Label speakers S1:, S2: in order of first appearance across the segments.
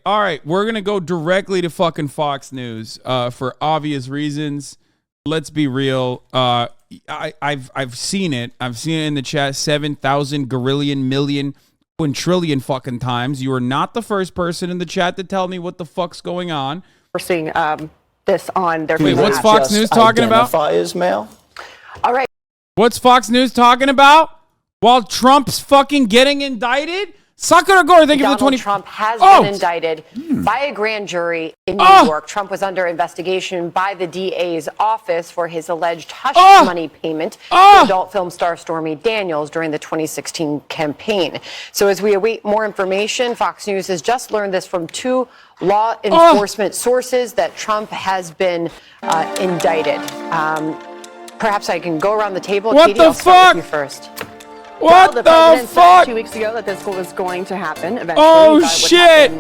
S1: All right, we're gonna go directly to fucking Fox News for obvious reasons. Let's be real. I've seen it. I've seen it in the chat 7,000 gorillion million quintillion fucking times. You are not the first person in the chat to tell me what the fuck's going on.
S2: We're seeing this on their.
S1: Wait, what's Fox News talking about?
S3: Identify as male.
S2: All right.
S1: What's Fox News talking about? While Trump's fucking getting indicted? Suck it or go. Thank you for the 20.
S2: Trump has been indicted by a grand jury in New York. Trump was under investigation by the DA's office for his alleged hush money payment to adult film star Stormy Daniels during the 2016 campaign. So as we await more information, Fox News has just learned this from two law enforcement sources that Trump has been indicted. Perhaps I can go around the table.
S1: What
S2: Katie,
S1: the
S2: I'll start with
S1: fuck?
S2: you first.
S1: What
S2: the
S1: the fuck?
S2: 2 weeks ago that this was going to happen. Eventually,
S1: oh shit!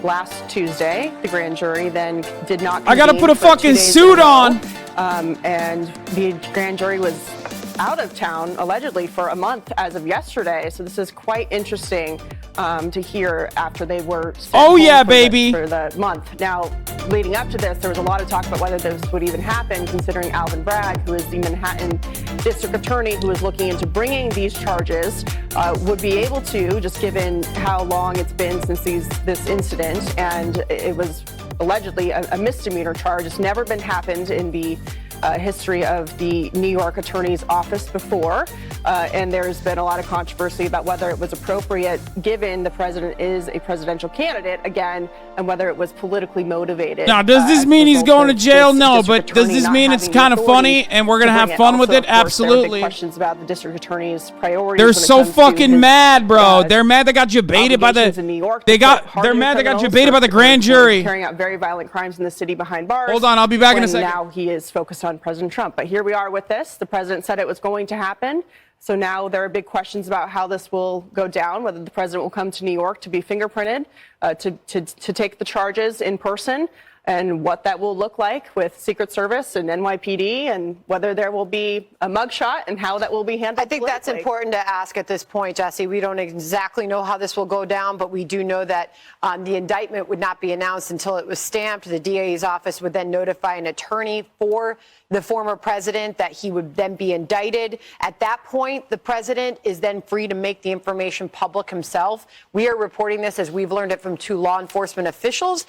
S2: Last Tuesday, the grand jury then did not.
S1: I gotta put a fucking suit on.
S2: And the grand jury was out of town allegedly for a month as of yesterday. So this is quite interesting to hear after they were.
S1: Oh yeah, baby!
S2: For the month now. Leading up to this, there was a lot of talk about whether this would even happen, considering Alvin Bragg, who is the Manhattan district attorney who is looking into bringing these charges, would be able to, just given how long it's been since this incident, and it was allegedly a misdemeanor charge. It's never been happened in the history of the New York Attorney's Office before, and there's been a lot of controversy about whether it was appropriate, given the president is a presidential candidate again, and whether it was politically motivated.
S1: Now, does this mean he's going to jail? No, but does this mean it's kind of funny and we're going to have fun with it? Absolutely.
S2: Questions about the district attorney's priorities.
S1: They're so fucking mad, bro. They're mad they got debated by the. They're mad they got debated by the grand jury.
S2: Carrying out very violent crimes in the city behind bars.
S1: Hold on, I'll be back in a second.
S2: Now he is focused on President Trump. But here we are with this. The president said it was going to happen. So now there are big questions about how this will go down, whether the president will come to New York to be fingerprinted, to take the charges in person, and what that will look like with Secret Service and NYPD, and whether there will be a mugshot and how that will be handled.
S4: I think that's important to ask at this point, Jesse. We don't exactly know how this will go down, but we do know that the indictment would not be announced until it was stamped. The DA's office would then notify an attorney for the former president that he would then be indicted. At that point, the president is then free to make the information public himself. We are reporting this as we've learned it from two law enforcement officials.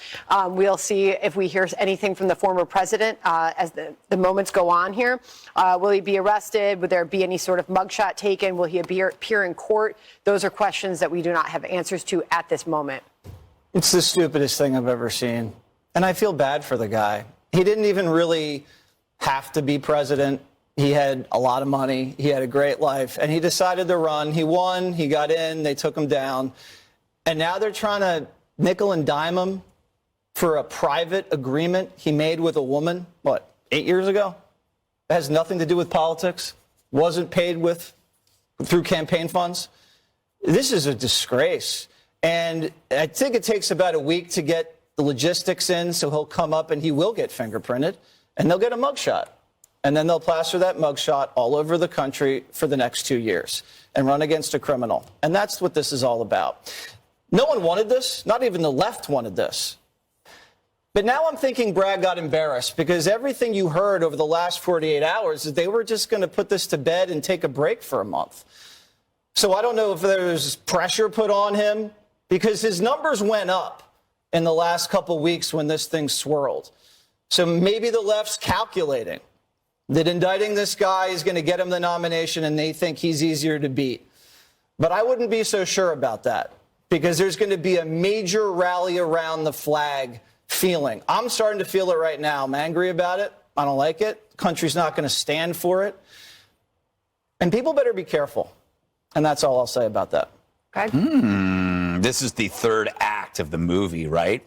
S4: We'll see if we hear anything from the former president as the moments go on here. Will he be arrested? Would there be any sort of mugshot taken? Will he appear in court? Those are questions that we do not have answers to at this moment.
S3: It's the stupidest thing I've ever seen. And I feel bad for the guy. He didn't even really have to be president. He had a lot of money. He had a great life. And he decided to run. He won. He got in. They took him down. And now they're trying to nickel and dime him for a private agreement he made with a woman, 8 years ago? It has nothing to do with politics. Wasn't paid through campaign funds. This is a disgrace. And I think it takes about a week to get the logistics in, so he'll come up and he will get fingerprinted. And they'll get a mugshot. And then they'll plaster that mugshot all over the country for the next 2 years and run against a criminal. And that's what this is all about. No one wanted this. Not even the left wanted this. But now I'm thinking Bragg got embarrassed, because everything you heard over the last 48 hours is they were just going to put this to bed and take a break for a month. So I don't know if there's pressure put on him, because his numbers went up in the last couple weeks when this thing swirled. So maybe the left's calculating that indicting this guy is going to get him the nomination, and they think he's easier to beat. But I wouldn't be so sure about that, because there's going to be a major rally around the flag feeling. I'm starting to feel it right now. I'm angry about it. I don't like it. The country's not going to stand for it. And people better be careful. And that's all I'll say about that.
S4: Okay.
S5: This is the third act of the movie, right?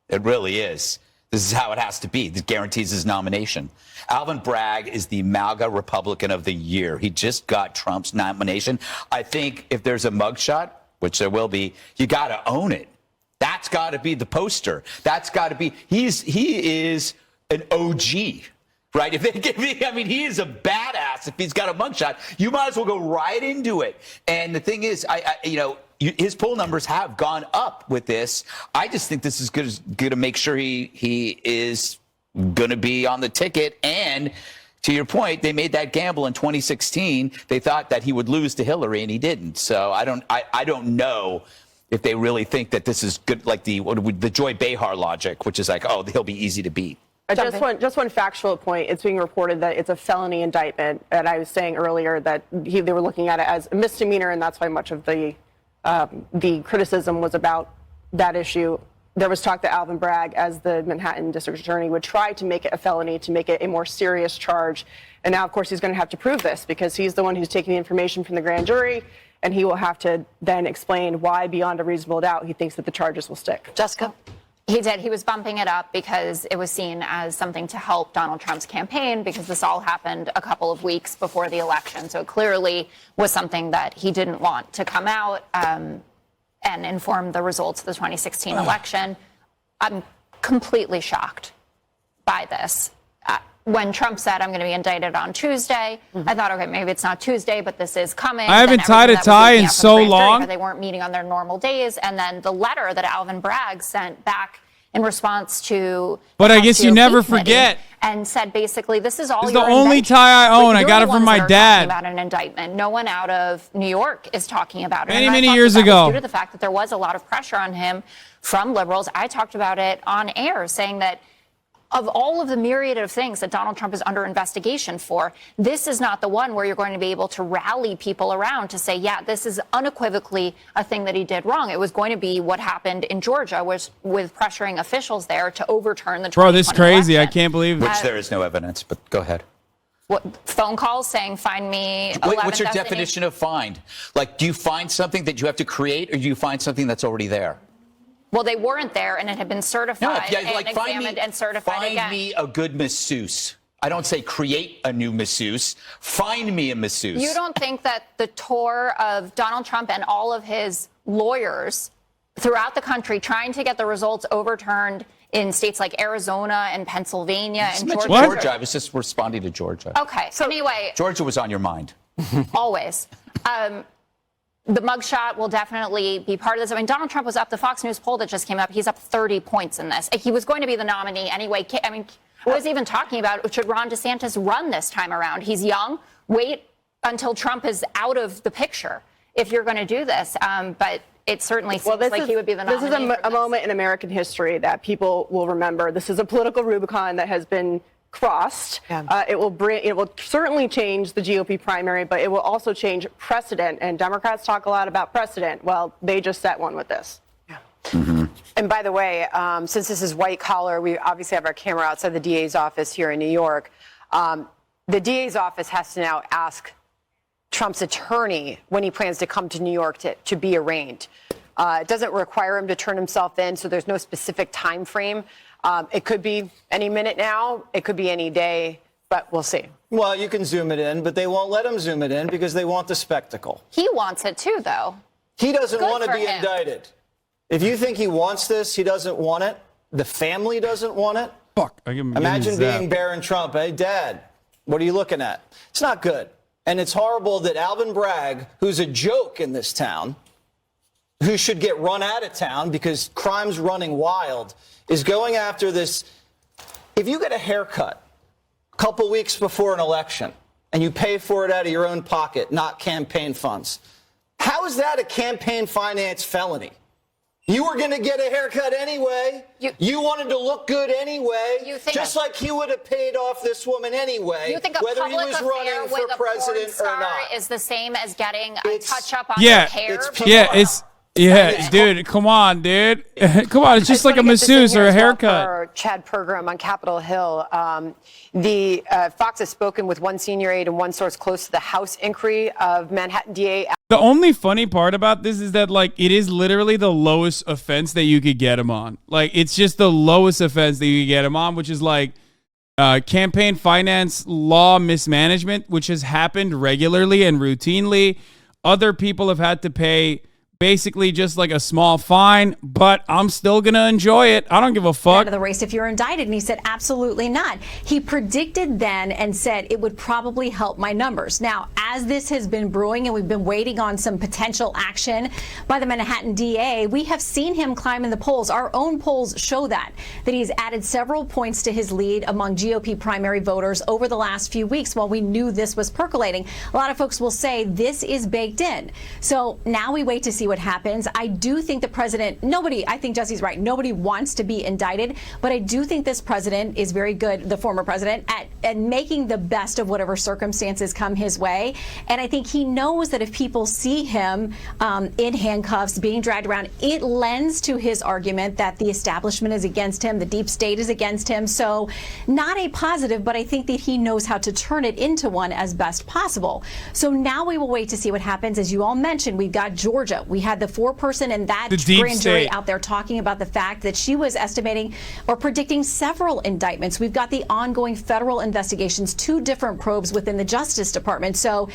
S5: It really is. This is how it has to be. This guarantees his nomination. Alvin Bragg is the MAGA Republican of the Year. He just got Trump's nomination. I think if there's a mugshot, which there will be, you got to own it. That's got to be the poster. That's got to be. He is an OG, right? If they give me, I mean, he is a badass. If he's got a mugshot, you might as well go right into it. And the thing is, his poll numbers have gone up with this. I just think this is going to make sure he is going to be on the ticket. And to your point, they made that gamble in 2016. They thought that he would lose to Hillary, and he didn't. So I don't know if they really think that this is good, like the Joy Behar logic, which is like, oh, he'll be easy to beat.
S2: Just one factual point. It's being reported that it's a felony indictment, and I was saying earlier that they were looking at it as a misdemeanor, and that's why much of the criticism was about that issue. There was talk that Alvin Bragg, as the Manhattan district attorney, would try to make it a felony, to make it a more serious charge. And now, of course, he's going to have to prove this because he's the one who's taking the information from the grand jury, and he will have to then explain why, beyond a reasonable doubt, he thinks that the charges will stick.
S4: Jessica?
S6: He did. He was bumping it up because it was seen as something to help Donald Trump's campaign, because this all happened a couple of weeks before the election. So it clearly was something that he didn't want to come out and inform the results of the 2016 election. I'm completely shocked by this. When Trump said, I'm going to be indicted on Tuesday, I thought, okay, maybe it's not Tuesday, but this is coming.
S1: I haven't tied a tie in so long.
S6: They weren't meeting on their normal days. And then the letter that Alvin Bragg sent back in response to...
S1: But I guess you never forget.
S6: And said, basically, this is all
S1: the only tie I own. I got it from my dad.
S6: About an indictment. No one out of New York is talking about it.
S1: Many years ago.
S6: Due to the fact that there was a lot of pressure on him from liberals. I talked about it on air, saying that of all of the myriad of things that Donald Trump is under investigation for, this is not the one where you're going to be able to rally people around to say, yeah, this is unequivocally a thing that he did wrong. It was going to be what happened in Georgia with pressuring officials there to overturn the 2020
S1: Bro, this is crazy.
S6: election.
S1: I can't believe it.
S5: Which there is no evidence, but go ahead.
S6: What, phone calls saying, find me 11,000.
S5: What's your definition of find? Like, do you find something that you have to create, or do you find something that's already there?
S6: Well, they weren't there, and it had been certified
S5: No,
S6: and examined and certified again.
S5: Find me a good masseuse. I don't say create a new masseuse. Find me a masseuse.
S6: You don't think that the tour of Donald Trump and all of his lawyers throughout the country trying to get the results overturned in states like Arizona and Pennsylvania and Georgia?
S5: Georgia. I was just responding to Georgia.
S6: Okay. So anyway.
S5: Georgia was on your mind.
S6: Always. The mugshot will definitely be part of this. I mean, Donald Trump was up. The Fox News poll that just came up, he's up 30 points in this. He was going to be the nominee anyway. I mean, I was even talking about, should Ron DeSantis run this time around? He's young. Wait until Trump is out of the picture if you're going to do this. But it certainly seems like he would be the nominee.
S2: This is a moment in American history that people will remember. This is a political Rubicon that has been crossed. Yeah. It will certainly change the GOP primary, but it will also change precedent. And Democrats talk a lot about precedent. Well, they just set one with this.
S4: Yeah. And by the way, since this is white collar, we obviously have our camera outside the DA's office here in New York. The DA's office has to now ask Trump's attorney when he plans to come to New York to be arraigned. It doesn't require him to turn himself in, so there's no specific time frame. It could be any minute now. It could be any day, but we'll see.
S3: Well, you can zoom it in, but they won't let him zoom it in because they want the spectacle.
S6: He wants it too, though.
S3: He doesn't want to be indicted. If you think he wants this, he doesn't want it. The family doesn't want it.
S1: Fuck.
S3: Imagine being Barron Trump. Hey, Dad, what are you looking at? It's not good. And it's horrible that Alvin Bragg, who's a joke in this town, who should get run out of town because crime's running wild, is going after this. If you get a haircut a couple weeks before an election and you pay for it out of your own pocket, not campaign funds, how is that a campaign finance felony? You were going to get a haircut anyway. You wanted to look good anyway. Just like he would have paid off this woman anyway,
S6: you think
S3: whether he was running for president or not.
S6: Is the same as getting a touch-up on your hair?
S1: Yeah, dude, come on, dude. Come on, it's just like a masseuse or a haircut.
S4: For Chad Pergram on Capitol Hill, the Fox has spoken with one senior aide and one source close to the House inquiry of Manhattan DA.
S1: The only funny part about this is that, like, it is literally the lowest offense that you could get him on. Like, it's just the lowest offense that you could get him on, which is like campaign finance law mismanagement, which has happened regularly and routinely. Other people have had to pay basically just like a small fine, but I'm still going to enjoy it. I don't give a fuck.
S7: Out of the race if you're indicted. And he said, absolutely not. He predicted then and said it would probably help my numbers. Now, as this has been brewing and we've been waiting on some potential action by the Manhattan DA, we have seen him climb in the polls. Our own polls show that he's added several points to his lead among GOP primary voters over the last few weeks while we knew this was percolating. A lot of folks will say this is baked in. So now we wait to see what happens. I do think the president, I think Jesse's right, nobody wants to be indicted, but I do think this president is very good, the former president, at making the best of whatever circumstances come his way. And I think he knows that if people see him in handcuffs, being dragged around, it lends to his argument that the establishment is against him, the deep state is against him. So not a positive, but I think that he knows how to turn it into one as best possible. So now we will wait to see what happens. As you all mentioned, we've got Georgia. We had the foreperson in that grand jury out there talking about the fact that she was estimating or predicting several indictments. We've got the ongoing federal investigations, 2 different probes within the Justice Department. So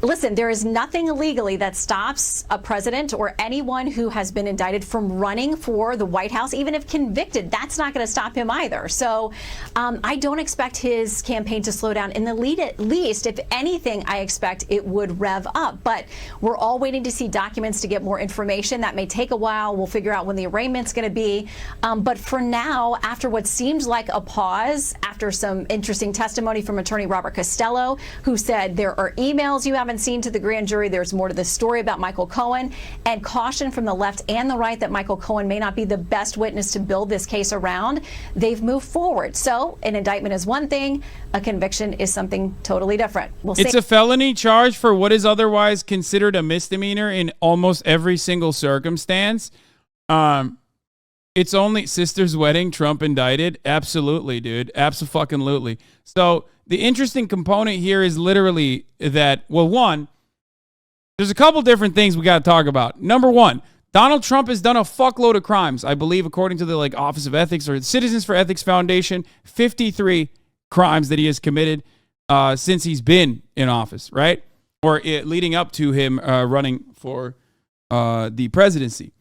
S7: listen, there is nothing illegally that stops a president or anyone who has been indicted from running for the White House, even if convicted. That's not going to stop him either. So I don't expect his campaign to slow down. In the lead, at least, if anything, I expect it would rev up. But we're all waiting to see documents to get more information. That may take a while. We'll figure out when the arraignment's going to be. But for now, after what seemed like a pause, after some interesting testimony from attorney Robert Costello, who said there are emails you haven't seen to the grand jury, there's more to the story about Michael Cohen, and caution from the left and the right that Michael Cohen may not be the best witness to build this case around, they've moved forward. So an indictment is one thing, a conviction is something totally different.
S1: It's a felony charge for what is otherwise considered a misdemeanor in almost every single circumstance. It's only sister's wedding, Trump indicted. Absolutely, dude. Abso-fucking-lutely. So the interesting component here is literally that, well, one, there's a couple different things we got to talk about. Number one, Donald Trump has done a fuckload of crimes. I believe, according to the Office of Ethics or Citizens for Ethics Foundation, 53 crimes that he has committed since he's been in office, right? Or leading up to him running for the presidency.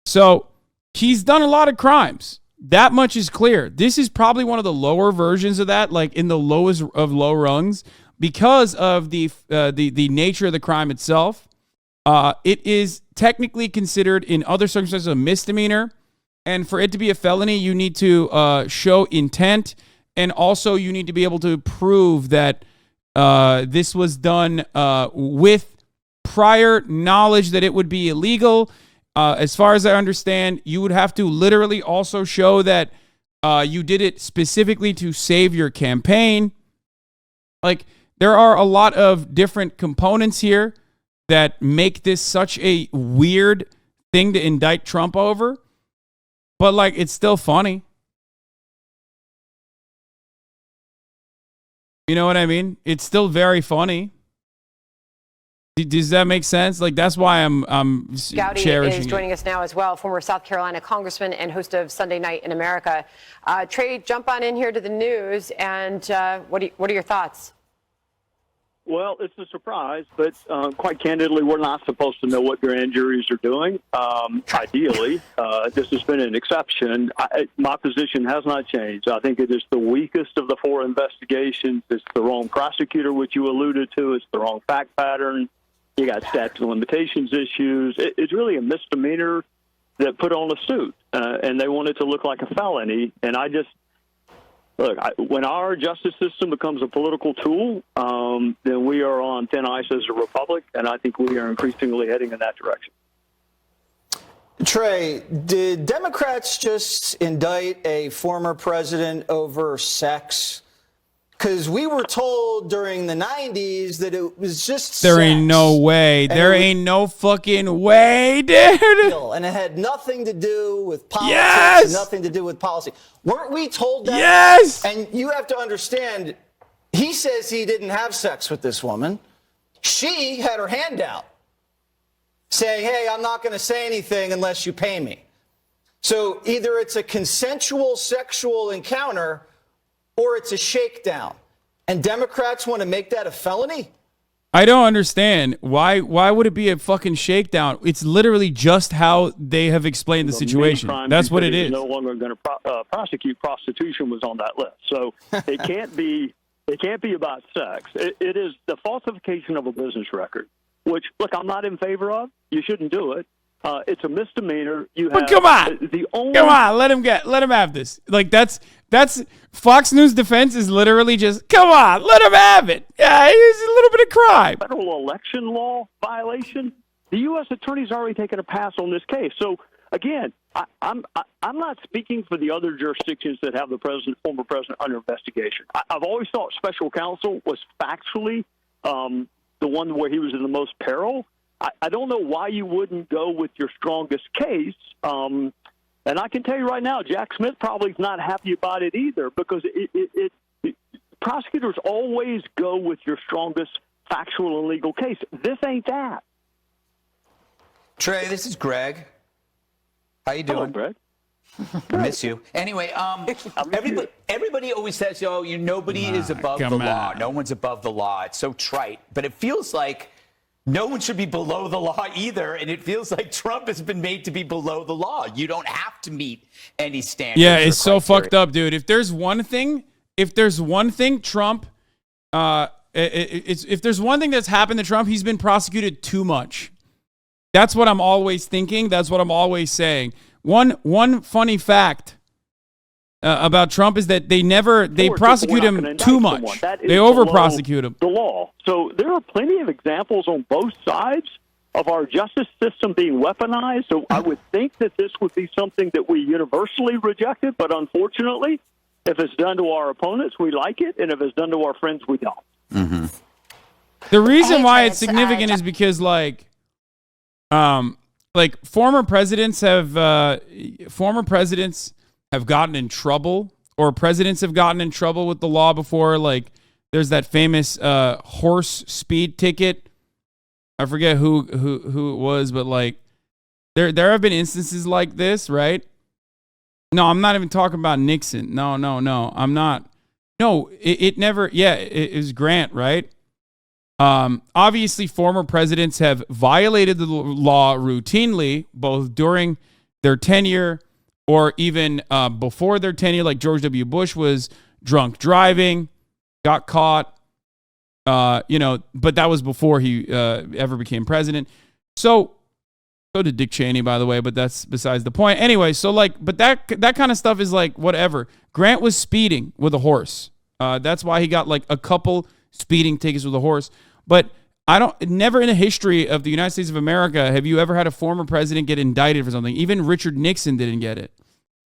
S1: So he's done a lot of crimes. That much is clear. This is probably one of the lower versions of that, like in the lowest of low rungs, because of the nature of the crime itself. It is technically considered in other circumstances a misdemeanor, and for it to be a felony, you need to show intent, and also you need to be able to prove that this was done with prior knowledge that it would be illegal. As far as I understand, you would have to literally also show that you did it specifically to save your campaign. Like, there are a lot of different components here that make this such a weird thing to indict Trump over. But, it's still funny. You know what I mean? It's still very funny. Does that make sense? That's why I'm
S4: Gowdy
S1: cherishing
S4: is joining us now as well, former South Carolina congressman and host of Sunday Night in America. Trey, jump on in here to the news, and what are your thoughts?
S8: Well, it's a surprise, but quite candidly, we're not supposed to know what grand juries are doing. Ideally, this has been an exception. My position has not changed. I think it is the weakest of the 4 investigations. It's the wrong prosecutor, which you alluded to. It's the wrong fact pattern. You got statute of limitations issues. It's really a misdemeanor that put on a suit, and they want it to look like a felony. And look, when our justice system becomes a political tool, then we are on thin ice as a republic, and I think we are increasingly heading in that direction.
S3: Trey, did Democrats just indict a former president over sex? Because we were told during the 90s that it was just
S1: There
S3: sex.
S1: ain't no way. There ain't no fucking way, dude.
S3: And it had nothing to do with politics,
S1: Yes!
S3: nothing to do with policy. Weren't we told that?
S1: Yes!
S3: And you have to understand, he says he didn't have sex with this woman. She had her hand out saying, hey, I'm not going to say anything unless you pay me. So either it's a consensual sexual encounter or it's a shakedown. And Democrats want to make that a felony?
S1: I don't understand. Why would it be a fucking shakedown? It's literally just how they have explained the situation. That's what it is.
S8: No longer going to prosecute prostitution was on that list. So it can't be about sex. It is the falsification of a business record, which, look, I'm not in favor of. You shouldn't do it. It's a misdemeanor.
S1: But come on, let him have this. Like that's Fox News defense is literally just come on, let him have it. Yeah, it's a little bit of crime.
S8: Federal election law violation. The U.S. attorney's already taken a pass on this case. So again, I'm not speaking for the other jurisdictions that have the former president under investigation. I've always thought special counsel was factually the one where he was in the most peril. I don't know why you wouldn't go with your strongest case. And I can tell you right now, Jack Smith probably is not happy about it either, because prosecutors always go with your strongest factual and legal case. This ain't that.
S5: Trey, this is Greg. How you doing?
S8: Hello, Greg.
S5: I miss you. Anyway, everybody always says, nobody is above the law. No one's above the law. It's so trite. But it feels like no one should be below the law either, and it feels like Trump has been made to be below the law. You don't have to meet any standards.
S1: Yeah, it's so fucked up, dude. If there's one thing, Trump, if there's one thing that's happened to Trump, he's been prosecuted too much. That's what I'm always thinking. That's what I'm always saying. One funny fact about Trump is that they prosecute him too much. They over-prosecute him.
S8: The law. So there are plenty of examples on both sides of our justice system being weaponized. So I would think that this would be something that we universally rejected. But unfortunately, if it's done to our opponents, we like it. And if it's done to our friends, we don't.
S5: Mm-hmm.
S1: The reason why it's significant is because, former presidents have gotten in trouble, or presidents have gotten in trouble with the law before. Like, there's that famous horse speed ticket. I forget who it was, but there have been instances like this, right? No, I'm not even talking about Nixon. No, I'm not. No, it never. Yeah, it was Grant, right? Obviously, former presidents have violated the law routinely, both during their tenure or even before their tenure. Like George W. Bush was drunk driving, got caught, but that was before he ever became president. So did Dick Cheney, by the way, but that's besides the point. Anyway, but that kind of stuff is whatever. Grant was speeding with a horse. That's why he got a couple speeding tickets with a horse. But never in the history of the United States of America have you ever had a former president get indicted for something. Even Richard Nixon didn't get it.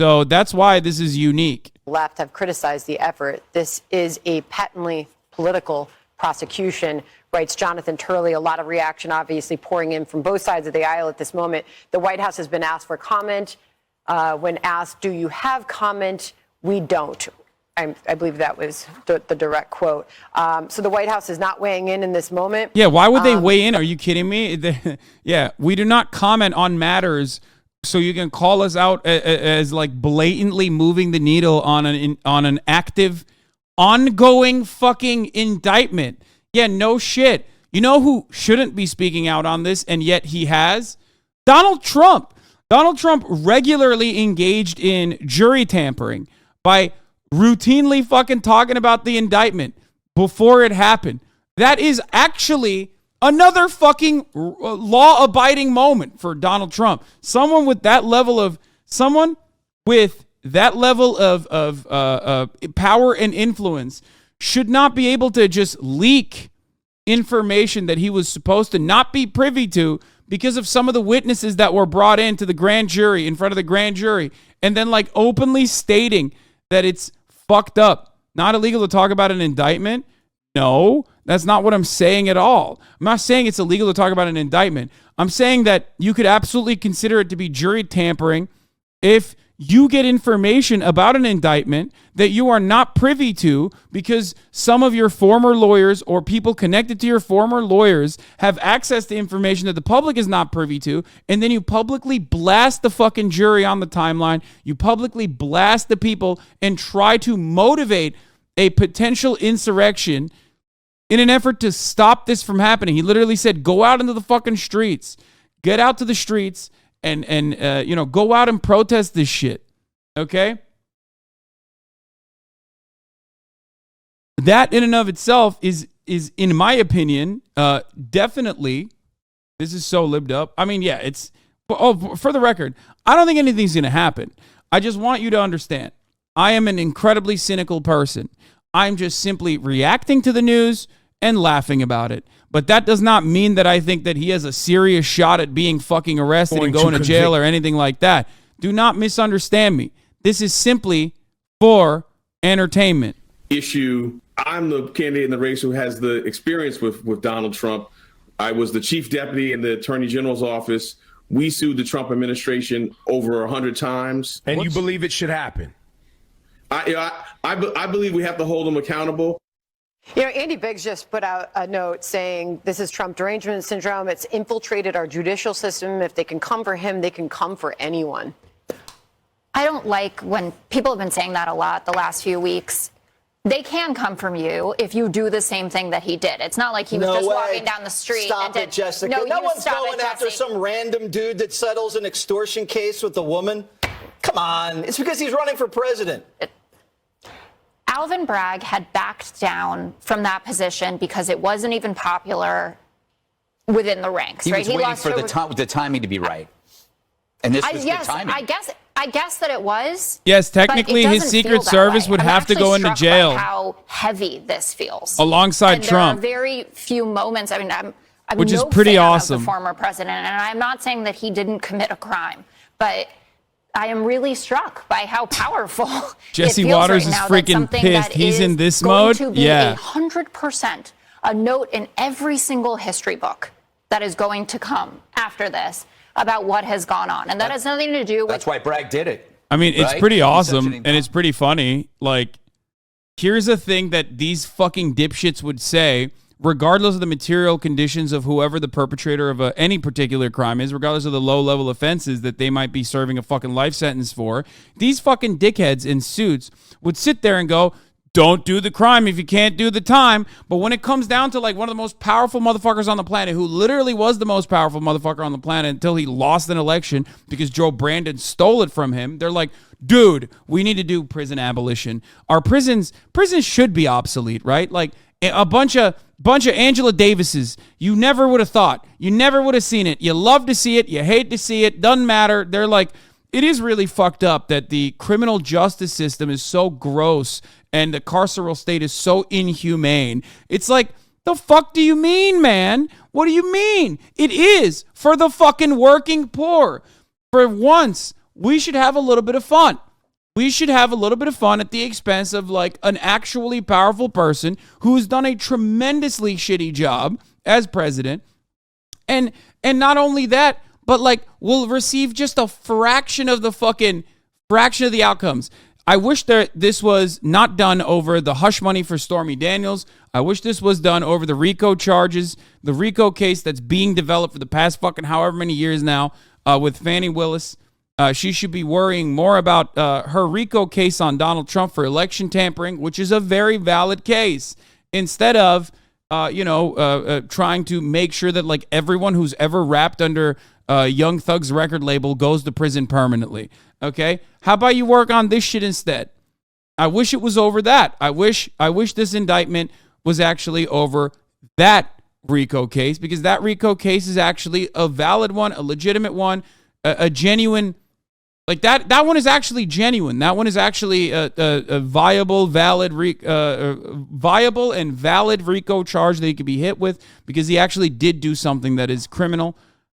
S1: So that's why this is unique.
S4: Left have criticized the effort. This is a patently political prosecution, writes Jonathan Turley. A lot of reaction, obviously, pouring in from both sides of the aisle at this moment. The White House has been asked for comment. When asked, do you have comment? We don't. I believe that was the direct quote. So the White House is not weighing in this moment.
S1: Yeah, why would they weigh in? Are you kidding me? Yeah, we do not comment on matters, so you can call us out as blatantly moving the needle on an active, ongoing fucking indictment. Yeah, no shit. You know who shouldn't be speaking out on this, and yet he has? Donald Trump. Donald Trump regularly engaged in jury tampering by routinely fucking talking about the indictment before it happened. That is actually another fucking law-abiding moment for Donald Trump. Someone with that level of power and influence should not be able to just leak information that he was supposed to not be privy to because of some of the witnesses that were brought into the grand jury, in front of the grand jury, and then openly stating that it's fucked up. Not illegal to talk about an indictment? No, that's not what I'm saying at all. I'm not saying it's illegal to talk about an indictment. I'm saying that you could absolutely consider it to be jury tampering if you get information about an indictment that you are not privy to because some of your former lawyers or people connected to your former lawyers have access to information that the public is not privy to, and then you publicly blast the fucking jury on the timeline, you publicly blast the people and try to motivate a potential insurrection in an effort to stop this from happening. He literally said, go out into the fucking streets. Get out to the streets and go out and protest this shit. Okay? That in and of itself is in my opinion, definitely, this is so libbed up. I mean, yeah, it's, for the record, I don't think anything's going to happen. I just want you to understand, I am an incredibly cynical person. I'm just simply reacting to the news and laughing about it. But that does not mean that I think that he has a serious shot at being fucking arrested and going to jail or anything like that. Do not misunderstand me. This is simply for entertainment.
S9: Issue. I'm the candidate in the race who has the experience with Donald Trump. I was the chief deputy in the attorney general's office. We sued the Trump administration over 100 times.
S10: And you believe it should happen?
S9: I believe we have to hold them accountable.
S4: You know, Andy Biggs just put out a note saying this is Trump derangement syndrome. It's infiltrated our judicial system. If they can come for him, they can come for anyone.
S6: I don't like when people have been saying that a lot the last few weeks. They can come from you if you do the same thing that he did. It's not like he was just walking down the street.
S3: Stop it, Jessica. No one's going after some random dude that settles an extortion case with a woman. Come on. It's because he's running for president.
S6: Alvin Bragg had backed down from that position because it wasn't even popular within the ranks.
S5: He
S6: right?
S5: was waiting for the timing to be right. And this was good timing.
S6: I guess that it was.
S1: Yes, technically his Secret Service would have to go into jail.
S6: By how heavy this feels
S1: alongside
S6: and
S1: Trump.
S6: There are very few moments. I mean, I'm
S1: which
S6: no
S1: is pretty
S6: fan
S1: awesome.
S6: Of the former president, and I'm not saying that he didn't commit a crime, but I am really struck by how powerful
S1: Jesse
S6: it feels
S1: Waters
S6: right
S1: is
S6: now
S1: freaking pissed. He's in this mode.
S6: Going to be 100% a note in every single history book that is going to come after this about what has gone on, and that has nothing to do with.
S5: That's why Bragg did it.
S1: I mean, it's pretty awesome, and it's pretty funny. Like, here's a thing that these fucking dipshits would say, regardless of the material conditions of whoever the perpetrator of any particular crime is, regardless of the low-level offenses that they might be serving a fucking life sentence for, these fucking dickheads in suits would sit there and go, don't do the crime if you can't do the time. But when it comes down to like one of the most powerful motherfuckers on the planet, who literally was the most powerful motherfucker on the planet until he lost an election because Joe Brandon stole it from him, they're like, dude, we need to do prison abolition. Our prisons should be obsolete, right? Like a bunch of Angela Davises. You never would have thought. You never would have seen it. You love to see it. You hate to see it. Doesn't matter. They're like, it is really fucked up that the criminal justice system is so gross and the carceral state is so inhumane. It's like, the fuck do you mean, man? What do you mean? It is for the fucking working poor. For once, we should have a little bit of fun. We should have a little bit of fun at the expense of like an actually powerful person who's done a tremendously shitty job as president. And not only that, but like will receive just a fraction of the outcomes. I wish that this was not done over the hush money for Stormy Daniels. I wish this was done over the RICO charges, the RICO case that's being developed for the past fucking however many years now with Fani Willis. She should be worrying more about her RICO case on Donald Trump for election tampering, which is a very valid case, instead of, trying to make sure that like everyone who's ever rapped under Young Thug's record label goes to prison permanently. Okay? How about you work on this shit instead? I wish it was over that. I wish this indictment was actually over that RICO case, because that RICO case is actually a valid one, a legitimate one, a genuine, like that one is actually genuine. That one is actually a viable, viable and valid RICO charge that he could be hit with, because he actually did do something that is criminal.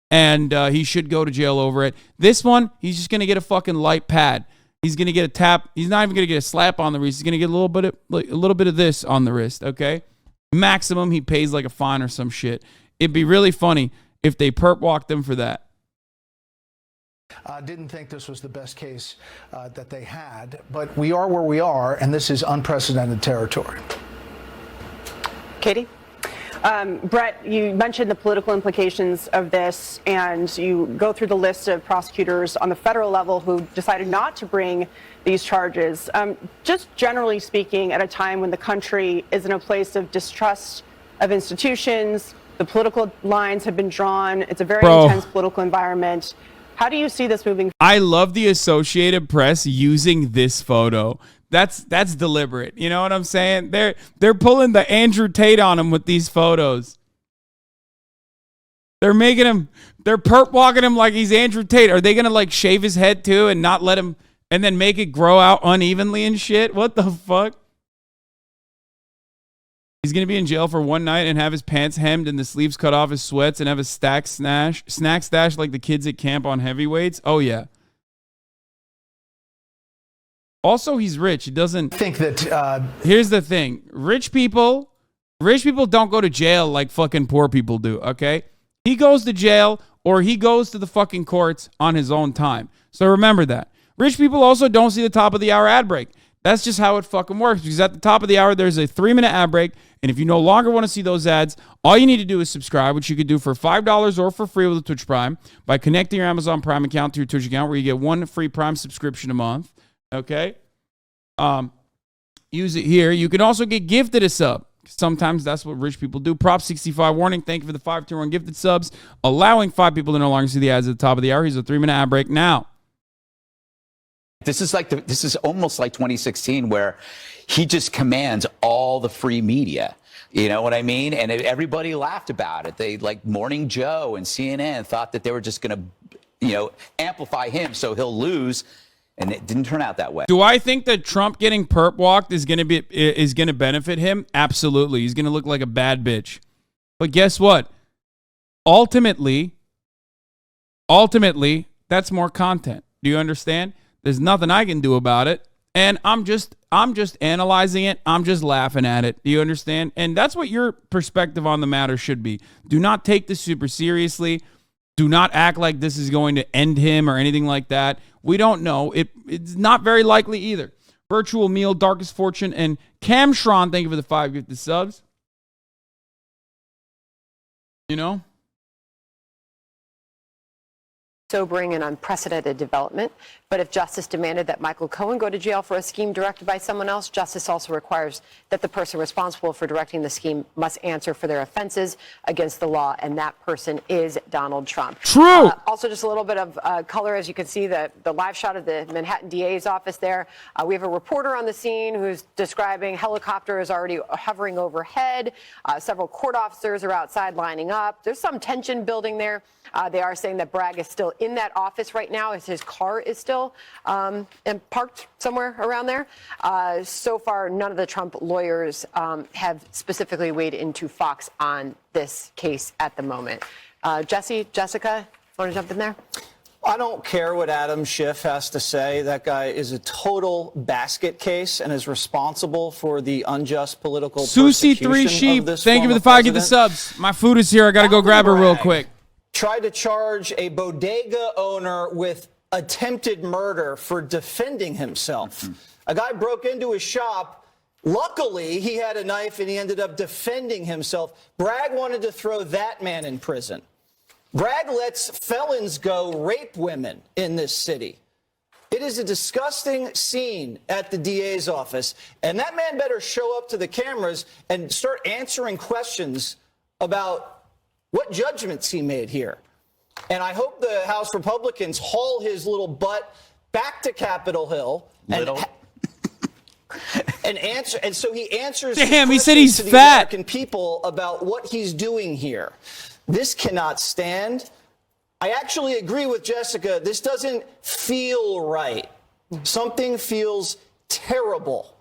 S1: And he should go to jail over it. This one, he's just going to get a fucking light pad. He's going to get a tap. He's not even going to get a slap on the wrist. He's going to get a little bit of this on the wrist, okay? Maximum, he pays like a fine or some shit. It'd be really funny if they perp walked him for that.
S11: Didn't think this was the best case that they had, but we are where we are, and this is unprecedented territory.
S2: Katie? Brett, you mentioned the political implications of this, and you go through the list of prosecutors on the federal level who decided not to bring these charges. Just generally speaking, at a time when the country is in a place of distrust of institutions. The political lines have been drawn. It's a very
S1: Bro.
S2: intense political environment. How do you see this moving?
S1: I love the Associated Press using this photo. That's deliberate. You know what I'm saying? They're pulling the Andrew Tate on him with these photos. They're perp walking him like he's Andrew Tate. Are they gonna like shave his head too and not let him, and then make it grow out unevenly and shit? What the fuck? He's gonna be in jail for one night and have his pants hemmed and the sleeves cut off his sweats and have a snack stash like the kids at camp on heavyweights. Oh yeah. Also, he's rich. He doesn't
S11: think that.
S1: Here's the thing: rich people don't go to jail like fucking poor people do. Okay, he goes to jail or he goes to the fucking courts on his own time. So remember that. Rich people also don't see the top of the hour ad break. That's just how it fucking works, because at the top of the hour, there's a 3-minute ad break. And if you no longer want to see those ads, all you need to do is subscribe, which you could do for $5 or for free with a Twitch Prime by connecting your Amazon Prime account to your Twitch account, where you get one free Prime subscription a month. Okay? Use it here. You can also get gifted a sub. Sometimes that's what rich people do. Prop 65 warning. Thank you for the 5-tier-1 gifted subs, allowing 5 people to no longer see the ads at the top of the hour. Here's a 3-minute ad break now.
S5: This is almost like 2016, where he just commands all the free media. You know what I mean? And everybody laughed about it. They, like Morning Joe and CNN, thought that they were just going to, amplify him so he'll lose. And it didn't turn out that way.
S1: Do I think that Trump getting perp walked is going to benefit him? Absolutely. He's going to look like a bad bitch. But guess what? Ultimately, that's more content. Do you understand? There's nothing I can do about it. And I'm just analyzing it. I'm just laughing at it. Do you understand? And that's what your perspective on the matter should be. Do not take this super seriously. Do not act like this is going to end him or anything like that. We don't know. It's not very likely either. Virtual Meal, Darkest Fortune, and Cam Shron, thank you for the 5 gifted subs. You know?
S4: Sobering and unprecedented development. But if justice demanded that Michael Cohen go to jail for a scheme directed by someone else, justice also requires that the person responsible for directing the scheme must answer for their offenses against the law, and that person is Donald Trump.
S1: True.
S4: Also, just a little bit of color, as you can see, the live shot of the Manhattan DA's office there. We have a reporter on the scene who's describing helicopters already hovering overhead. Several court officers are outside lining up. There's some tension building there. They are saying that Bragg is still in that office right now, as his car is still and parked somewhere around there. So far, none of the Trump lawyers have specifically weighed into Fox on this case at the moment. Jessica, want to jump in there?
S3: I don't care what Adam Schiff has to say. That guy is a total basket case and is responsible for the unjust political
S1: Susie 3 Sheep, thank you for the 5 gifted subs. My food is here. I got to go grab her real quick.
S3: Tried to charge a bodega owner with attempted murder for defending himself. A guy broke into his shop. Luckily, he had a knife and he ended up defending himself. Bragg wanted to throw that man in prison. Bragg lets felons go rape women in this city. It is a disgusting scene at the DA's office. And that man better show up to the cameras and start answering questions about what judgments he made here. And I hope the House Republicans haul his little butt back to Capitol Hill and answer. And so he answers.
S1: Damn, he said he's
S3: to the
S1: fat.
S3: American people about what he's doing here. This cannot stand. I actually agree with Jessica. This doesn't feel right. Something feels terrible.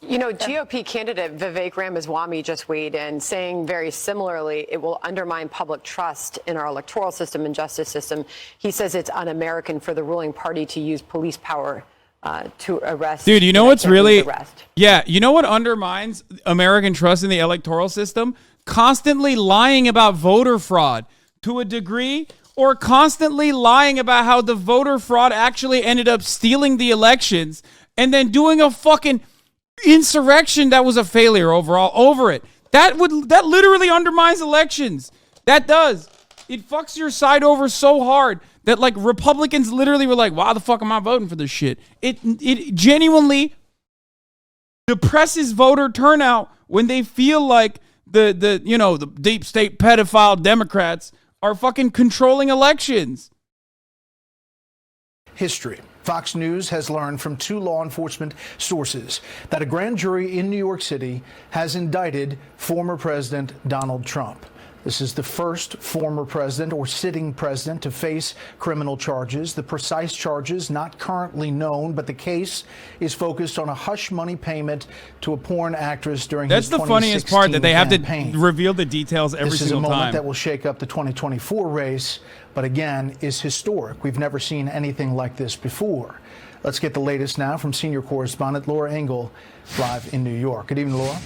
S4: You know, GOP candidate Vivek Ramaswamy just weighed in, saying very similarly, it will undermine public trust in our electoral system and justice system. He says it's un-American for the ruling party to use police power to arrest.
S1: Dude, you know what's really, yeah, you know what undermines American trust in the electoral system? Constantly lying about voter fraud to a degree, or constantly lying about how the voter fraud actually ended up stealing the elections and then doing a fucking insurrection that was a failure overall over it. That literally undermines elections. That does. It fucks your side over so hard that like Republicans literally were like, why the fuck am I voting for this shit? It genuinely depresses voter turnout when they feel like the deep state pedophile Democrats are fucking controlling elections.
S11: History. Fox News has learned from 2 law enforcement sources that a grand jury in New York City has indicted former President Donald Trump. This is the first former president or sitting president to face criminal charges. The precise charges not currently known, but the case is focused on a hush money payment to a porn actress during his 2016
S1: That's the funniest part, that they
S11: campaign.
S1: have to reveal the details every
S11: This is a
S1: single
S11: moment
S1: time.
S11: that will shake up the 2024 race, but again, is historic. We've never seen anything like this before. Let's get the latest now from senior correspondent Laura Engel, live in New York. Good evening, Laura.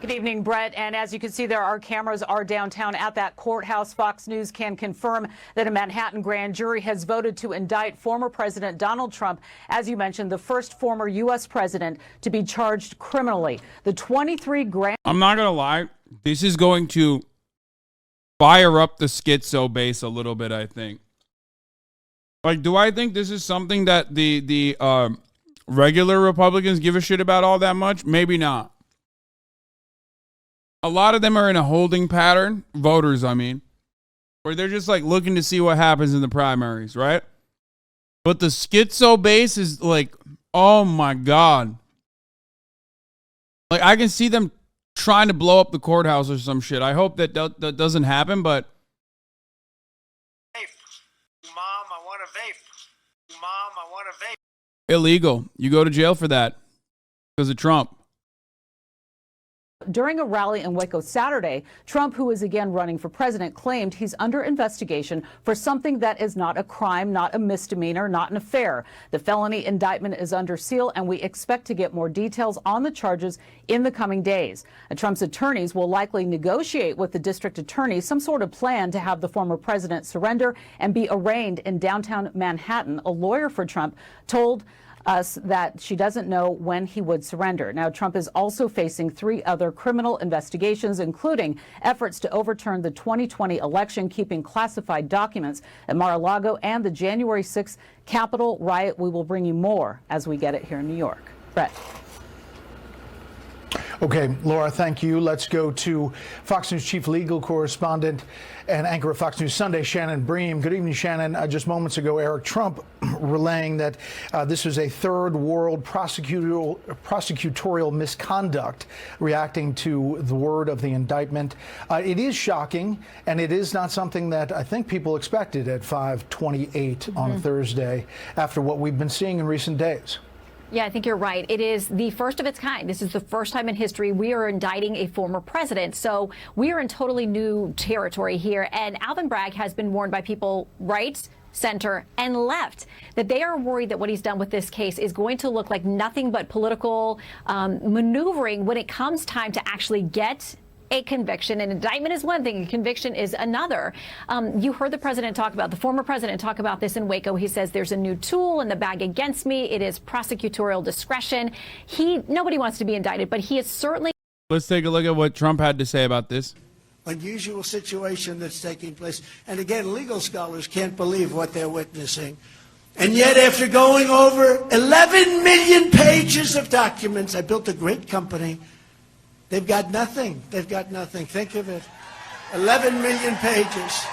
S10: Good evening, Brett. And as you can see there, our cameras are downtown at that courthouse. Fox News can confirm that a Manhattan grand jury has voted to indict former President Donald Trump, as you mentioned, the first former U.S. president to be charged criminally. The 23 grand...
S1: I'm not going to lie. This is going to fire up the schizo base a little bit, I think. Like, do I think this is something that the regular Republicans give a shit about all that much? Maybe not. A lot of them are in a holding pattern, voters, I mean, where they're just like looking to see what happens in the primaries, right? But the schizo base is like, oh my God. Like, I can see them trying to blow up the courthouse or some shit. I hope that doesn't happen, but.
S12: Mom, I want a vape. Mom, I want a vape.
S1: Illegal. You go to jail for that because of Trump.
S10: During a rally in Waco Saturday, Trump, who is again running for president, claimed he's under investigation for something that is not a crime, not a misdemeanor, not an affair. The felony indictment is under seal, and we expect to get more details on the charges in the coming days. Trump's attorneys will likely negotiate with the district attorney some sort of plan to have the former president surrender and be arraigned in downtown Manhattan. A lawyer for Trump told us that she doesn't know when he would surrender. Now, Trump is also facing 3 other criminal investigations, including efforts to overturn the 2020 election, keeping classified documents at Mar-a-Lago, and the January 6th Capitol riot. We will bring you more as we get it here in New York. Brett.
S11: Okay, Laura, thank you. Let's go to Fox News chief legal correspondent and anchor of Fox News Sunday, Shannon Bream. Good evening, Shannon. Just moments ago, Eric Trump relaying that this was a third world prosecutorial misconduct, reacting to the word of the indictment. It is shocking, and it is not something that I think people expected at 5:28 on Thursday after what we've been seeing in recent days.
S7: Yeah, I think you're right. It is the first of its kind. This is the first time in history we are indicting a former president. So we are in totally new territory here. And Alvin Bragg has been warned by people right, center, and left that they are worried that what he's done with this case is going to look like nothing but political maneuvering when it comes time to actually get a conviction. An indictment is one thing, a conviction is another. You heard the former president talk about this in Waco. He says there's a new tool in the bag against me. It is prosecutorial discretion. Nobody wants to be indicted, but he is certainly.
S1: Let's take a look at what Trump had to say about this.
S12: Unusual situation that's taking place. And again, legal scholars can't believe what they're witnessing. And yet, after going over 11 million pages of documents, I built a great company. They've got nothing. They've got nothing. Think of it. 11 million pages.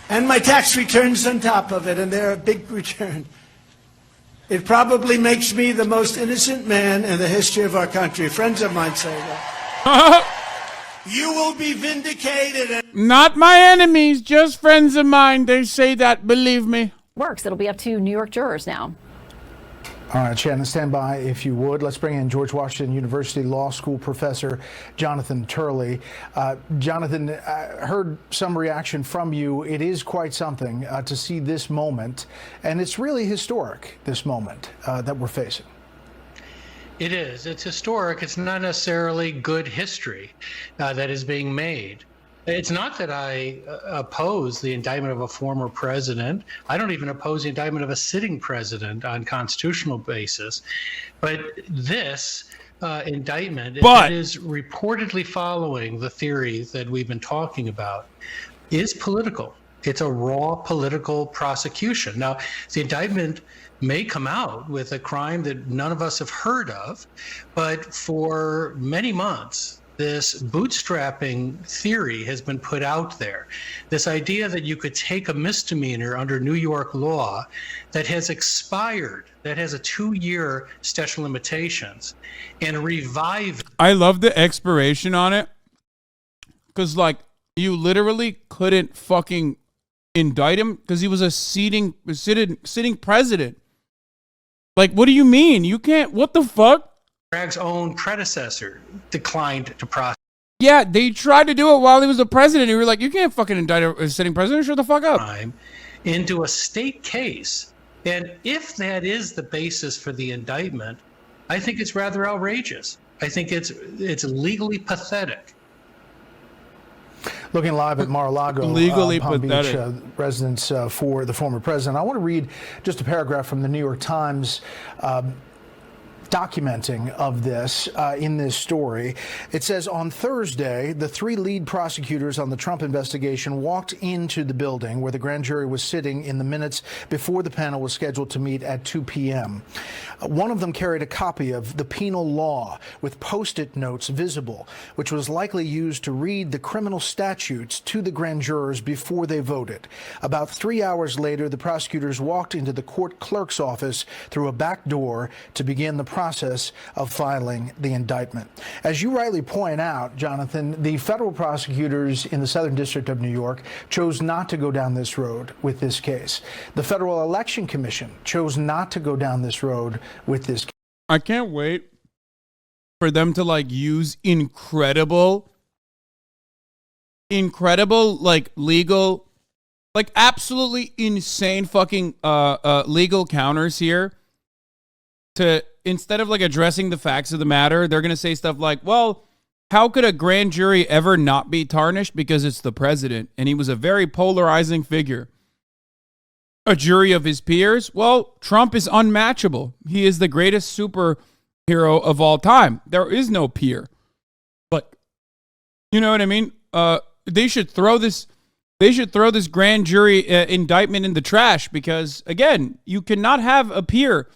S12: And my tax returns on top of it, and they're a big return. It probably makes me the most innocent man in the history of our country. Friends of mine say that. You will be vindicated.
S1: Not my enemies, just friends of mine. They say that, believe me.
S7: Works. It'll be up to New York jurors now.
S11: All right, Shannon, stand by if you would. Let's bring in George Washington University Law School professor Jonathan Turley. Jonathan, I heard some reaction from you. It is quite something to see this moment, and it's really historic, this moment that we're facing.
S13: It is. It's historic. It's not necessarily good history that is being made. It's not that I oppose the indictment of a former president. I don't even oppose the indictment of a sitting president on constitutional basis. But this indictment that is reportedly following the theory that we've been talking about is political. It's a raw political prosecution. Now, the indictment may come out with a crime that none of us have heard of, but for many months, this bootstrapping theory has been put out there. This idea that you could take a misdemeanor under New York law that has expired, that has a 2-year statute of limitations, and revive it.
S1: I love the expiration on it. Because, like, you literally couldn't fucking indict him because he was a sitting president. Like, what do you mean? You can't, what the fuck?
S13: Bragg's own predecessor declined to prosecute.
S1: Yeah, they tried to do it while he was the president. You were like, you can't fucking indict a sitting president. Shut the fuck up.
S13: Into a state case. And if that is the basis for the indictment, I think it's rather outrageous. I think it's legally pathetic.
S11: Looking live at Mar-a-Lago,
S1: legally
S11: Palm
S1: pathetic.
S11: Beach, residence for the former president. I want to read just a paragraph from the New York Times documenting of this in this story. It says, on Thursday, the 3 lead prosecutors on the Trump investigation walked into the building where the grand jury was sitting in the minutes before the panel was scheduled to meet at 2 p.m. One of them carried a copy of the penal law with Post-it notes visible, which was likely used to read the criminal statutes to the grand jurors before they voted. About 3 hours later, the prosecutors walked into the court clerk's office through a back door to begin the process of filing the indictment. As you rightly point out, Jonathan, the federal prosecutors in the Southern District of New York chose not to go down this road with this case. The Federal Election Commission chose not to go down this road with this case.
S1: I can't wait for them to like use incredible like legal, like absolutely insane fucking legal counters here to, instead of like addressing the facts of the matter, they're going to say stuff like, well, how could a grand jury ever not be tarnished? Because it's the president, and he was a very polarizing figure. A jury of his peers? Well, Trump is unmatchable. He is the greatest superhero of all time. There is no peer. But, you know what I mean? They should throw this grand jury indictment in the trash because, again, you cannot have a peer.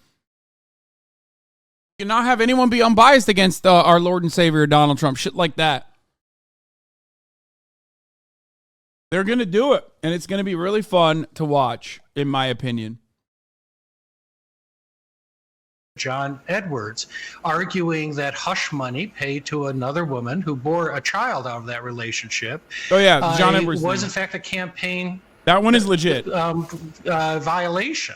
S1: You cannot have anyone be unbiased against our Lord and Savior Donald Trump. Shit like that. They're going to do it, and it's going to be really fun to watch, in my opinion.
S13: John Edwards, arguing that hush money paid to another woman who bore a child out of that relationship.
S1: Oh, yeah, John Edwards
S13: was, in fact, a campaign.
S1: That one is legit.
S13: Violation.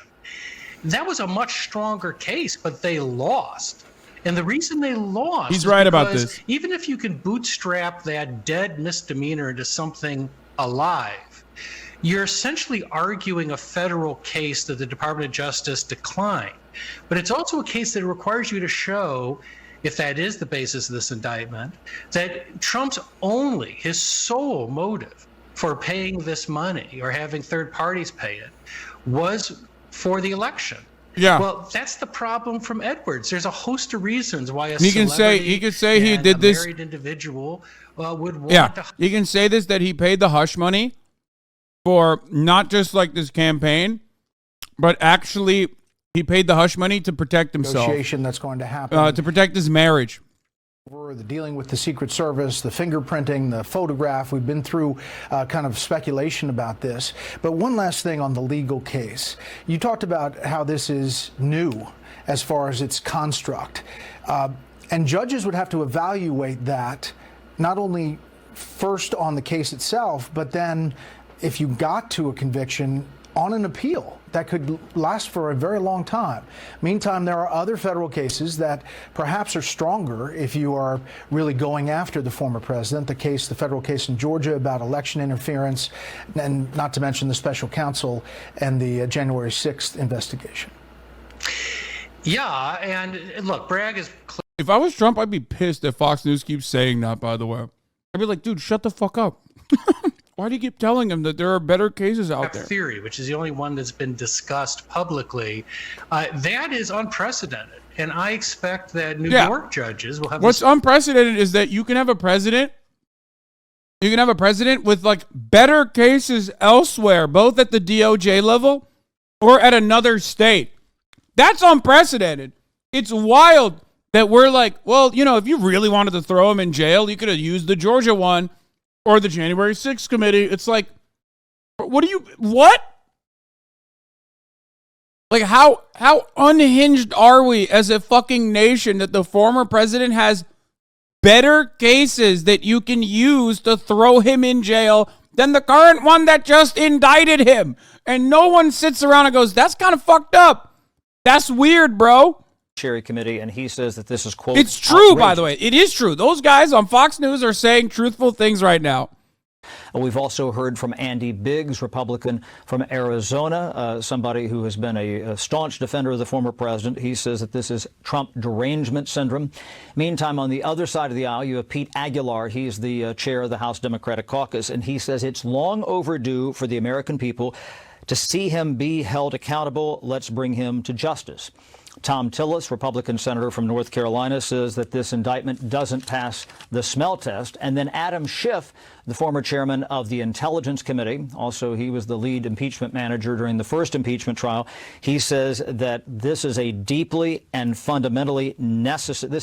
S13: That was a much stronger case, but they lost. And the reason they lost
S1: He's right about this.
S13: Even if you can bootstrap that dead misdemeanor into something alive, you're essentially arguing a federal case that the Department of Justice declined. But it's also a case that requires you to show, if that is the basis of this indictment, that Trump's his sole motive for paying this money or having third parties pay it was for the election.
S1: Yeah.
S13: Well, that's the problem from Edwards. There's a host of reasons why
S1: he can say he did this.
S13: Married individual would want to.
S1: He can say this, that he paid the hush money for not just like this campaign, but actually he paid the hush money to protect himself.
S11: Negotiation that's going to happen
S1: to protect his marriage.
S11: The dealing with the Secret Service, the fingerprinting, the photograph. We've been through kind of speculation about this. But one last thing on the legal case. You talked about how this is new as far as its construct. And judges would have to evaluate that not only first on the case itself, but then if you got to a conviction on an appeal that could last for a very long time. Meantime, there are other federal cases that perhaps are stronger if you are really going after the former president. The federal case in Georgia about election interference, and not to mention the special counsel and the January 6th investigation.
S13: Yeah, and look, Bragg is.
S1: If I was Trump, I'd be pissed that Fox News keeps saying that, by the way. I'd be like, dude, shut the fuck up. Why do you keep telling him that there are better cases out there?
S13: Theory, which is the only one that's been discussed publicly, that is unprecedented. And I expect that New York judges will have.
S1: What's unprecedented is that you can have a president. You can have a president with like better cases elsewhere, both at the DOJ level or at another state. That's unprecedented. It's wild that we're like, well, you know, if you really wanted to throw him in jail, you could have used the Georgia one or the January 6th committee. It's like, what? Like, how unhinged are we as a fucking nation that the former president has better cases that you can use to throw him in jail than the current one that just indicted him? And no one sits around and goes, that's kind of fucked up. That's weird, bro.
S14: Committee, and he says that this is, quote,
S1: it's true,
S14: outrageous.
S1: By the way. It is true. Those guys on Fox News are saying truthful things right now.
S14: We've also heard from Andy Biggs, Republican from Arizona, somebody who has been a staunch defender of the former president. He says that this is Trump derangement syndrome. Meantime, on the other side of the aisle, you have Pete Aguilar. He's the chair of the House Democratic Caucus, and he says it's long overdue for the American people to see him be held accountable. Let's bring him to justice. Tom Tillis, Republican senator from North Carolina, says that this indictment doesn't pass the smell test. And then Adam Schiff, the former chairman of the Intelligence Committee, also he was the lead impeachment manager during the first impeachment trial. He says that this is deeply and fundamentally necessary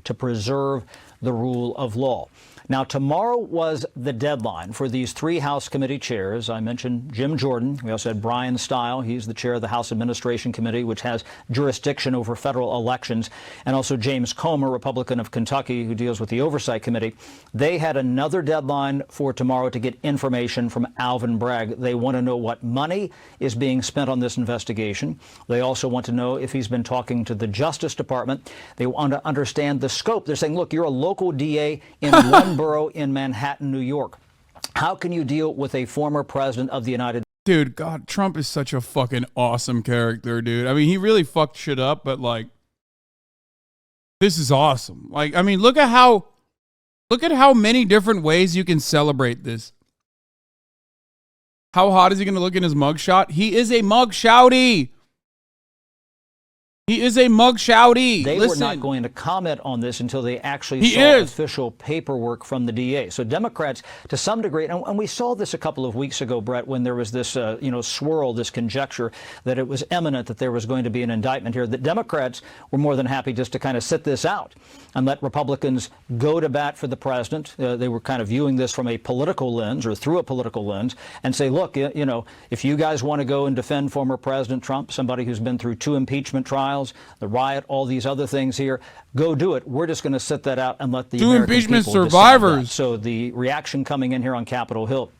S14: to preserve the rule of law. Now, tomorrow was the deadline for these three House committee chairs. I mentioned Jim Jordan. We also had Brian Stile. He's the chair of the House Administration Committee, which has jurisdiction over federal elections. And also James Comer, Republican of Kentucky, who deals with the Oversight Committee. They had another deadline for tomorrow to get information from Alvin Bragg. They want to know what money is being spent on this investigation. They also want to know if he's been talking to the Justice Department. They want to understand the scope. They're saying, look, you're a local DA in one borough in Manhattan, New York. How can you deal with a former president of the United States?
S1: Dude, God, Trump is such a fucking awesome character, dude. I mean, he really fucked shit up, but like, this is awesome. Like, I mean, look at how many different ways you can celebrate this. How hot is he going to look in his mugshot? He is a mugshouty. He is a mugshouty.
S14: They were not going to comment on this until they actually saw official paperwork from the DA. So Democrats, to some degree, and we saw this a couple of weeks ago, Brett, when there was this, swirl, this conjecture that it was imminent that there was going to be an indictment here. The Democrats were more than happy just to kind of sit this out and let Republicans go to bat for the president. They were kind of viewing this from a political lens or through a political lens and say, look, if you guys want to go and defend former President Trump, somebody who's been through 2 impeachment trials, the riot, all these other things here, go do it. We're just going to sit that out and let the American
S1: impeachment
S14: people
S1: survivors.
S14: So the reaction coming in here on Capitol Hill.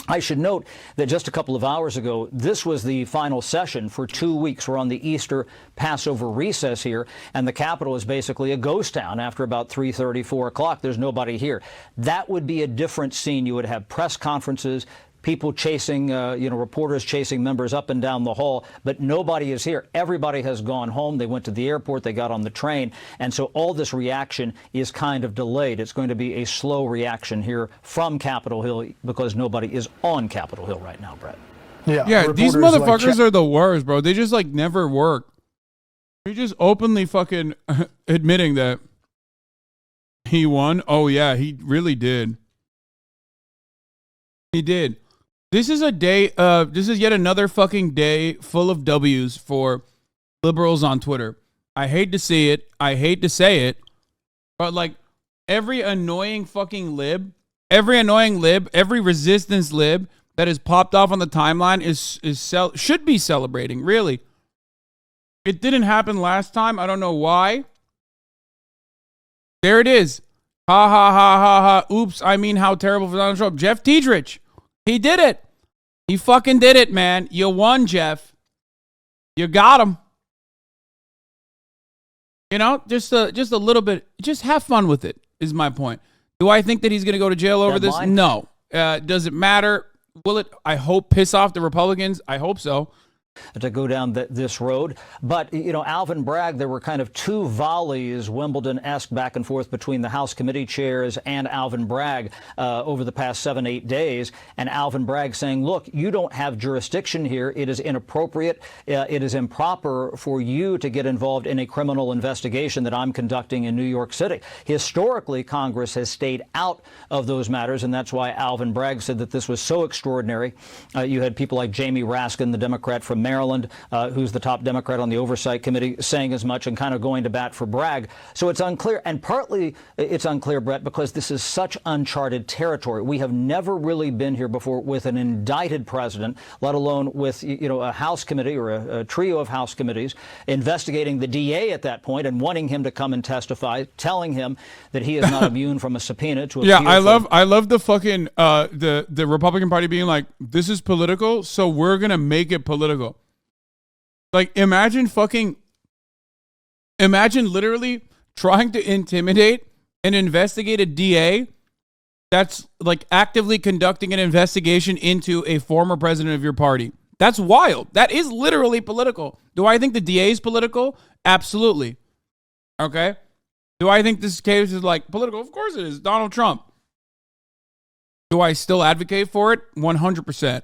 S14: I should note that just a couple of hours ago, this was the final session for 2 weeks. We're on the Easter Passover recess here, and the Capitol is basically a ghost town after about 3:30, 4 o'clock. There's nobody here. That would be a different scene. You would have press conferences, people chasing, reporters chasing members up and down the hall, but nobody is here. Everybody has gone home. They went to the airport. They got on the train. And so all this reaction is kind of delayed. It's going to be a slow reaction here from Capitol Hill because nobody is on Capitol Hill right now, Brett.
S1: Yeah, these motherfuckers are the worst, bro. They just never work. They're just openly fucking admitting that he won. Oh, yeah, he really did. He did. This is this is yet another fucking day full of W's for liberals on Twitter. I hate to see it. I hate to say it. But every annoying fucking lib, every resistance lib that has popped off on the timeline should be celebrating, really. It didn't happen last time. I don't know why. There it is. Ha ha ha ha ha. Oops, I mean how terrible for Donald Trump. Jeff Tiedrich. He did it. He fucking did it, man. You won, Jeff. You got him. Just a little bit. Just have fun with it, is my point. Do I think that he's going to go to jail over this? No. Does it matter? Will it, I hope, piss off the Republicans? I hope so.
S14: To go down this road. But, Alvin Bragg, there were kind of 2 volleys, Wimbledon-esque back and forth between the House committee chairs and Alvin Bragg over the past 7-8 days. And Alvin Bragg saying, look, you don't have jurisdiction here. It is inappropriate. It is improper for you to get involved in a criminal investigation that I'm conducting in New York City. Historically, Congress has stayed out of those matters, and that's why Alvin Bragg said that this was so extraordinary. You had people like Jamie Raskin, the Democrat from Maryland, who's the top Democrat on the Oversight Committee, saying as much and kind of going to bat for Bragg. So it's unclear. And partly it's unclear, Brett, because this is such uncharted territory. We have never really been here before with an indicted president, let alone with, a House committee or a trio of House committees investigating the DA at that point and wanting him to come and testify, telling him that he is not immune from a subpoena to appear.
S1: Yeah, I love the fucking the Republican Party being like, this is political, so we're gonna make it political. Like, imagine literally trying to intimidate and investigate a DA that's like actively conducting an investigation into a former president of your party. That's wild. That is literally political. Do I think the DA is political? Absolutely. Okay. Do I think this case is like political? Of course it is. Donald Trump. Do I still advocate for it? 100%.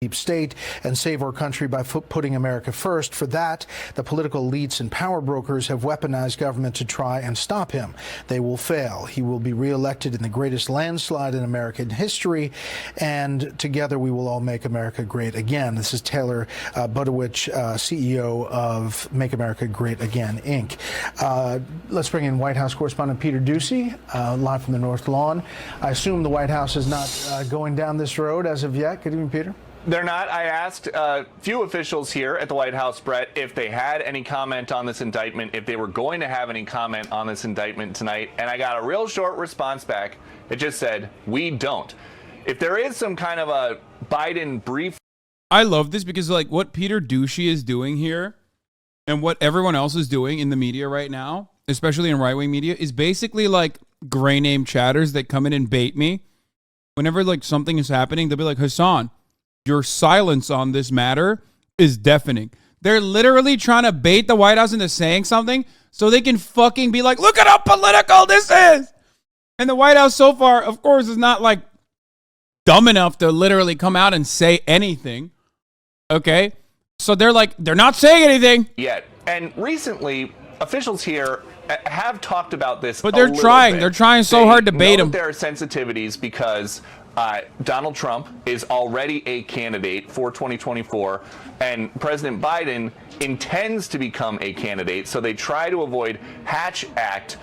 S11: Deep state and save our country by putting America first. For that, the political elites and power brokers have weaponized government to try and stop him. They will fail. He will be reelected in the greatest landslide in American history, and together we will all make America great again. This is Taylor Budowich, CEO of Make America Great Again, Inc. Let's bring in White House correspondent Peter Doocy, live from the North Lawn. I assume the White House is not going down this road as of yet. Good evening, Peter.
S15: They're not. I asked a few officials here at the White House, Brett, if they had any comment on this indictment, if they were going to have any comment on this indictment tonight, and I got a real short response back. It just said, we don't. If there is some kind of a Biden brief.
S1: I love this because, like, what Peter Doocy is doing here and what everyone else is doing in the media right now, especially in right-wing media, is basically like gray name chatters that come in and bait me. Whenever, like, something is happening, they'll be like, Hassan, your silence on this matter is deafening. They're literally trying to bait the White House into saying something so they can fucking be like, look at how political this is. And the White House so far, of course, is not like dumb enough to literally come out and say anything. Okay. So they're like, they're not saying anything
S15: Yet. And recently, officials here have talked about this.
S1: But they're trying.
S15: Bit.
S1: They're trying so hard to bait them.
S15: There are sensitivities because Donald Trump is already a candidate for 2024, and President Biden intends to become a candidate. So they try to avoid Hatch Act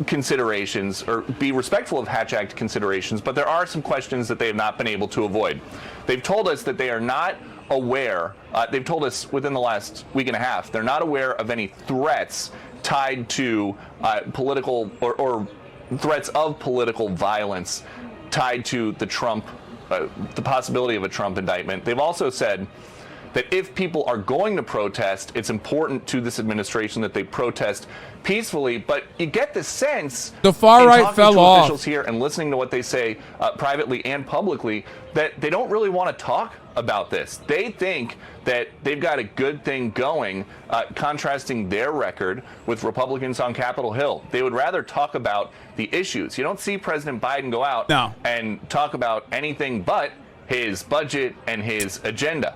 S15: considerations or be respectful of Hatch Act considerations. But there are some questions that they have not been able to avoid. They've told us that they are not aware. They've told us within the last week and a half, they're not aware of any threats tied to political or threats of political violence tied to the Trump, the possibility of a Trump indictment. They've also said that if people are going to protest, it's important to this administration that they protest peacefully. But you get the sense,
S1: the far right fell off.
S15: Officials here and listening to what they say privately and publicly, that they don't really want to talk about this. They think that they've got a good thing going, contrasting their record with Republicans on Capitol Hill. They would rather talk about the issues. You don't see President Biden go out and talk about anything but his budget and his agenda.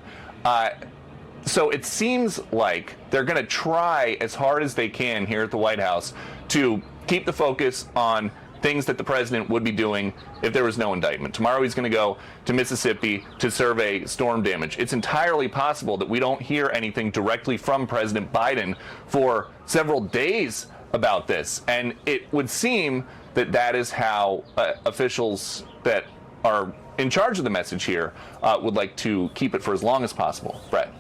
S15: So it seems like they're going to try as hard as they can here at the White House to keep the focus on things that the president would be doing if there was no indictment. Tomorrow he's going to go to Mississippi to survey storm damage. It's entirely possible that we don't hear anything directly from President Biden for several days about this. And it would seem that that is how officials that are in charge of the message here would like to keep it for as long as possible. Brett.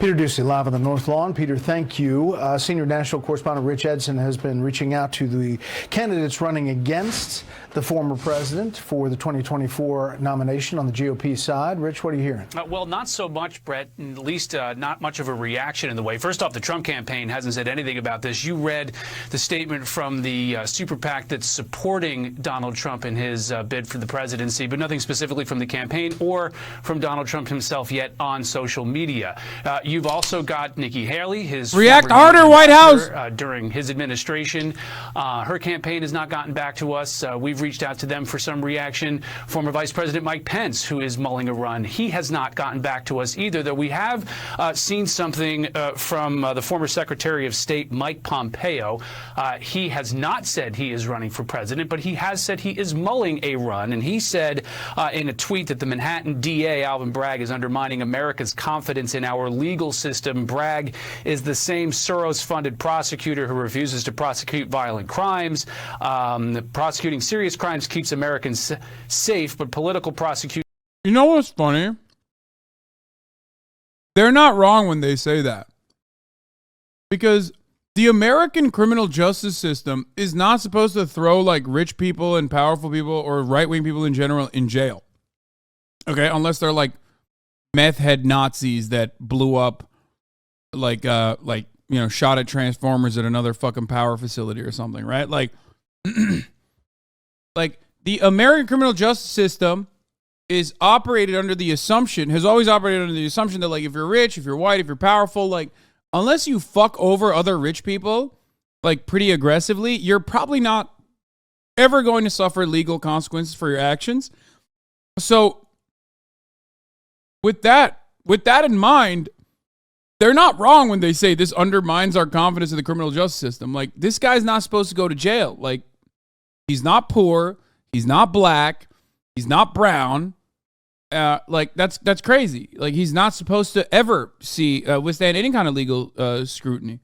S11: Peter Doocy, live on the North Lawn. Peter, thank you. Senior national correspondent Rich Edson has been reaching out to the candidates running against the former president for the 2024 nomination on the GOP side. Rich, what are you hearing?
S16: Well, not so much, Brett, at least not much of a reaction in the way. First off, the Trump campaign hasn't said anything about this. You read the statement from the super PAC that's supporting Donald Trump in his bid for the presidency, but nothing specifically from the campaign or from Donald Trump himself yet on social media. You've also got Nikki Haley, his
S1: React
S16: former
S1: harder, White House.
S16: during his administration. Her campaign has not gotten back to us. We've reached out to them for some reaction. Former Vice President Mike Pence, who is mulling a run, he has not gotten back to us either, though we have seen something from the former Secretary of State Mike Pompeo. He has not said he is running for president, but he has said he is mulling a run, and he said in a tweet that the Manhattan DA, Alvin Bragg, is undermining America's confidence in our legal system. Bragg is the same Soros-funded prosecutor who refuses to prosecute violent crimes. Prosecuting serious crimes keeps Americans safe, but political prosecution...
S1: You know what's funny? They're not wrong when they say that. Because the American criminal justice system is not supposed to throw like rich people and powerful people or right-wing people in general in jail. Okay, unless they're like meth head Nazis that blew up like shot at Transformers at another fucking power facility or something, right? Like like the American criminal justice system is operated under the assumption, has always operated under the assumption that like if you're rich, if you're white, if you're powerful, like unless you fuck over other rich people, like pretty aggressively, you're probably not ever going to suffer legal consequences for your actions. So with that in mind, they're not wrong when they say this undermines our confidence in the criminal justice system. Like this guy's not supposed to go to jail. Like he's not poor, he's not black, he's not brown. Like that's crazy. Like he's not supposed to ever withstand any kind of legal scrutiny.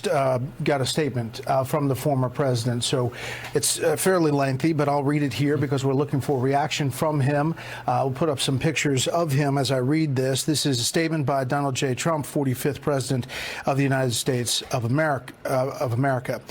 S11: Got a statement from the former president, so it's fairly lengthy, but I'll read it here because we're looking for a reaction from him. We'll put up some pictures of him as I read this. This is a statement by Donald J. Trump, 45th President of the United States of America.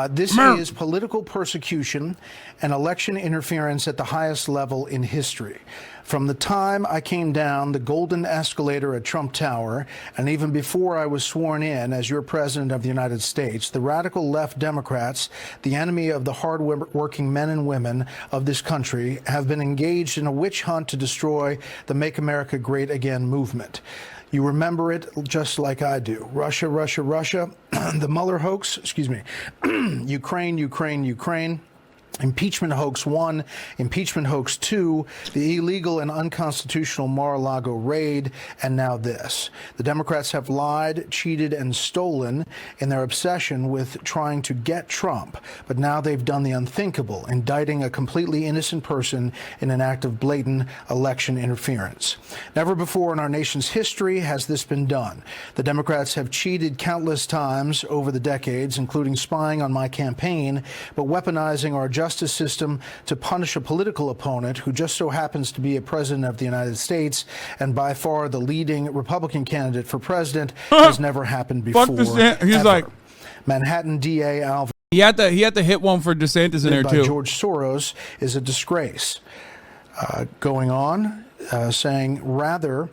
S11: This is political persecution and election interference at the highest level in history. From the time I came down the golden escalator at Trump Tower, and even before I was sworn in as your president of the United States, the radical left Democrats, the enemy of the hard-working men and women of this country, have been engaged in a witch hunt to destroy the Make America Great Again movement. You remember it just like I do. Russia, Russia, Russia, the Mueller hoax, Ukraine, Ukraine, Ukraine. Impeachment hoax 1, impeachment hoax 2, the illegal and unconstitutional Mar-a-Lago raid, and now this. The Democrats have lied, cheated, and stolen in their obsession with trying to get Trump, but now they've done the unthinkable, indicting a completely innocent person in an act of blatant election interference. Never before in our nation's history has this been done. The Democrats have cheated countless times over the decades, including spying on my campaign, but weaponizing our justice system to punish a political opponent who just so happens to be a president of the United States and by far the leading Republican candidate for president has never happened before.
S1: Fuck he's
S11: ever.
S1: like
S11: Manhattan DA Alvin.
S1: He had to hit one for DeSantis in there too.
S11: George Soros is a disgrace. Going on, saying rather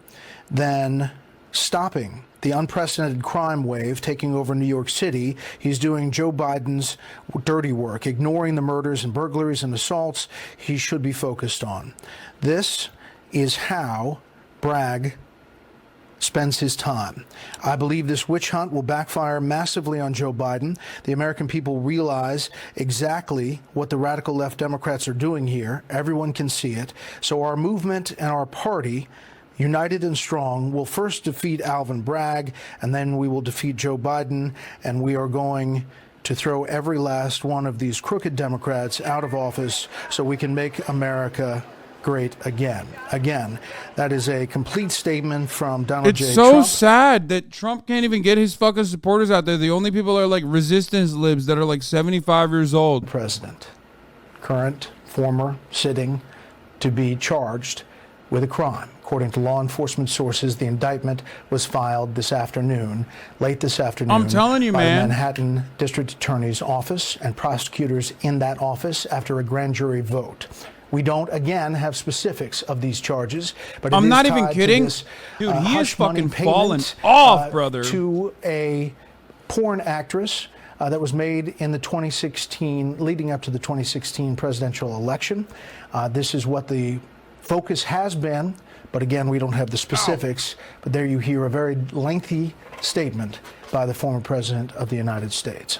S11: than stopping the unprecedented crime wave taking over New York City, he's doing Joe Biden's dirty work, ignoring the murders and burglaries and assaults he should be focused on. This is how Bragg spends his time. I believe this witch hunt will backfire massively on Joe Biden. The American people realize exactly what the radical left Democrats are doing here. Everyone can see it. So our movement and our party, united and strong, will first defeat Alvin Bragg, and then we will defeat Joe Biden, and we are going to throw every last one of these crooked Democrats out of office so we can make America great again. Again, that is a complete statement from Donald J. Trump.
S1: It's so sad that Trump can't even get his fucking supporters out there. The only people are like resistance libs that are like 75 years old.
S11: President, current, former, sitting, to be charged with a crime. According to law enforcement sources, the indictment was filed this afternoon, late this afternoon.
S1: I'm telling you,
S11: by
S1: man.
S11: the Manhattan District Attorney's office and prosecutors in that office after a grand jury vote. We don't, again, have specifics of these charges, but
S1: I'm
S11: it is
S1: not even
S11: tied to
S1: kidding.
S11: this,
S1: Dude, he is
S11: hush money
S1: fucking
S11: payment,
S1: falling off, brother.
S11: To a porn actress that was made in the 2016, leading up to the 2016 presidential election. This is what the Focus has been, but again, we don't have the specifics, but there you hear a very lengthy statement by the former president of the United States.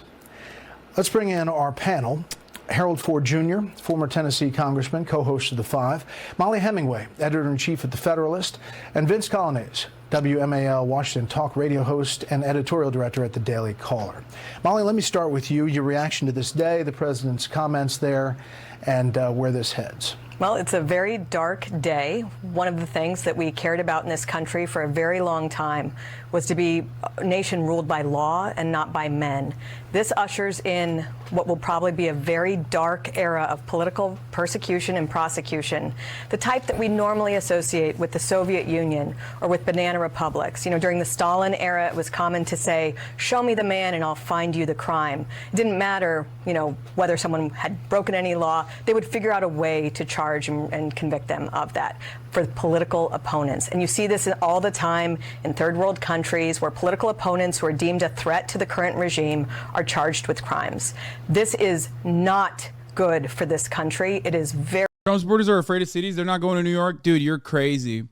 S11: Let's bring in our panel. Harold Ford Jr., former Tennessee congressman, co-host of The Five, Molly Hemingway, editor-in-chief at The Federalist, and Vince Colonnese, WMAL Washington talk radio host and editorial director at The Daily Caller. Molly, let me start with you. Your reaction to this day, the president's comments there, and where this heads.
S17: Well, it's a very dark day. One of the things that we cared about in this country for a very long time was to be a nation ruled by law and not by men. This ushers in what will probably be a very dark era of political persecution and prosecution, the type that we normally associate with the Soviet Union or with banana republics. You know, during the Stalin era, it was common to say, show me the man and I'll find you the crime. It didn't matter, you know, whether someone had broken any law. They would figure out a way to charge and convict them of that for political opponents. And you see this all the time in third world countries where political opponents who are deemed a threat to the current regime are charged with crimes. This is not good for this country. It is very...
S1: Trump supporters are afraid of cities. They're not going to New York. Dude, you're crazy.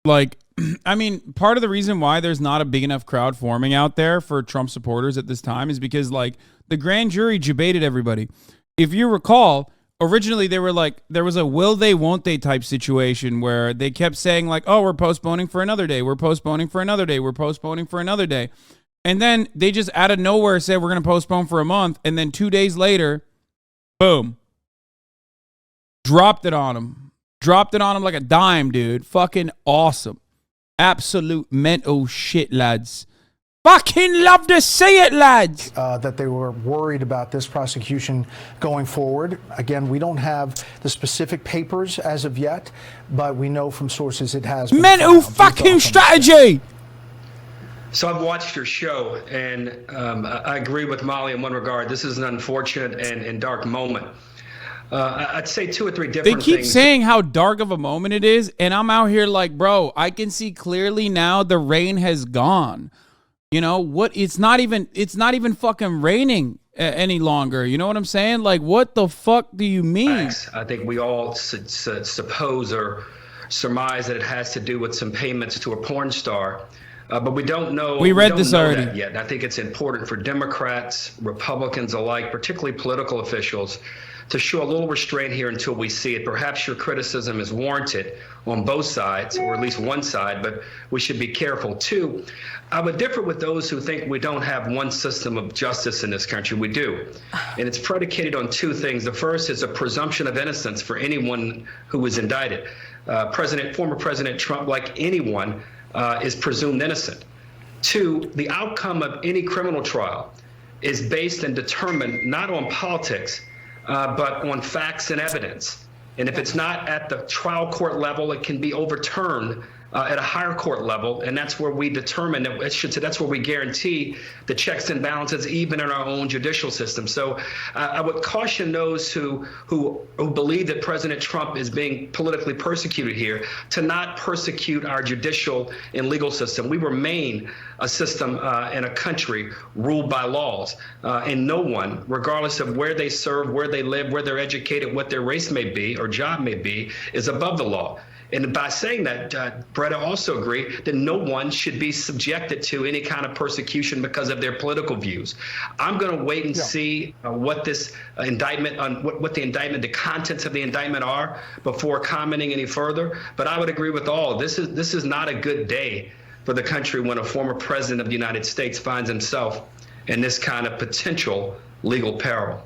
S1: Like, I mean, part of the reason why there's not a big enough crowd forming out there for Trump supporters at this time is because, like, the grand jury debated everybody. If you recall, originally they were like, there was a will they, won't they type situation where they kept saying like, oh, we're postponing for another day. We're postponing for another day. We're postponing for another day. And then they just out of nowhere said, we're going to postpone for a month. And then 2 days later, boom, dropped it on them. Dropped it on them like a dime, dude. Fucking awesome. Absolute mental shit, lads. Fucking love to see it, lads.
S11: That they were worried about this prosecution going forward. Again, we don't have the specific papers as of yet, but we know from sources it has been
S1: mental fucking strategy.
S18: So I've watched your show, and I agree with Molly in one regard. This is an unfortunate and dark moment. I'd say two or three different things.
S1: They keep saying how dark of a moment it is, and I'm out here like, bro, I can see clearly now the rain has gone. You know what? It's not even fucking raining any longer. You know what I'm saying? Like, what the fuck do you mean?
S18: I think we all suppose or surmise that it has to do with some payments to a porn star. But we don't know.
S1: We read this already
S18: yet. And I think it's important for Democrats, Republicans alike, particularly political officials, to show a little restraint here until we see it. Perhaps your criticism is warranted on both sides, or at least one side, but we should be careful. Two, I would differ with those who think we don't have one system of justice in this country. We do. And it's predicated on two things. The first is a presumption of innocence for anyone who was indicted. Former President Trump, like anyone, is presumed innocent. Two, the outcome of any criminal trial is based and determined not on politics, but on facts and evidence. And if it's not at the trial court level, it can be overturned at a higher court level, and that's where we determine that that's where we guarantee the checks and balances, even in our own judicial system. So I would caution those who believe that President Trump is being politically persecuted here to not persecute our judicial and legal system. We remain a system in a country ruled by laws, and no one, regardless of where they serve, where they live, where they're educated, what their race may be or job may be, is above the law. And by saying that, Brett, I also agree that no one should be subjected to any kind of persecution because of their political views. I'm going to wait and see what this indictment, what the indictment, the contents of the indictment are before commenting any further. But I would agree with all. This is not a good day for the country when a former president of the United States finds himself in this kind of potential legal peril.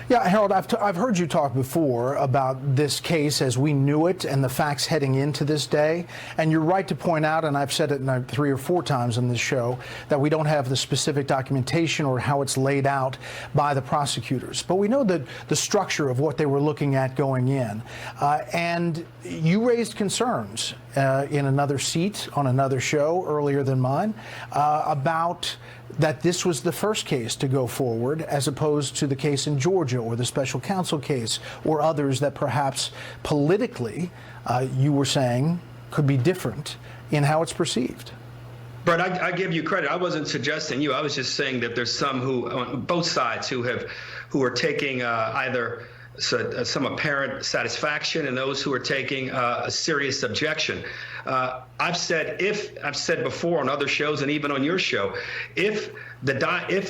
S11: Yeah, Harold, I've heard you talk before about this case as we knew it and the facts heading into this day. And you're right to point out, and I've said it 3 or 4 times on this show, that we don't have the specific documentation or how it's laid out by the prosecutors. But we know that the structure of what they were looking at going in. And you raised concerns in another seat on another show earlier than mine about that this was the first case to go forward as opposed to the case in Georgia or the special counsel case or others that perhaps politically you were saying could be different in how it's perceived.
S18: But I give you credit. I wasn't suggesting you. I was just saying that there's some who on both sides who are taking either some apparent satisfaction and those who are taking a serious objection. I've said before on other shows and even on your show, if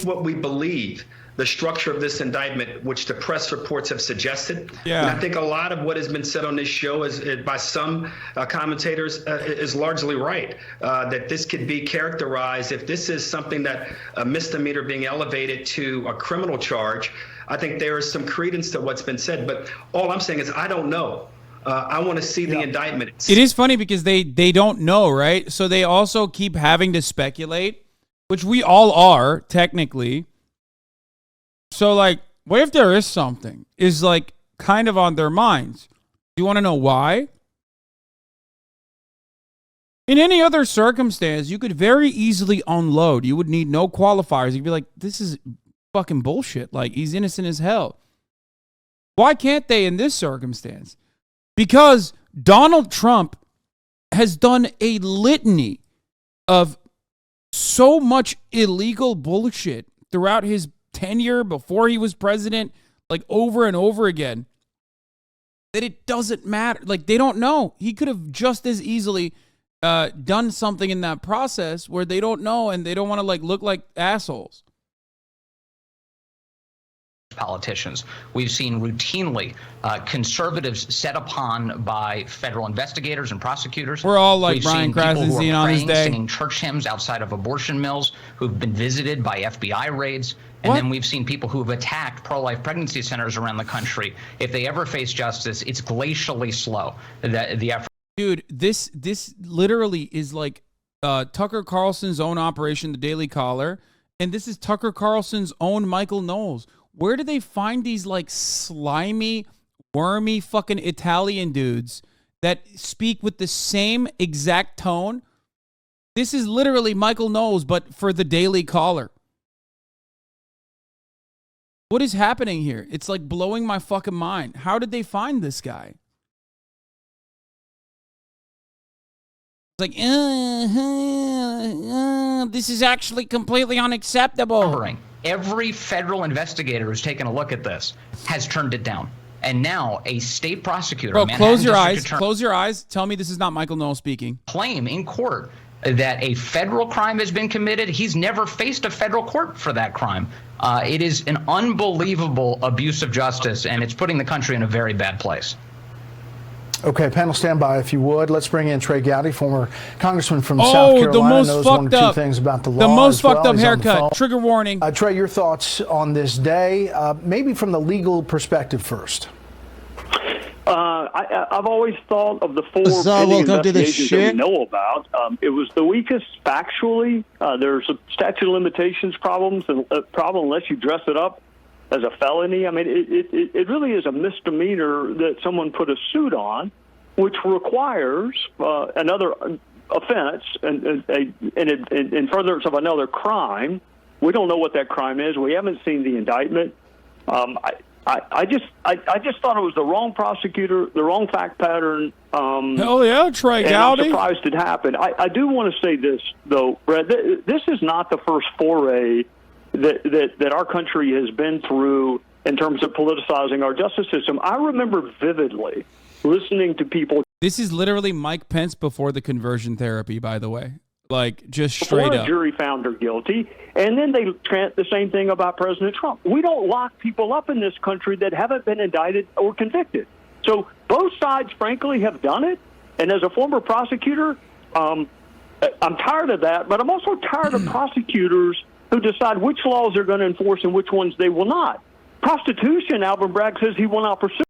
S18: what we believe the structure of this indictment, which the press reports have suggested, and I think a lot of what has been said on this show is by some commentators is largely right, that this could be characterized, if this is something that a misdemeanor being elevated to a criminal charge, I think there is some credence to what's been said. But all I'm saying is I don't know. I want to see the indictment.
S1: It is funny because they don't know, right? So they also keep having to speculate, which we all are technically. So, like, what if there is something? Is, like, kind of on their minds. Do you want to know why? In any other circumstance, you could very easily unload. You would need no qualifiers. You'd be like, this is fucking bullshit. Like, he's innocent as hell. Why can't they in this circumstance? Because Donald Trump has done a litany of so much illegal bullshit throughout his tenure before he was president, like over and over again, that it doesn't matter. Like, they don't know. He could have just as easily done something in that process where they don't know and they don't want to like look like assholes.
S19: Politicians. We've seen routinely conservatives set upon by federal investigators and prosecutors.
S1: We're all like
S19: We've
S1: Bryan
S19: seen people who
S1: Cranston
S19: are
S1: on his
S19: praying,
S1: day.
S19: singing church hymns outside of abortion mills, who've been visited by FBI raids. And then we've seen people who have attacked pro-life pregnancy centers around the country. If they ever face justice, it's glacially slow. The effort.
S1: Dude, this literally is like Tucker Carlson's own operation, The Daily Caller, and this is Tucker Carlson's own Michael Knowles. Where do they find these like slimy, wormy fucking Italian dudes that speak with the same exact tone? This is literally Michael Knowles, but for The Daily Caller. What is happening here? It's like blowing my fucking mind. How did they find this guy? It's like, this is actually completely unacceptable.
S19: Every federal investigator who's taken a look at this has turned it down. And now a state prosecutor,
S1: Bro,
S19: Manhattan
S1: close your
S19: District
S1: eyes.
S19: Attorney,
S1: Close your eyes. Tell me this is not Michael Knowles speaking.
S19: claim in court that a federal crime has been committed. He's never faced a federal court for that crime. It is an unbelievable abuse of justice, and it's putting the country in a very bad place.
S11: Okay, panel, stand by if you would. Let's bring in Trey Gowdy, former congressman from South Carolina.
S1: The most
S11: knows
S1: fucked
S11: one or two
S1: up
S11: things about the law.
S1: The most
S11: as well.
S1: fucked up
S11: He's on the phone.
S1: haircut. Trigger warning.
S11: Trey, your thoughts on this day, maybe from the legal perspective first.
S8: I've always thought of the four
S20: So
S8: pending
S20: welcome to the
S8: investigations that we
S20: shit.
S8: know about. It was the weakest factually. There's a statute of limitations problem unless you dress it up as a felony. I mean, it really is a misdemeanor that someone put a suit on, which requires another offense and in furtherance of another crime. We don't know what that crime is. We haven't seen the indictment. I just thought it was the wrong prosecutor, the wrong fact pattern.
S1: Hell yeah, Trey
S8: and
S1: Gowdy.
S8: I'm surprised it happened. I do want to say this, though, Brett. This is not the first foray that our country has been through in terms of politicizing our justice system. I remember vividly listening to people.
S1: This is literally Mike Pence before the conversion therapy, by the way. Like, just
S8: Before
S1: straight
S8: a
S1: up.
S8: jury found her guilty, and then they chant the same thing about President Trump. We don't lock people up in this country that haven't been indicted or convicted. So both sides, frankly, have done it. And as a former prosecutor, I'm tired of that, but I'm also tired of prosecutors who decide which laws they're going to enforce and which ones they will not. Prostitution, Alvin Bragg says he will not pursue.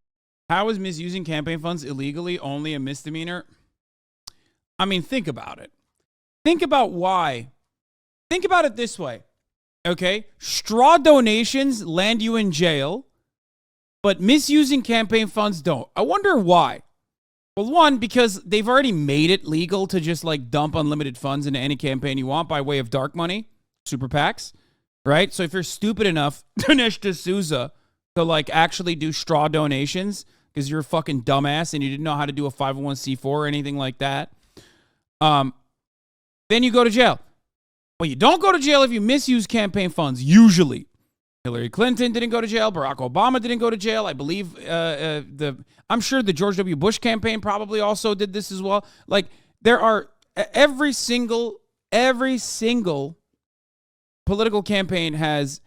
S1: How is misusing campaign funds illegally only a misdemeanor? I mean, think about it. Think about why. Think about it this way, okay? Straw donations land you in jail, but misusing campaign funds don't. I wonder why. Well, one, because they've already made it legal to just like dump unlimited funds into any campaign you want by way of dark money, super PACs, right? So if you're stupid enough, Dinesh D'Souza, to like actually do straw donations because you're a fucking dumbass and you didn't know how to do a 501c4 or anything like that, then you go to jail. Well, you don't go to jail if you misuse campaign funds, usually. Hillary Clinton didn't go to jail. Barack Obama didn't go to jail. I believe I'm sure the George W. Bush campaign probably also did this as well. Like, there are every single political campaign has,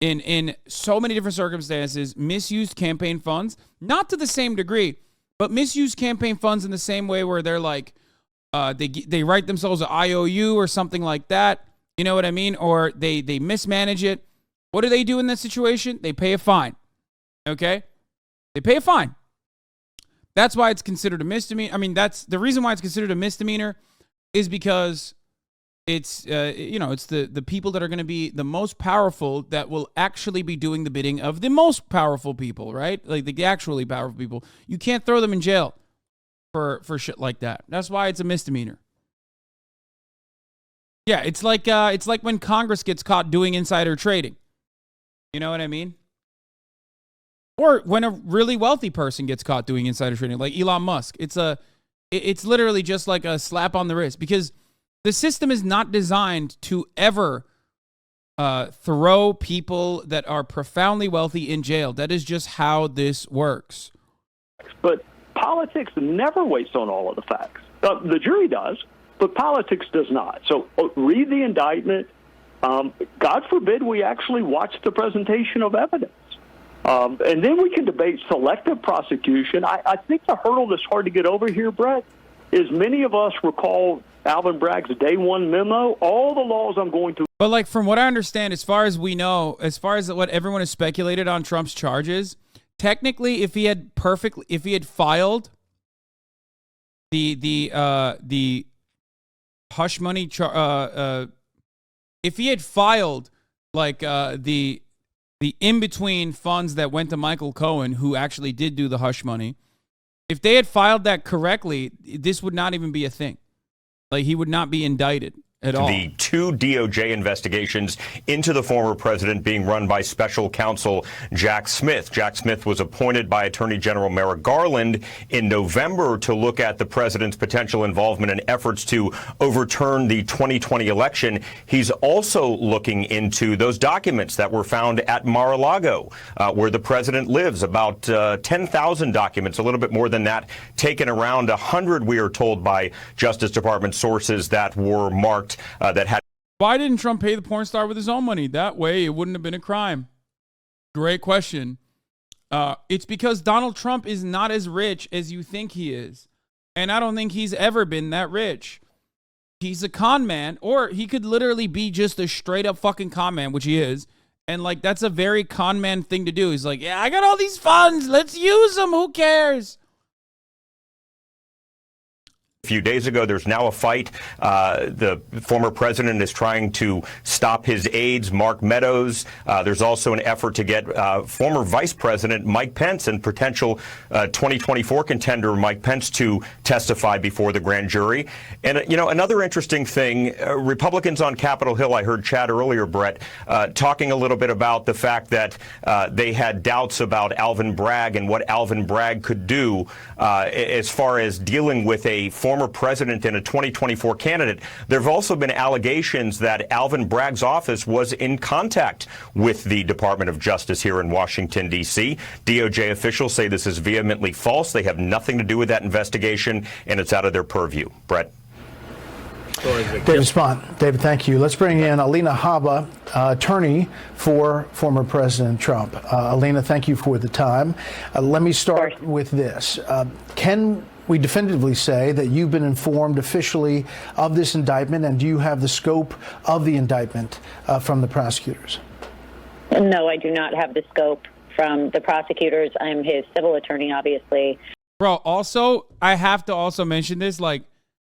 S1: in so many different circumstances, misused campaign funds, not to the same degree, but misused campaign funds in the same way where they're like, they write themselves an IOU or something like that. You know what I mean? Or they mismanage it. What do they do in that situation? They pay a fine. Okay? They pay a fine. That's why it's considered a misdemeanor. I mean, that's the reason why it's considered a misdemeanor is because it's, it's the people that are going to be the most powerful that will actually be doing the bidding of the most powerful people, right? Like the actually powerful people. You can't throw them in jail for shit like that. That's why it's a misdemeanor. Yeah, it's like when Congress gets caught doing insider trading. You know what I mean? Or when a really wealthy person gets caught doing insider trading, like Elon Musk. It's literally just like a slap on the wrist, because the system is not designed to ever throw people that are profoundly wealthy in jail. That is just how this works.
S8: But politics never waits on all of the facts. The jury does, but politics does not. So read the indictment. God forbid we actually watch the presentation of evidence. And then we can debate selective prosecution. I think the hurdle that's hard to get over here, Brett, is many of us recall Alvin Bragg's day one memo. All the laws I'm going to...
S1: But like, from what I understand, as far as we know, as far as what everyone has speculated on Trump's charges, technically, if he had filed the hush money, if he had filed like the in-between funds that went to Michael Cohen, who actually did do the hush money, if they had filed that correctly, this would not even be a thing. Like, he would not be indicted at all.
S20: The two DOJ investigations into the former president being run by special counsel Jack Smith. Jack Smith was appointed by Attorney General Merrick Garland in November to look at the president's potential involvement in efforts to overturn the 2020 election. He's also looking into those documents that were found at Mar-a-Lago, where the president lives. About 10,000 documents, a little bit more than that, taken around 100, we are told by Justice Department sources, that were marked that had.
S1: Why didn't Trump pay the porn star with his own money? That way, it wouldn't have been a crime. Great question. It's because Donald Trump is not as rich as you think he is. And I don't think he's ever been that rich. He's a con man, or he could literally be just a straight up fucking con man, which he is. And like, that's a very con man thing to do. He's like, yeah, I got all these funds. Let's use them. Who cares?
S20: A few days ago, there's now a fight. The former president is trying to stop his aides, Mark Meadows. There's also an effort to get former Vice President Mike Pence and potential 2024 contender Mike Pence to testify before the grand jury. And, another interesting thing, Republicans on Capitol Hill, I heard Chad earlier, Brett, talking a little bit about the fact that they had doubts about Alvin Bragg and what Alvin Bragg could do as far as dealing with a former president and a 2024 candidate. There have also been allegations that Alvin Bragg's office was in contact with the Department of Justice here in Washington, D.C. DOJ officials say this is vehemently false. They have nothing to do with that investigation, and it's out of their purview. Brett.
S11: David Spont. David, thank you. Let's bring in Alina Habba, attorney for former President Trump. Alina, thank you for the time. Let me start with this. Can we definitively say that you've been informed officially of this indictment, and do you have the scope of the indictment from the prosecutors?
S21: No, I do not have the scope from the prosecutors. I'm his civil attorney, obviously.
S1: Bro, also, I have to also mention this, like,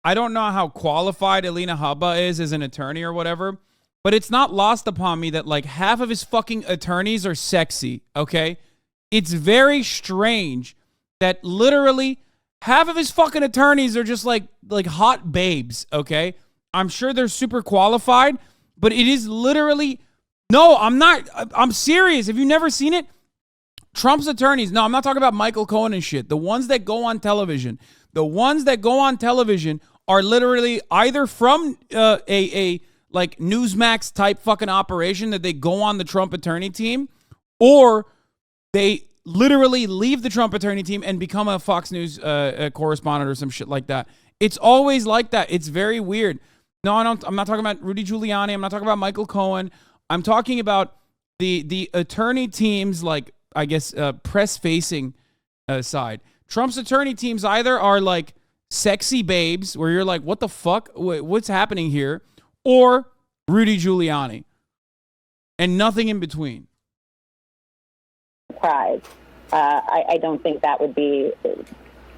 S1: I don't know how qualified Alina Habba is as an attorney or whatever, but it's not lost upon me that, like, half of his fucking attorneys are sexy, okay? It's very strange that literally half of his fucking attorneys are just like hot babes, okay? I'm sure they're super qualified, but it is literally, no, I'm serious. Have you never seen it? Trump's attorneys, no, I'm not talking about Michael Cohen and shit. The ones that go on television, are literally either from a like Newsmax type fucking operation that they go on the Trump attorney team, or they literally leave the Trump attorney team and become a Fox News correspondent or some shit like that. It's always like that. It's very weird. No, I'm not talking about Rudy Giuliani. I'm not talking about Michael Cohen. I'm talking about the attorney teams, like, I guess, press-facing side. Trump's attorney teams either are like sexy babes, where you're like, what the fuck? What's happening here? Or Rudy Giuliani. And nothing in between.
S21: Surprise. I don't think that would be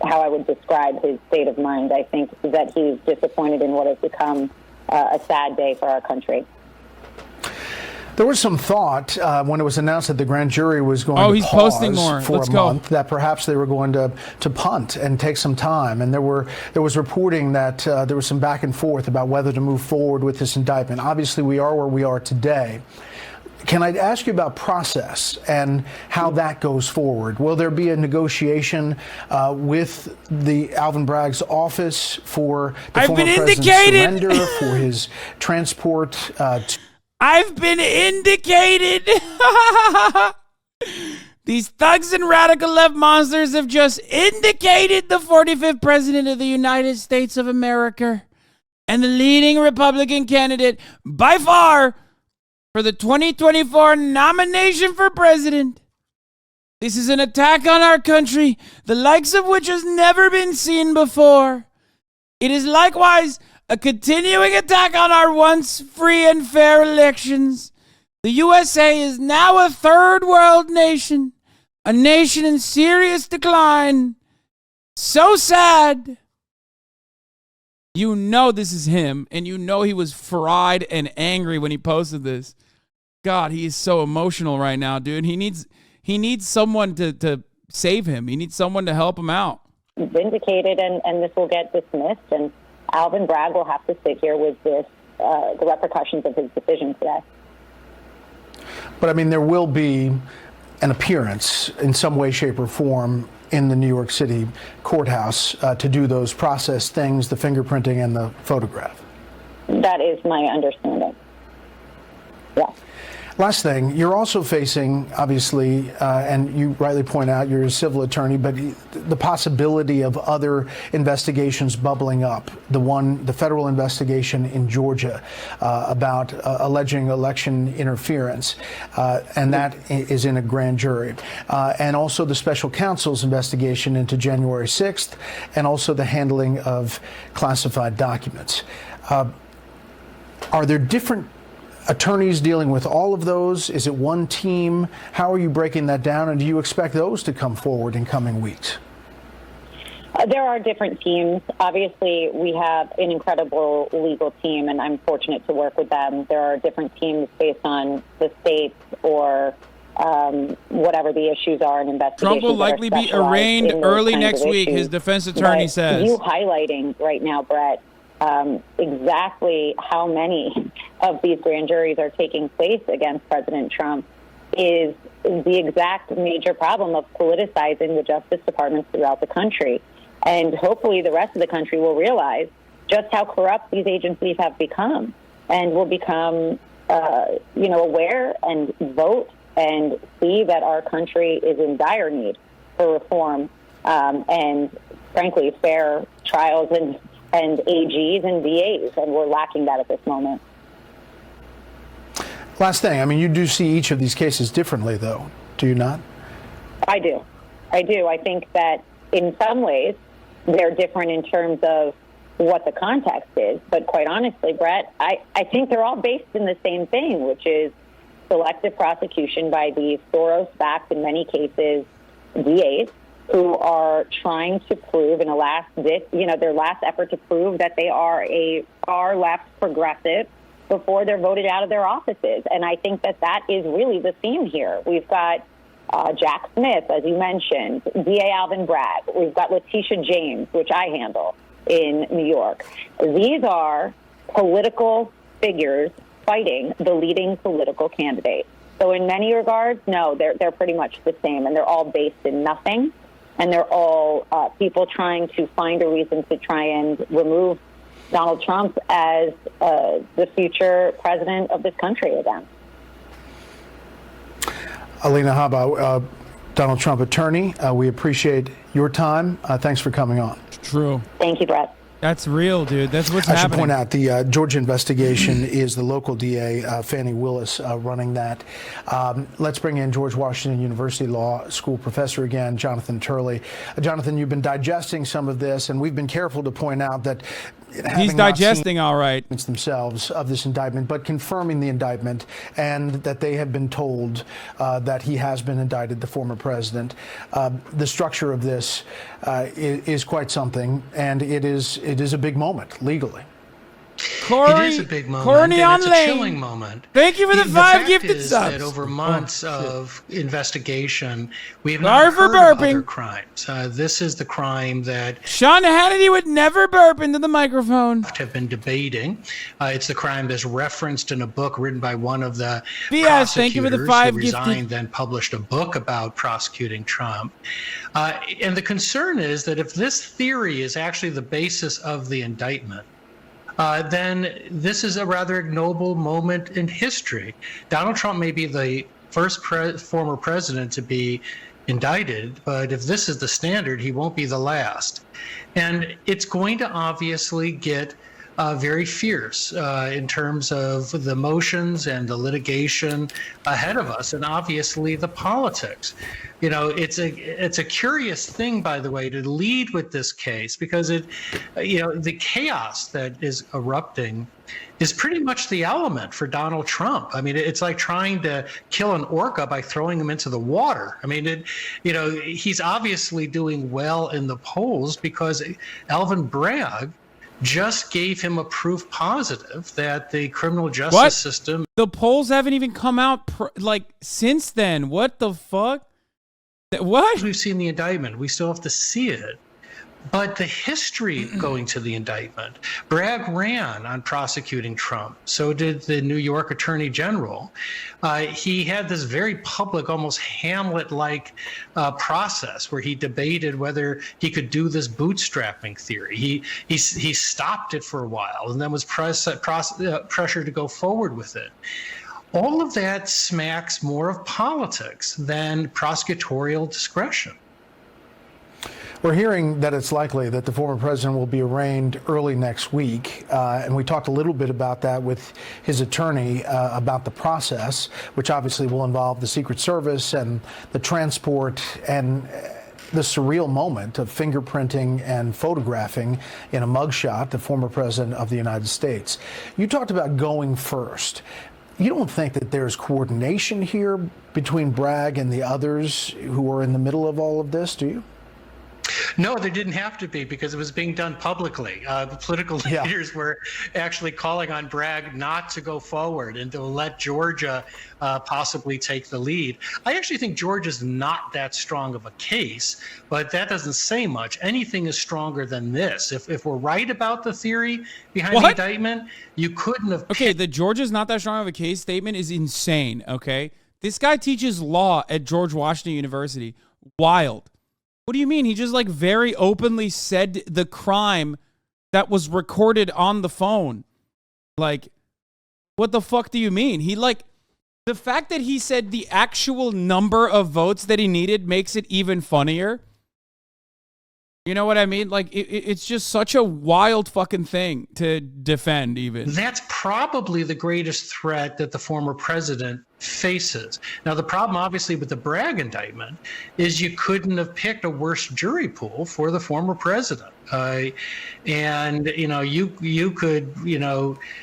S21: how I would describe his state of mind. I think that he's disappointed in what has become a sad day for our country.
S11: There was some thought when it was announced that the grand jury was going to pause for a month that perhaps they were going to punt and take some time. And there was reporting that there was some back and forth about whether to move forward with this indictment. Obviously, we are where we are today. Can I ask you about process and how that goes forward? Will there be a negotiation with the Alvin Bragg's office for the former president's surrender, for his transport?
S1: I've been indicated. These thugs and radical left monsters have just indicated the 45th president of the United States of America and the leading Republican candidate by far for the 2024 nomination for president. This is an attack on our country, the likes of which has never been seen before. It is likewise a continuing attack on our once free and fair elections. The USA is now a third world nation, a nation in serious decline. So sad. You know this is him, and you know he was fried and angry when he posted this. God, he is so emotional right now, dude. He needs someone to save him. He needs someone to help him out.
S21: Vindicated, and this will get dismissed, and Alvin Bragg will have to sit here with this, the repercussions of his decision today.
S11: But, I mean, there will be an appearance in some way, shape, or form in the New York City courthouse to do those process things, the fingerprinting and the photograph.
S21: That is my understanding. Yeah.
S11: Last thing, you're also facing, obviously, and you rightly point out, you're a civil attorney, but the possibility of other investigations bubbling up. The federal investigation in Georgia about alleging election interference, and that is in a grand jury. And also the special counsel's investigation into January 6th, and also the handling of classified documents. Are there different attorneys dealing with all of those? Is it one team? How are you breaking that down? And do you expect those to come forward in coming weeks?
S21: There are different teams. Obviously, we have an incredible legal team, and I'm fortunate to work with them. There are different teams based on the states or whatever the issues are in investigations.
S1: Trump will likely be arraigned early next week, his defense attorney says.
S21: You highlighting right now, Brett, exactly how many of these grand juries are taking place against President Trump is the exact major problem of politicizing the Justice Departments throughout the country. And hopefully the rest of the country will realize just how corrupt these agencies have become and will become, aware and vote and see that our country is in dire need for reform and, frankly, fair trials and AGs and DAs, and we're lacking that at this moment.
S11: Last thing, I mean, you do see each of these cases differently, though, do you not?
S21: I do. I think that in some ways they're different in terms of what the context is, but quite honestly, Brett, I think they're all based in the same thing, which is selective prosecution by these Soros-backed, in many cases, DAs, who are trying to prove in their last effort to prove that they are a far left progressive before they're voted out of their offices. And I think that is really the theme here. We've got Jack Smith, as you mentioned, DA Alvin Bragg. We've got Letitia James, which I handle in New York. These are political figures fighting the leading political candidate. So in many regards, no, they're pretty much the same, and they're all based in nothing. And they're all people trying to find a reason to try and remove Donald Trump as the future president of this country again.
S11: Alina Habba, Donald Trump attorney, we appreciate your time. Thanks for coming on.
S1: True.
S21: Thank you, Brett.
S1: That's real, dude. That's what's
S11: I
S1: happening.
S11: should point out the Georgia investigation is the local DA, Fannie Willis, running that. Let's bring in George Washington University Law School professor again, Jonathan Turley. Jonathan, you've been digesting some of this, and we've been careful to point out that
S1: he's digesting all right
S11: themselves of this indictment, but confirming the indictment and that they have been told that he has been indicted, the former president. The structure of this is quite something, and it is a big moment legally.
S13: It is a big moment, and it's a chilling moment.
S1: Thank you for the 5 gifted
S13: is
S1: subs.
S13: That over months of investigation, we have not heard of other crimes. This is the crime that
S1: Sean Hannity would never burp into the microphone.
S13: Have been debating. It's the crime that's referenced in a book written by one of the
S1: Yes, thank you for the 5
S13: who
S1: gifted.
S13: resigned, then published a book about prosecuting Trump. And the concern is that if this theory is actually the basis of the indictment, then this is a rather ignoble moment in history. Donald Trump may be the first former president to be indicted, but if this is the standard, he won't be the last. And it's going to obviously get very fierce in terms of the motions and the litigation ahead of us, and obviously the politics. You know, it's a curious thing, by the way, to lead with this case, because the chaos that is erupting is pretty much the element for Donald Trump. I mean, it's like trying to kill an orca by throwing him into the water. I mean, he's obviously doing well in the polls because Alvin Bragg just gave him a proof positive that the criminal justice system.
S1: The polls haven't even come out since then. What the fuck? What?
S13: We've seen the indictment. We still have to see it. But the history going to the indictment, Bragg ran on prosecuting Trump. So did the New York Attorney General. He had this very public, almost Hamlet-like process where he debated whether he could do this bootstrapping theory. He stopped it for a while and then was pressured to go forward with it. All of that smacks more of politics than prosecutorial discretion.
S11: We're hearing that it's likely that the former president will be arraigned early next week, and we talked a little bit about that with his attorney about the process, which obviously will involve the Secret Service and the transport and the surreal moment of fingerprinting and photographing in a mugshot the former president of the United States. You talked about going first. You don't think that there's coordination here between Bragg and the others who are in the middle of all of this, do you?
S13: No, there didn't have to be, because it was being done publicly. The political leaders were actually calling on Bragg not to go forward and to let Georgia possibly take the lead. I actually think Georgia's not that strong of a case, but that doesn't say much. Anything is stronger than this. If we're right about the theory behind the indictment, you couldn't have.
S1: Okay, the Georgia's not that strong of a case statement is insane, okay? This guy teaches law at George Washington University. Wild. What do you mean? He just very openly said the crime that was recorded on the phone. What the fuck do you mean? The fact that he said the actual number of votes that he needed makes it even funnier. You know what I mean? It's just such a wild fucking thing to defend even.
S13: That's probably the greatest threat that the former president faces. Now, the problem, obviously, with the Bragg indictment is you couldn't have picked a worse jury pool for the former president. And, you could,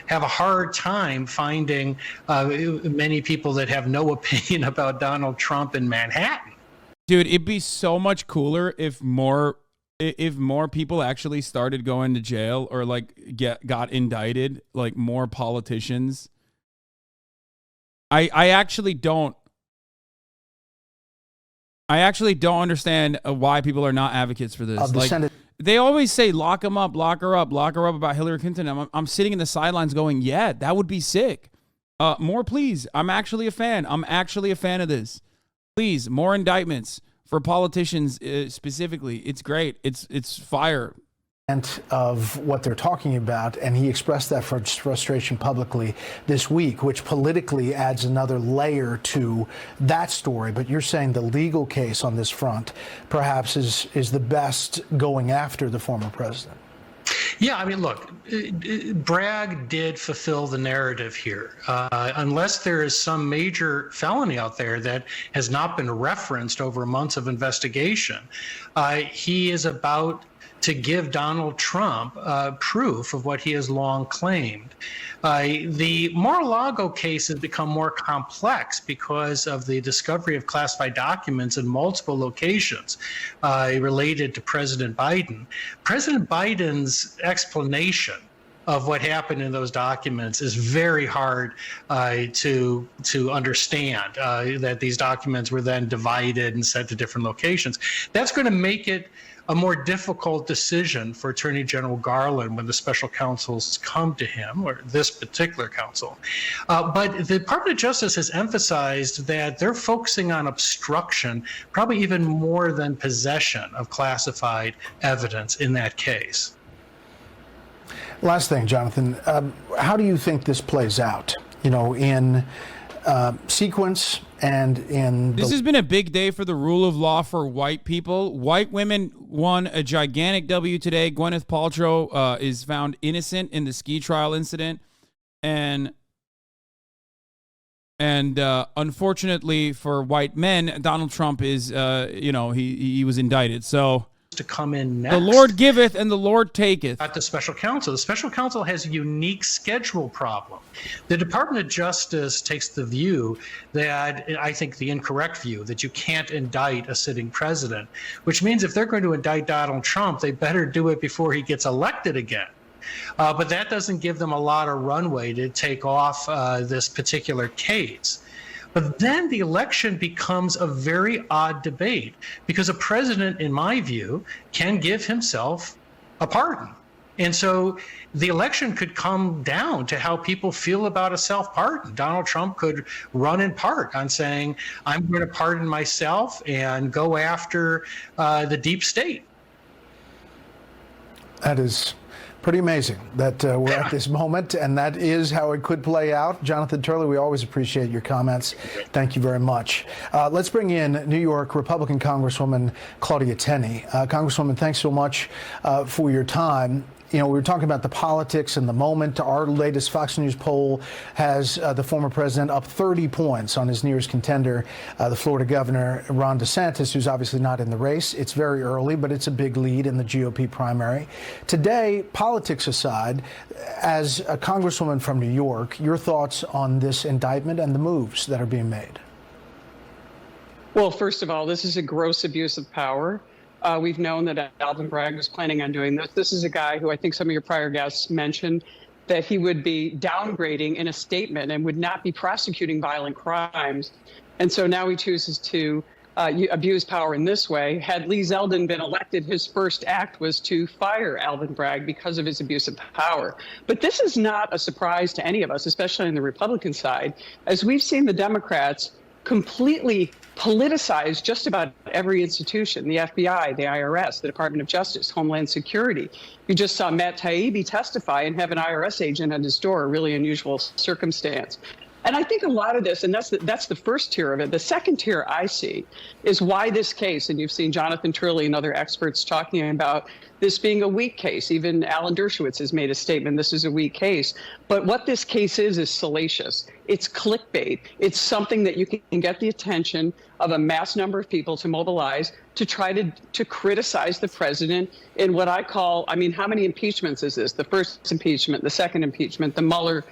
S13: have a hard time finding many people that have no opinion about Donald Trump in Manhattan.
S1: Dude, it'd be so much cooler if more people actually started going to jail or got indicted, more politicians. I actually don't understand why people are not advocates for this. They always say lock him up, lock her up about Hillary Clinton. I'm sitting in the sidelines going, yeah, that would be sick. More, please. I'm actually a fan. I'm actually a fan of this. Please, more indictments for politicians specifically. It's great. It's fire.
S11: of what they're talking about, and he expressed that frustration publicly this week, which politically adds another layer to that story. But you're saying the legal case on this front perhaps is the best going after the former president.
S13: Yeah, I mean, look, Bragg did fulfill the narrative here. Unless there is some major felony out there that has not been referenced over months of investigation, he is about to give Donald Trump proof of what he has long claimed. The Mar-a-Lago case has become more complex because of the discovery of classified documents in multiple locations related to President Biden. President Biden's explanation of what happened in those documents is very hard to understand, that these documents were then divided and sent to different locations. That's going to make it a more difficult decision for Attorney General Garland when the special counsels come to him, or this particular counsel. But the Department of Justice has emphasized that they're focusing on obstruction, probably even more than possession of classified evidence in that case.
S11: Last thing, Jonathan, how do you think this plays out, in sequence and in...
S1: This has been a big day for the rule of law for white people. White women won a gigantic W today. Gwyneth Paltrow is found innocent in the ski trial incident. And unfortunately for white men, Donald Trump is, he was indicted. So...
S13: to come in next.
S1: The Lord giveth and the Lord taketh.
S13: At the special counsel. The special counsel has a unique schedule problem. The Department of Justice takes the view that, I think the incorrect view, that you can't indict a sitting president, which means if they're going to indict Donald Trump, they better do it before he gets elected again. But that doesn't give them a lot of runway to take off this particular case. But then the election becomes a very odd debate because a president, in my view, can give himself a pardon. And so the election could come down to how people feel about a self-pardon. Donald Trump could run in part on saying, I'm going to pardon myself and go after the deep state.
S11: That is pretty amazing that we're at this moment, and that is how it could play out. Jonathan Turley, we always appreciate your comments. Thank you very much. Let's bring in New York Republican Congresswoman Claudia Tenney. Congresswoman, thanks so much for your time. We were talking about the politics and the moment. Our latest Fox News poll has the former president up 30 points on his nearest contender, the Florida governor, Ron DeSantis, who's obviously not in the race. It's very early, but it's a big lead in the GOP primary. Today, politics aside, as a congresswoman from New York, your thoughts on this indictment and the moves that are being made?
S9: Well, first of all, this is a gross abuse of power. We've known that Alvin Bragg was planning on doing this. This is a guy who I think some of your prior guests mentioned that he would be downgrading in a statement and would not be prosecuting violent crimes. And so now he chooses to abuse power in this way. Had Lee Zeldin been elected, his first act was to fire Alvin Bragg because of his abuse of power. But this is not a surprise to any of us, especially on the Republican side, as we've seen the Democrats completely politicize just about every institution, the FBI, the IRS, the Department of Justice, Homeland Security. You just saw Matt Taibbi testify and have an IRS agent at his door, a really unusual circumstance. And I think a lot of this, and that's the first tier of it. The second tier I see is why this case, and you've seen Jonathan Turley and other experts talking about this being a weak case. Even Alan Dershowitz has made a statement, this is a weak case. But what this case is salacious. It's clickbait. It's something that you can get the attention of a mass number of people to mobilize to try to criticize the president in what I call, I mean, how many impeachments is this? The first impeachment, the second impeachment, the Mueller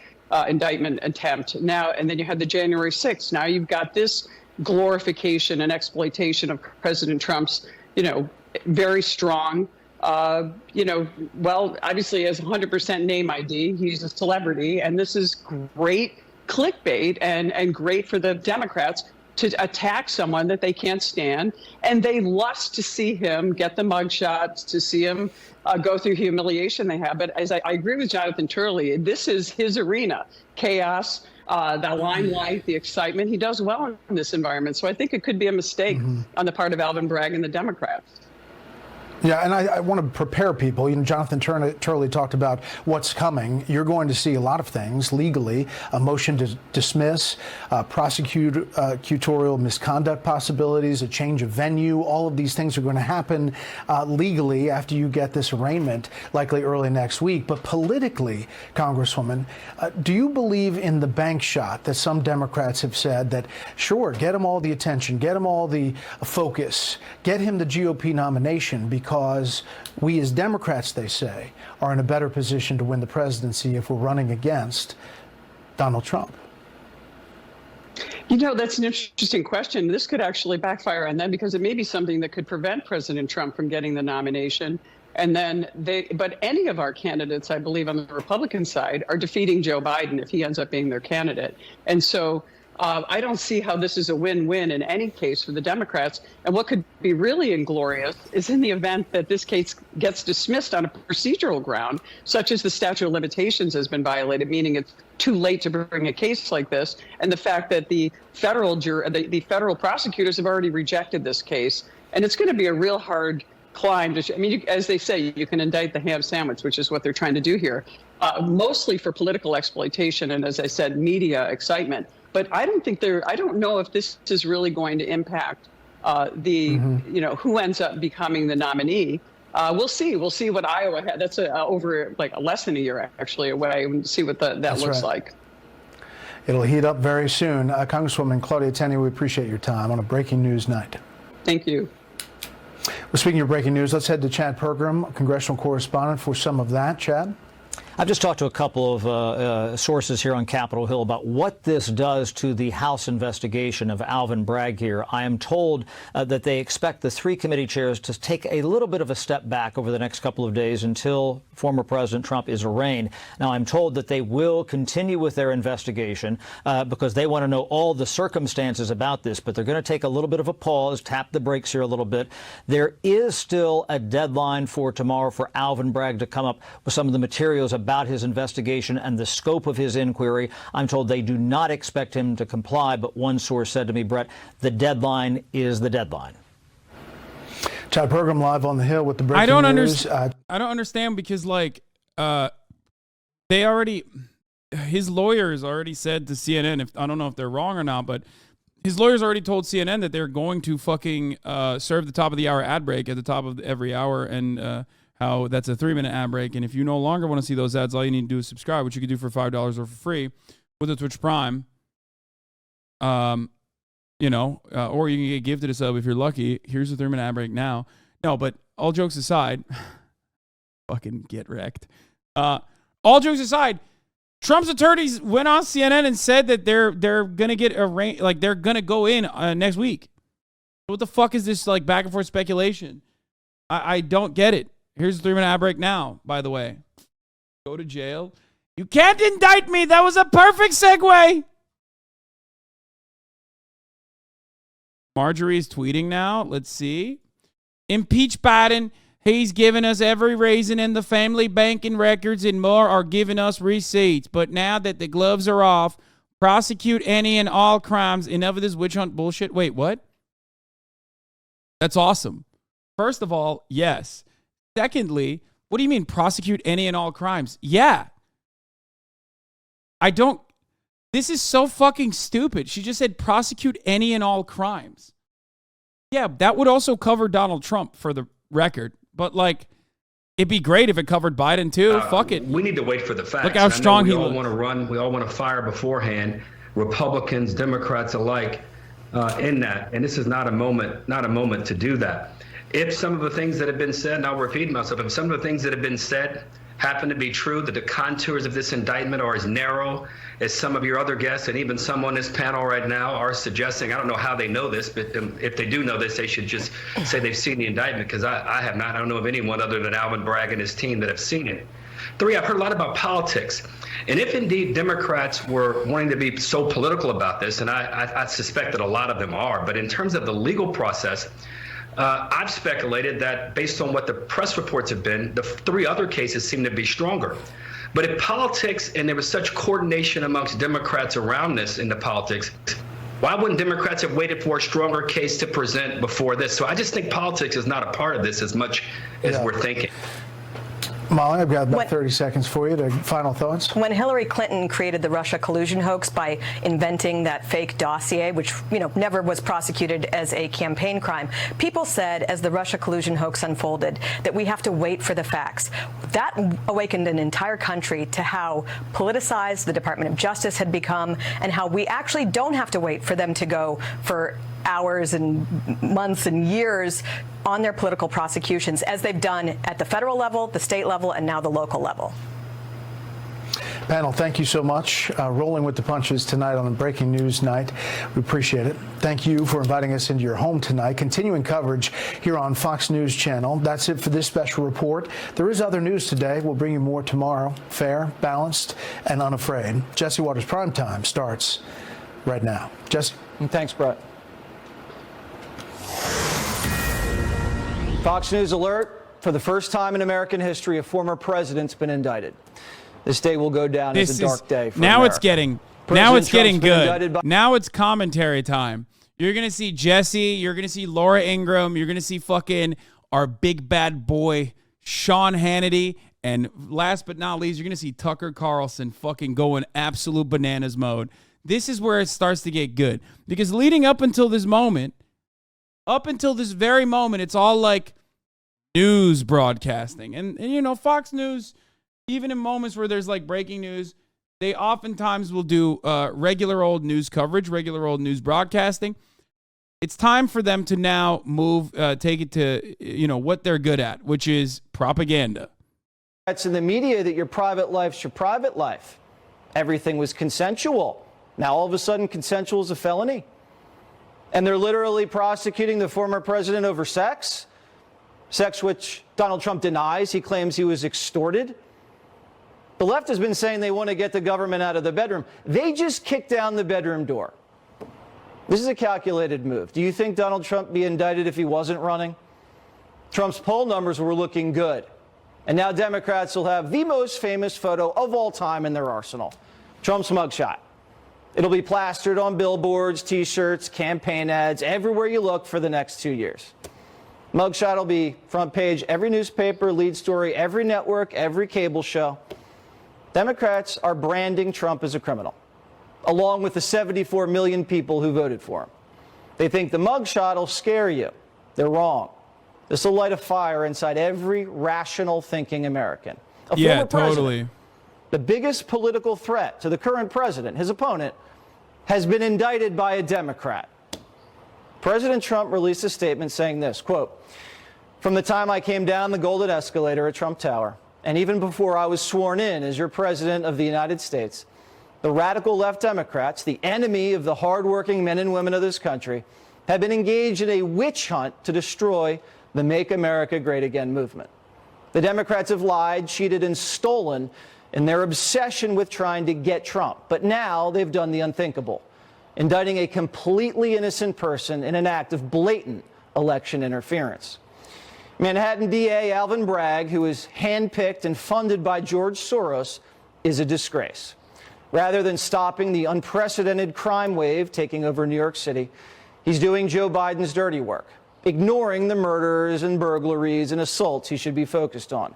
S9: indictment attempt now, and then you had the January 6th. Now you've got this glorification and exploitation of President Trump's, very strong, well, obviously has 100% name ID. He's a celebrity, and this is great clickbait and great for the Democrats to attack someone that they can't stand. And they lust to see him get the mugshots, to see him go through humiliation they have. But as I agree with Jonathan Turley, this is his arena. Chaos, the limelight, the excitement. He does well in this environment. So I think it could be a mistake on the part of Alvin Bragg and the Democrats.
S11: Yeah, and I want to prepare people. You know, Jonathan Turley talked about what's coming. You're going to see a lot of things legally, a motion to dismiss, prosecutorial misconduct possibilities, a change of venue. All of these things are going to happen legally after you get this arraignment, likely early next week. But politically, Congresswoman, do you believe in the bank shot that some Democrats have said that, sure, get him all the attention, get him all the focus, get him the GOP nomination, because we as Democrats, they say, are in a better position to win the presidency if we're running against Donald Trump?
S9: You know, that's an interesting question. This could actually backfire on them because it may be something that could prevent President Trump from getting the nomination. And then but any of our candidates, I believe, on the Republican side are defeating Joe Biden if he ends up being their candidate. And so I don't see how this is a win-win in any case for the Democrats. And what could be really inglorious is in the event that this case gets dismissed on a procedural ground, such as the statute of limitations has been violated, meaning it's too late to bring a case like this, and the fact that the federal prosecutors have already rejected this case. And it's going to be a real hard climb to, I mean, as they say, you can indict the ham sandwich, which is what they're trying to do here, mostly for political exploitation and, as I said, media excitement. But I don't know if this is really going to impact who ends up becoming the nominee. We'll see. We'll see what Iowa had. That's over like less than a year actually away. We'll see what that looks like.
S11: It'll heat up very soon. Congresswoman Claudia Tenney, we appreciate your time on a breaking news night.
S9: Thank you.
S11: Well, speaking of breaking news, let's head to Chad Pergram, congressional correspondent, for some of that. Chad?
S14: I've just talked to a couple of sources here on Capitol Hill about what this does to the House investigation of Alvin Bragg here. I am told that they expect the three committee chairs to take a little bit of a step back over the next couple of days until former President Trump is arraigned. Now, I'm told that they will continue with their investigation because they want to know all the circumstances about this, but they're going to take a little bit of a pause, tap the brakes here a little bit. There is still a deadline for tomorrow for Alvin Bragg to come up with some of the materials about his investigation and the scope of his inquiry. I'm told they do not expect him to comply, but one source said to me, Brett, the deadline is the deadline.
S11: Chad Pergram live on the Hill with the breaking news.
S1: I don't understand because, like, his lawyers already said to CNN, I don't know if they're wrong or not, but his lawyers already told CNN that they're going to fucking serve the top of the hour ad break at the top of every hour, and how that's a 3-minute ad break. And if you no longer want to see those ads, all you need to do is subscribe, which you can do for $5 or for free with the Twitch Prime. Or you can get gifted a sub if you're lucky. Here's a 3-minute ad break now. No, but all jokes aside, fucking get wrecked. All jokes aside, Trump's attorneys went on CNN and said that they're gonna get they're gonna go in next week. What the fuck is this like back and forth speculation? I don't get it. Here's a 3-minute ad break now, by the way. Go to jail. You can't indict me. That was a perfect segue. Marjorie's tweeting now. Let's see. Impeach Biden. He's given us every reason, and the family banking records and more are giving us receipts. But now that the gloves are off, prosecute any and all crimes. Enough of this witch hunt bullshit. Wait, what? That's awesome. First of all, yes. Secondly, what do you mean prosecute any and all crimes? Yeah. This is so fucking stupid. She just said prosecute any and all crimes. Yeah, that would also cover Donald Trump for the record. But like, it'd be great if it covered Biden too. Fuck it.
S18: We need to wait for the facts.
S1: Look how strong he was.
S18: We all want to run. We all want to fire beforehand. Republicans, Democrats alike, in that. And this is not a moment to do that. If some of the things that have been said, and I'll repeat myself, if some of the things that have been said happen to be true, that the contours of this indictment are as narrow as some of your other guests and even some on this panel right now are suggesting. I don't know how they know this, but if they do know this, they should just say they've seen the indictment, because I have not. I don't know of anyone other than Alvin Bragg and his team that have seen it. 3, I've heard a lot about politics. And if indeed Democrats were wanting to be so political about this, and I suspect that a lot of them are, but in terms of the legal process, I've speculated that based on what the press reports have been, the 3 other cases seem to be stronger. But if politics, and there was such coordination amongst Democrats around this in the politics, Why wouldn't Democrats have waited for a stronger case to present before this? So I just think politics is not a part of this as much as we're thinking.
S11: Molly, I've got about 30 seconds for you to final thoughts.
S17: When Hillary Clinton created the Russia collusion hoax by inventing that fake dossier, which never was prosecuted as a campaign crime, people said as the Russia collusion hoax unfolded that we have to wait for the facts. That awakened an entire country to how politicized the Department of Justice had become and how we actually don't have to wait for them to go for hours and months and years on their political prosecutions, as they've done at the federal level, the state level, and now the local level.
S11: Panel, thank you so much. Rolling with the punches tonight on the Breaking News Night. We appreciate it. Thank you for inviting us into your home tonight. Continuing coverage here on Fox News Channel. That's it for this special report. There is other news today. We'll bring you more tomorrow. Fair, balanced, and unafraid. Jesse Waters Primetime starts right now. Jesse?
S3: Thanks, Brett. Fox News alert. For the first time in American history, a former president's been indicted. This day will go down as a dark day for
S1: now
S3: America.
S1: It's getting good. Now it's commentary time. You're going to see Jesse. You're going to see Laura Ingraham. You're going to see fucking our big bad boy, Sean Hannity. And last but not least, you're going to see Tucker Carlson fucking going absolute bananas mode. This is where it starts to get good. Because leading up until this moment, it's all like news broadcasting. And Fox News, even in moments where there's like breaking news, they oftentimes will do regular old news coverage, regular old news broadcasting. It's time for them to now take it to, what they're good at, which is propaganda.
S3: It's in the media that your private life's your private life. Everything was consensual. Now, all of a sudden, consensual is a felony. And they're literally prosecuting the former president over sex which Donald Trump denies. He claims he was extorted. The left has been saying they want to get the government out of the bedroom. They just kicked down the bedroom door. This is a calculated move. Do you think Donald Trump would be indicted if he wasn't running? Trump's poll numbers were looking good. And now Democrats will have the most famous photo of all time in their arsenal, Trump's mugshot. It'll be plastered on billboards, T-shirts, campaign ads, everywhere you look for the next 2 years. Mugshot will be front page, every newspaper, lead story, every network, every cable show. Democrats are branding Trump as a criminal, along with the 74 million people who voted for him. They think the mugshot will scare you. They're wrong. This will light a fire inside every rational thinking American.
S1: Yeah, totally.
S3: The biggest political threat to the current president, his opponent, has been indicted by a Democrat. President Trump released a statement saying this, quote, "From the time I came down the golden escalator at Trump Tower, and even before I was sworn in as your president of the United States, the radical left Democrats, the enemy of the hardworking men and women of this country, have been engaged in a witch hunt to destroy the Make America Great Again movement. The Democrats have lied, cheated, and stolen in their obsession with trying to get Trump. But now they've done the unthinkable, indicting a completely innocent person in an act of blatant election interference. Manhattan DA Alvin Bragg, who is handpicked and funded by George Soros, is a disgrace. Rather than stopping the unprecedented crime wave taking over New York City, he's doing Joe Biden's dirty work, ignoring the murders and burglaries and assaults he should be focused on.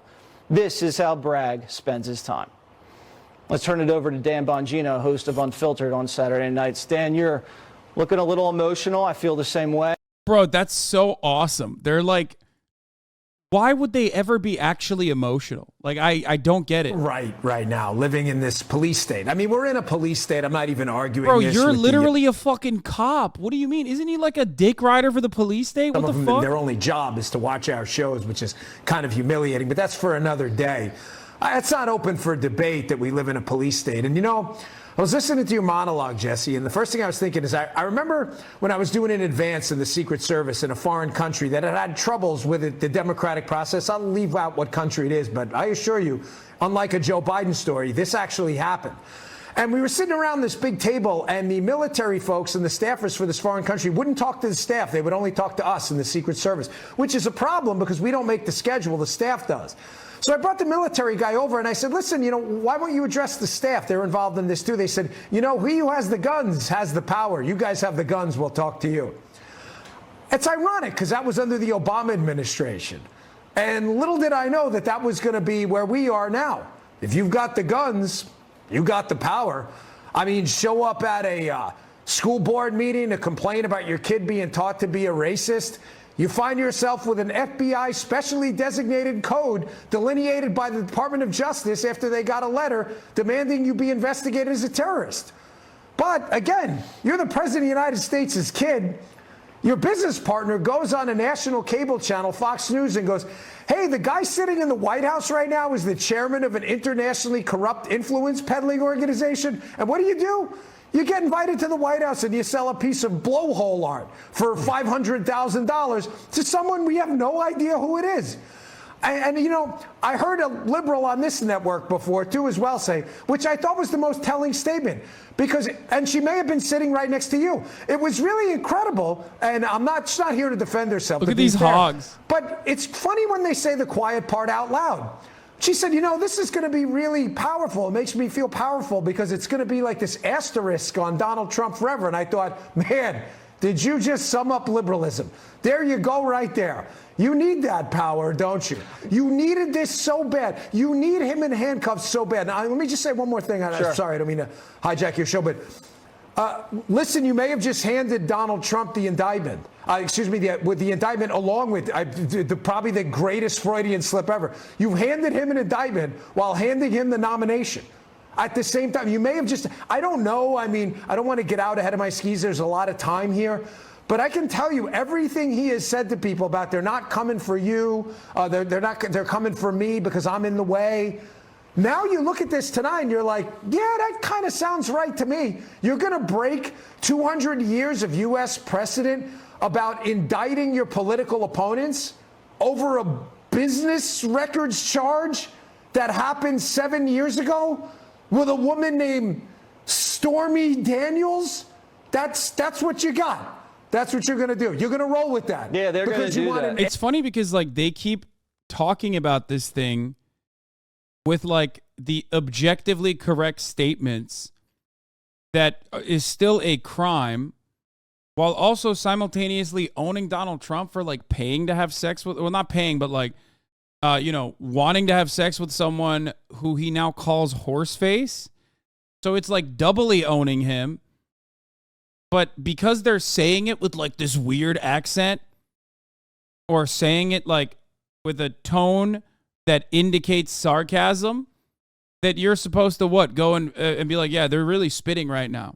S3: This is how Bragg spends his time. Let's turn it over to Dan Bongino, host of Unfiltered on Saturday nights. Dan, you're looking a little emotional. I feel the same way.
S1: Bro, that's so awesome. They're like, why would they ever be actually emotional? Like, I don't get it.
S6: Right now, living in this police state. I mean, we're in a police state. I'm not even arguing
S1: Bro,
S6: this
S1: you're
S6: with
S1: literally a fucking cop. What do you mean? Isn't he like a dick rider for the police state? What the fuck?
S6: Their only job is to watch our shows, which is kind of humiliating, but that's for another day. It's not open for debate that we live in a police state. And, I was listening to your monologue, Jesse, and the first thing I was thinking is I remember when I was doing an advance in the Secret Service in a foreign country that had troubles with the democratic process. I'll leave out what country it is, but I assure you, unlike a Joe Biden story, this actually happened. And we were sitting around this big table, and the military folks and the staffers for this foreign country wouldn't talk to the staff. They would only talk to us in the Secret Service, which is a problem because we don't make the schedule. The staff does. So I brought the military guy over, and I said, listen, why won't you address the staff? They're involved in this, too. They said, he who has the guns has the power. You guys have the guns. We'll talk to you. It's ironic because that was under the Obama administration. And little did I know that that was going to be where we are now. If you've got the guns, you got the power. I mean, show up at a school board meeting to complain about your kid being taught to be a racist. You find yourself with an FBI specially designated code delineated by the Department of Justice after they got a letter demanding you be investigated as a terrorist. But again, you're the president of the United States' kid. Your business partner goes on a national cable channel, Fox News, and goes, hey, the guy sitting in the White House right now is the chairman of an internationally corrupt influence peddling organization. And what do? You get invited to the White House and you sell a piece of blowhole art for $500,000 to someone we have no idea who it is. And I heard a liberal on this network before, too, as well say, which I thought was the most telling statement, and she may have been sitting right next to you. It was really incredible, and she's not here to defend herself.
S1: Look at these hogs.
S6: But it's funny when they say the quiet part out loud. She said, this is going to be really powerful. It makes me feel powerful because it's going to be like this asterisk on Donald Trump forever. And I thought, man, did you just sum up liberalism? There you go right there. You need that power, don't you? You needed this so bad. You need him in handcuffs so bad. Now, let me just say one more thing.
S3: Sure.
S6: Sorry, I don't mean to hijack your show, but listen, you may have just handed Donald Trump the indictment. With the indictment along with probably the greatest Freudian slip ever. You've handed him an indictment while handing him the nomination. At the same time, you may have just, I don't know. I mean, I don't want to get out ahead of my skis. There's a lot of time here. But I can tell you everything he has said to people about they're not coming for you. They're coming for me because I'm in the way. Now you look at this tonight and you're like, yeah, that kind of sounds right to me. You're going to break 200 years of U.S. precedent about indicting your political opponents over a business records charge that happened 7 years ago with a woman named Stormy Daniels? That's what you got. That's what you're going to do. You're going to roll with that.
S3: Yeah, they're going to do that.
S1: It's funny because they keep talking about this thing with the objectively correct statements that is still a crime, while also simultaneously owning Donald Trump for paying to have sex with, well, not paying, but wanting to have sex with someone who he now calls horseface. So it's doubly owning him. But because they're saying it with this weird accent, or saying it with a tone that indicates sarcasm, that you're supposed to go and be like, yeah, they're really spitting right now.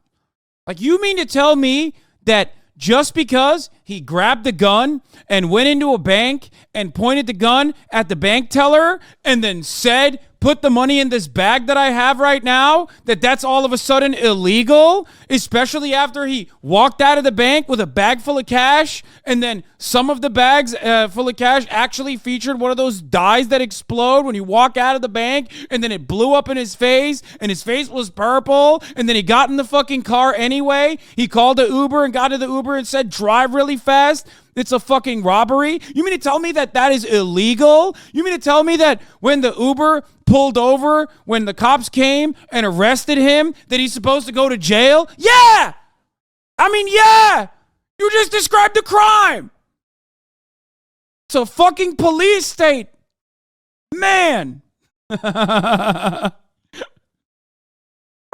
S1: You mean to tell me that just because he grabbed the gun and went into a bank and pointed the gun at the bank teller and then said, put the money in this bag that I have right now, that's all of a sudden illegal, especially after he walked out of the bank with a bag full of cash, and then some of the bags full of cash actually featured one of those dyes that explode when you walk out of the bank, and then it blew up in his face, and his face was purple, and then he got in the fucking car anyway. He called the Uber and got to the Uber and said, drive really fast. It's a fucking robbery. You mean to tell me that is illegal? You mean to tell me that when the Uber pulled over, when the cops came and arrested him, that he's supposed to go to jail? Yeah! Yeah! You just described the crime. It's a fucking police state. Man.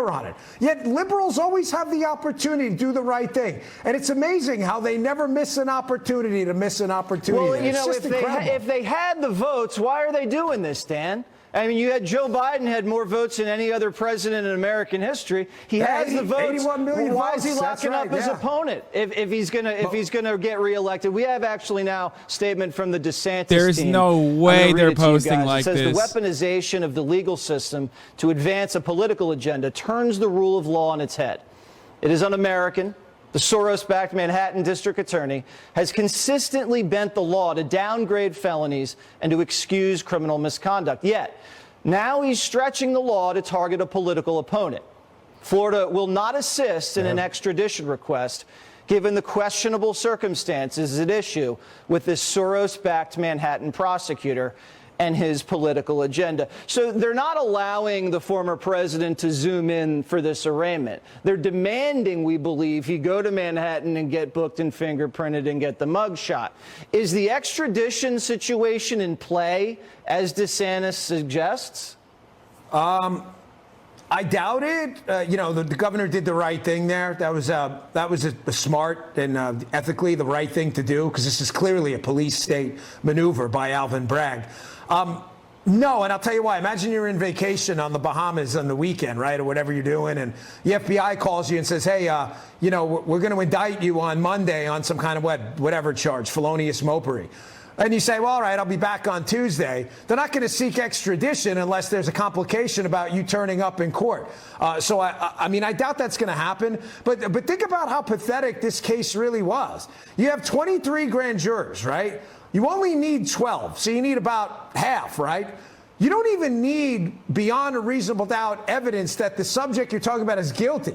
S6: On it. Yet liberals always have the opportunity to do the right thing. And it's amazing how they never miss an opportunity to miss an opportunity.
S3: Well, if they had the votes, why are they doing this, Dan? I mean, you had Joe Biden had more votes than any other president in American history. He has the votes.
S6: 81 million
S3: Why
S6: votes.
S3: is he locking up his opponent if he's gonna get reelected? We have actually now a statement from the DeSantis
S1: There's
S3: team.
S1: no way they're posting like
S3: this. It says
S1: this.
S3: The weaponization of the legal system to advance a political agenda turns the rule of law on its head. It is un-American. The Soros-backed Manhattan district attorney has consistently bent the law to downgrade felonies and to excuse criminal misconduct. Yet, now he's stretching the law to target a political opponent. Florida will not assist in an extradition request given the questionable circumstances at issue with this Soros-backed Manhattan prosecutor and his political agenda. So they're not allowing the former president to zoom in for this arraignment. They're demanding, we believe, he go to Manhattan and get booked and fingerprinted and get the mugshot. Is the extradition situation in play, as DeSantis suggests?
S6: I doubt it. The governor did the right thing there. That was a smart and ethically the right thing to do, because this is clearly a police state maneuver by Alvin Bragg. No, and I'll tell you why. Imagine you're in vacation on the Bahamas on the weekend, right, or whatever you're doing, and the FBI calls you and says, hey, we're going to indict you on Monday on some kind of whatever charge, felonious mopery. And you say, well, all right, I'll be back on Tuesday. They're not going to seek extradition unless there's a complication about you turning up in court. So, I doubt that's going to happen. But think about how pathetic this case really was. You have 23 grand jurors, right? You only need 12, so you need about half, right? You don't even need beyond a reasonable doubt evidence that the subject you're talking about is guilty.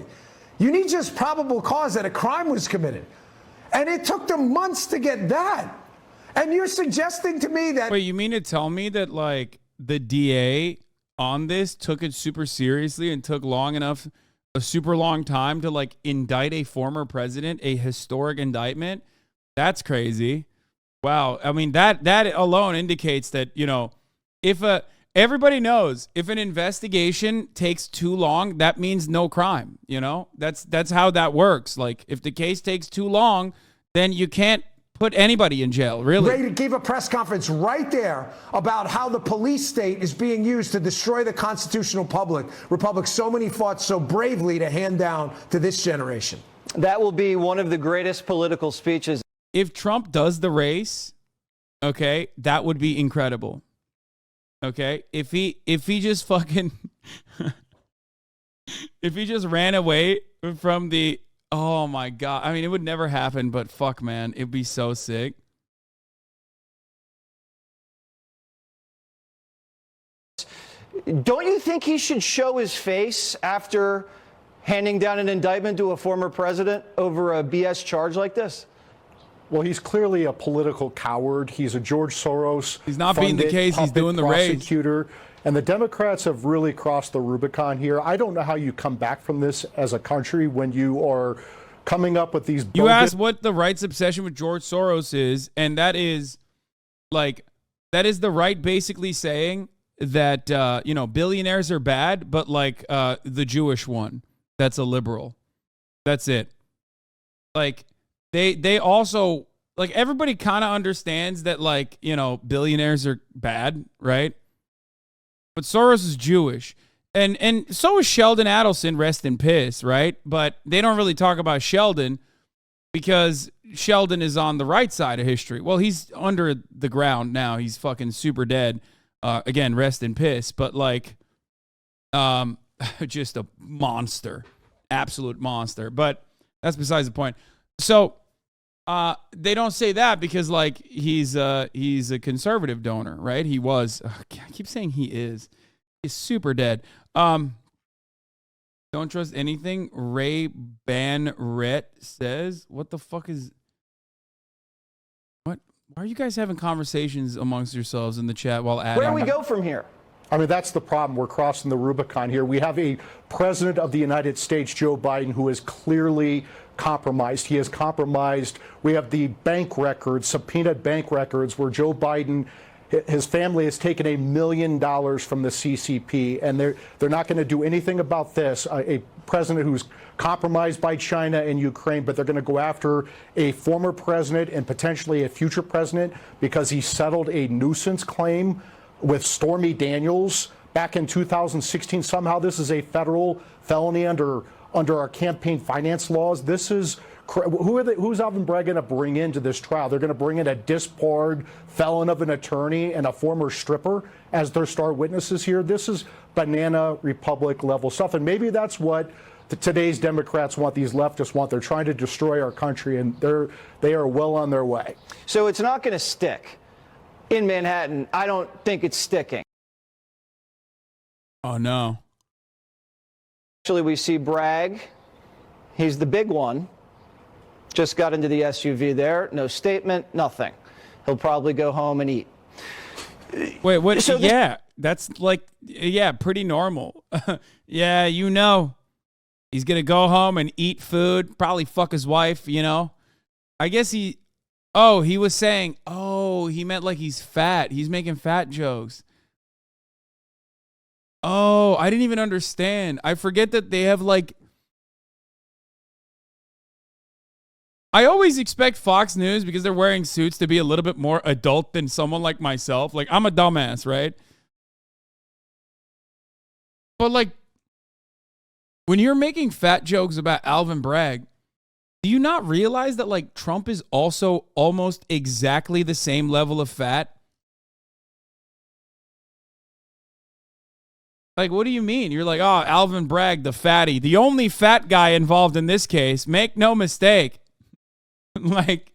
S6: You need just probable cause that a crime was committed. And it took them months to get that. And you're suggesting to me that...
S1: Wait, you mean to tell me that, like, the DA on this took it super seriously and took a super long time to, like, indict a former president, a historic indictment? That's crazy. Wow. I mean, that alone indicates that, everybody knows if an investigation takes too long, that means no crime, That's how that works. Like, if the case takes too long, then you can't put anybody in jail, really.
S6: Ray gave a press conference right there about how the police state is being used to destroy the constitutional republic so many fought so bravely to hand down to this generation.
S3: That will be one of the greatest political speeches.
S1: If Trump does the race, okay, that would be incredible. Okay? If he just fucking if he just ran away from the... Oh, my God. I mean, it would never happen, but fuck, man. It'd be so sick.
S3: Don't you think he should show his face after handing down an indictment to a former president over a BS charge like this?
S2: Well, he's clearly a political coward. He's a George Soros.
S1: He's not beating the case. He's doing the
S2: prosecutor. And the Democrats have really crossed the Rubicon here. I don't know how you come back from this as a country when you are coming up with these...
S1: You asked what the right's obsession with George Soros is, and that is the right basically saying that, billionaires are bad, but like the Jewish one, that's a liberal. That's it. Like, they also, like, everybody kind of understands that, like, billionaires are bad, right? But Soros is Jewish. And so is Sheldon Adelson, rest in piss, right? But they don't really talk about Sheldon because Sheldon is on the right side of history. Well, he's under the ground now. He's fucking super dead. Again, rest in piss. But, like, just a monster. Absolute monster. But that's besides the point. So they don't say that because, like, he's a conservative donor, right? He was. I keep saying he is. He's super dead. Don't trust anything Ray Banrett says. What the fuck is... What? Why are you guys having conversations amongst yourselves in the chat while adding...
S3: Where do we go from here?
S2: I mean, that's the problem. We're crossing the Rubicon here. We have a president of the United States, Joe Biden, who is clearly compromised. He is compromised. We have the bank records, subpoenaed bank records, where Joe Biden... His family has taken $1 million from the CCP, and they're not going to do anything about this. A president who's compromised by China and Ukraine, but they're going to go after a former president and potentially a future president because he settled a nuisance claim with Stormy Daniels back in 2016. Somehow this is a federal felony under our campaign finance laws. This is... Who's Alvin Bragg going to bring into this trial? They're going to bring in a disbarred felon of an attorney and a former stripper as their star witnesses here. This is banana republic level stuff. And maybe that's what today's Democrats want, these leftists want. They're trying to destroy our country, and they are well on their way.
S3: So it's not going to stick in Manhattan. I don't think it's sticking.
S1: Oh, no.
S3: Actually, we see Bragg. He's the big one. Just got into the SUV there. No statement, nothing. He'll probably go home and eat.
S1: Wait, what? So yeah, that's like, yeah, pretty normal. Yeah, you know, he's going to go home and eat food, probably fuck his wife, you know. I guess he was saying, he meant like he's fat. He's making fat jokes. Oh, I didn't even understand. I forget that they have like, I always expect Fox News, because they're wearing suits, to be a little bit more adult than someone like myself. Like, I'm a dumbass, right? But like, when you're making fat jokes about Alvin Bragg, do you not realize that like Trump is also almost exactly the same level of fat? Like, what do you mean? You're like, oh, Alvin Bragg, the fatty, the only fat guy involved in this case. Make no mistake. Like,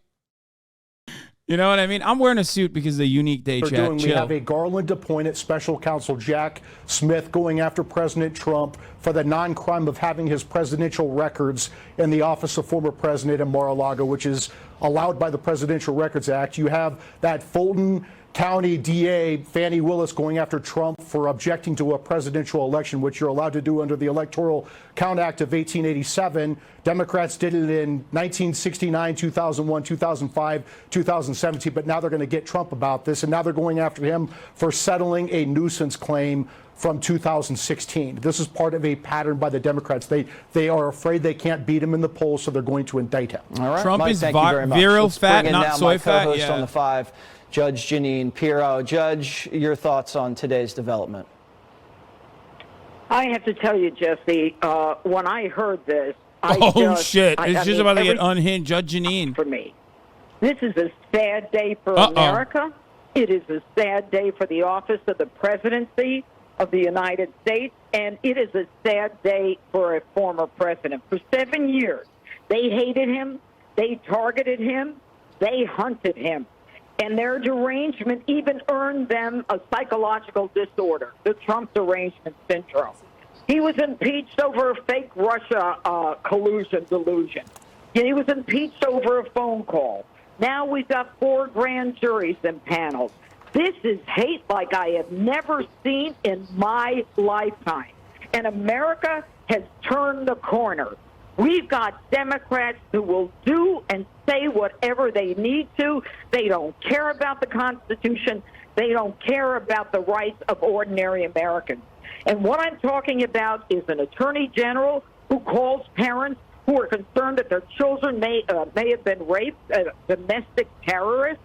S1: you know what I mean? I'm wearing a suit because of the unique day chat.
S2: We have a Garland-appointed special counsel, Jack Smith, going after President Trump for the non-crime of having his presidential records in the office of former president in Mar-a-Lago, which is allowed by the Presidential Records Act. You have that Fulton County DA, Fannie Willis, going after Trump for objecting to a presidential election, which you're allowed to do under the Electoral Count Act of 1887. Democrats did it in 1969, 2001, 2005, 2017, but now they're going to get Trump about this, and now they're going after him for settling a nuisance claim from 2016. This is part of a pattern by the Democrats. They are afraid they can't beat him in the polls, so they're going to indict him.
S3: All right,
S1: Trump
S3: Mike,
S1: is
S3: virile
S1: fat, not soy fat.
S3: Yeah. On the 5, Judge Jeanine Pirro. Judge, your thoughts on today's development?
S5: I have to tell you, Jesse, when I heard this,
S1: shit. It's just about to get unhinged. Judge Jeanine.
S5: For me, this is a sad day for America. It is a sad day for the office of the presidency of the United States, and it is a sad day for a former president. For 7 years, they hated him, they targeted him, they hunted him. And their derangement even earned them a psychological disorder, the Trump derangement syndrome. He was impeached over a fake Russia collusion delusion. He was impeached over a phone call. Now we've got 4 grand juries and panels. This is hate like I have never seen in my lifetime. And America has turned the corner. We've got Democrats who will do and say whatever they need to. They don't care about the Constitution. They don't care about the rights of ordinary Americans. And what I'm talking about is an attorney general who calls parents who are concerned that their children may have been raped, domestic terrorists.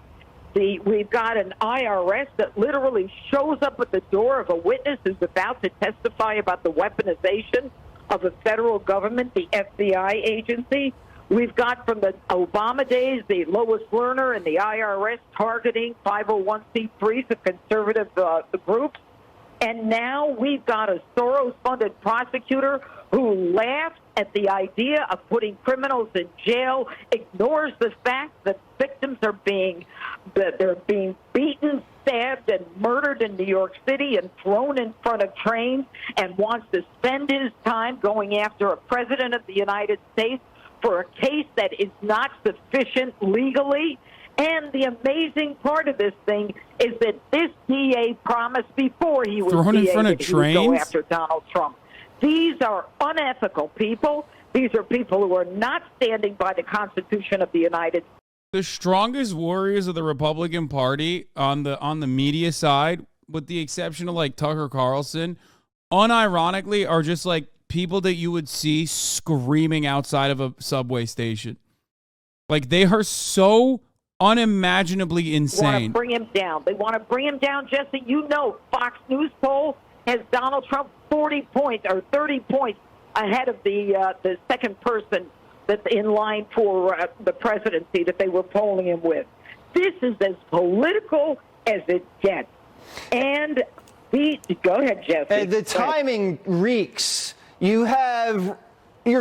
S5: We've got an IRS that literally shows up at the door of a witness who's about to testify about the weaponization of the federal government, the FBI agency. We've got from the Obama days the Lois Lerner and the IRS targeting 501c3s of conservative groups. And now we've got a Soros-funded prosecutor who laughs at the idea of putting criminals in jail, ignores the fact that victims are being beaten, stabbed, and murdered in New York City and thrown in front of trains, and wants to spend his time going after a president of the United States for a case that is not sufficient legally. And the amazing part of this thing is that this DA promised before he was
S1: thrown in front of
S5: that he would go
S1: trains?
S5: after Donald Trump. These are unethical people. These are people who are not standing by the Constitution of the United States.
S1: The strongest warriors of the Republican Party on the media side, with the exception of like Tucker Carlson, unironically are just like people that you would see screaming outside of a subway station. Like, they are so unimaginably insane.
S5: Want to bring him down. They want to bring him down, Jesse. You know, Fox News poll has Donald Trump 40 points or 30 points ahead of the second person that's in line for the presidency that they were polling him with. This is as political as it gets. And go ahead, Jesse.
S3: The timing reeks. You're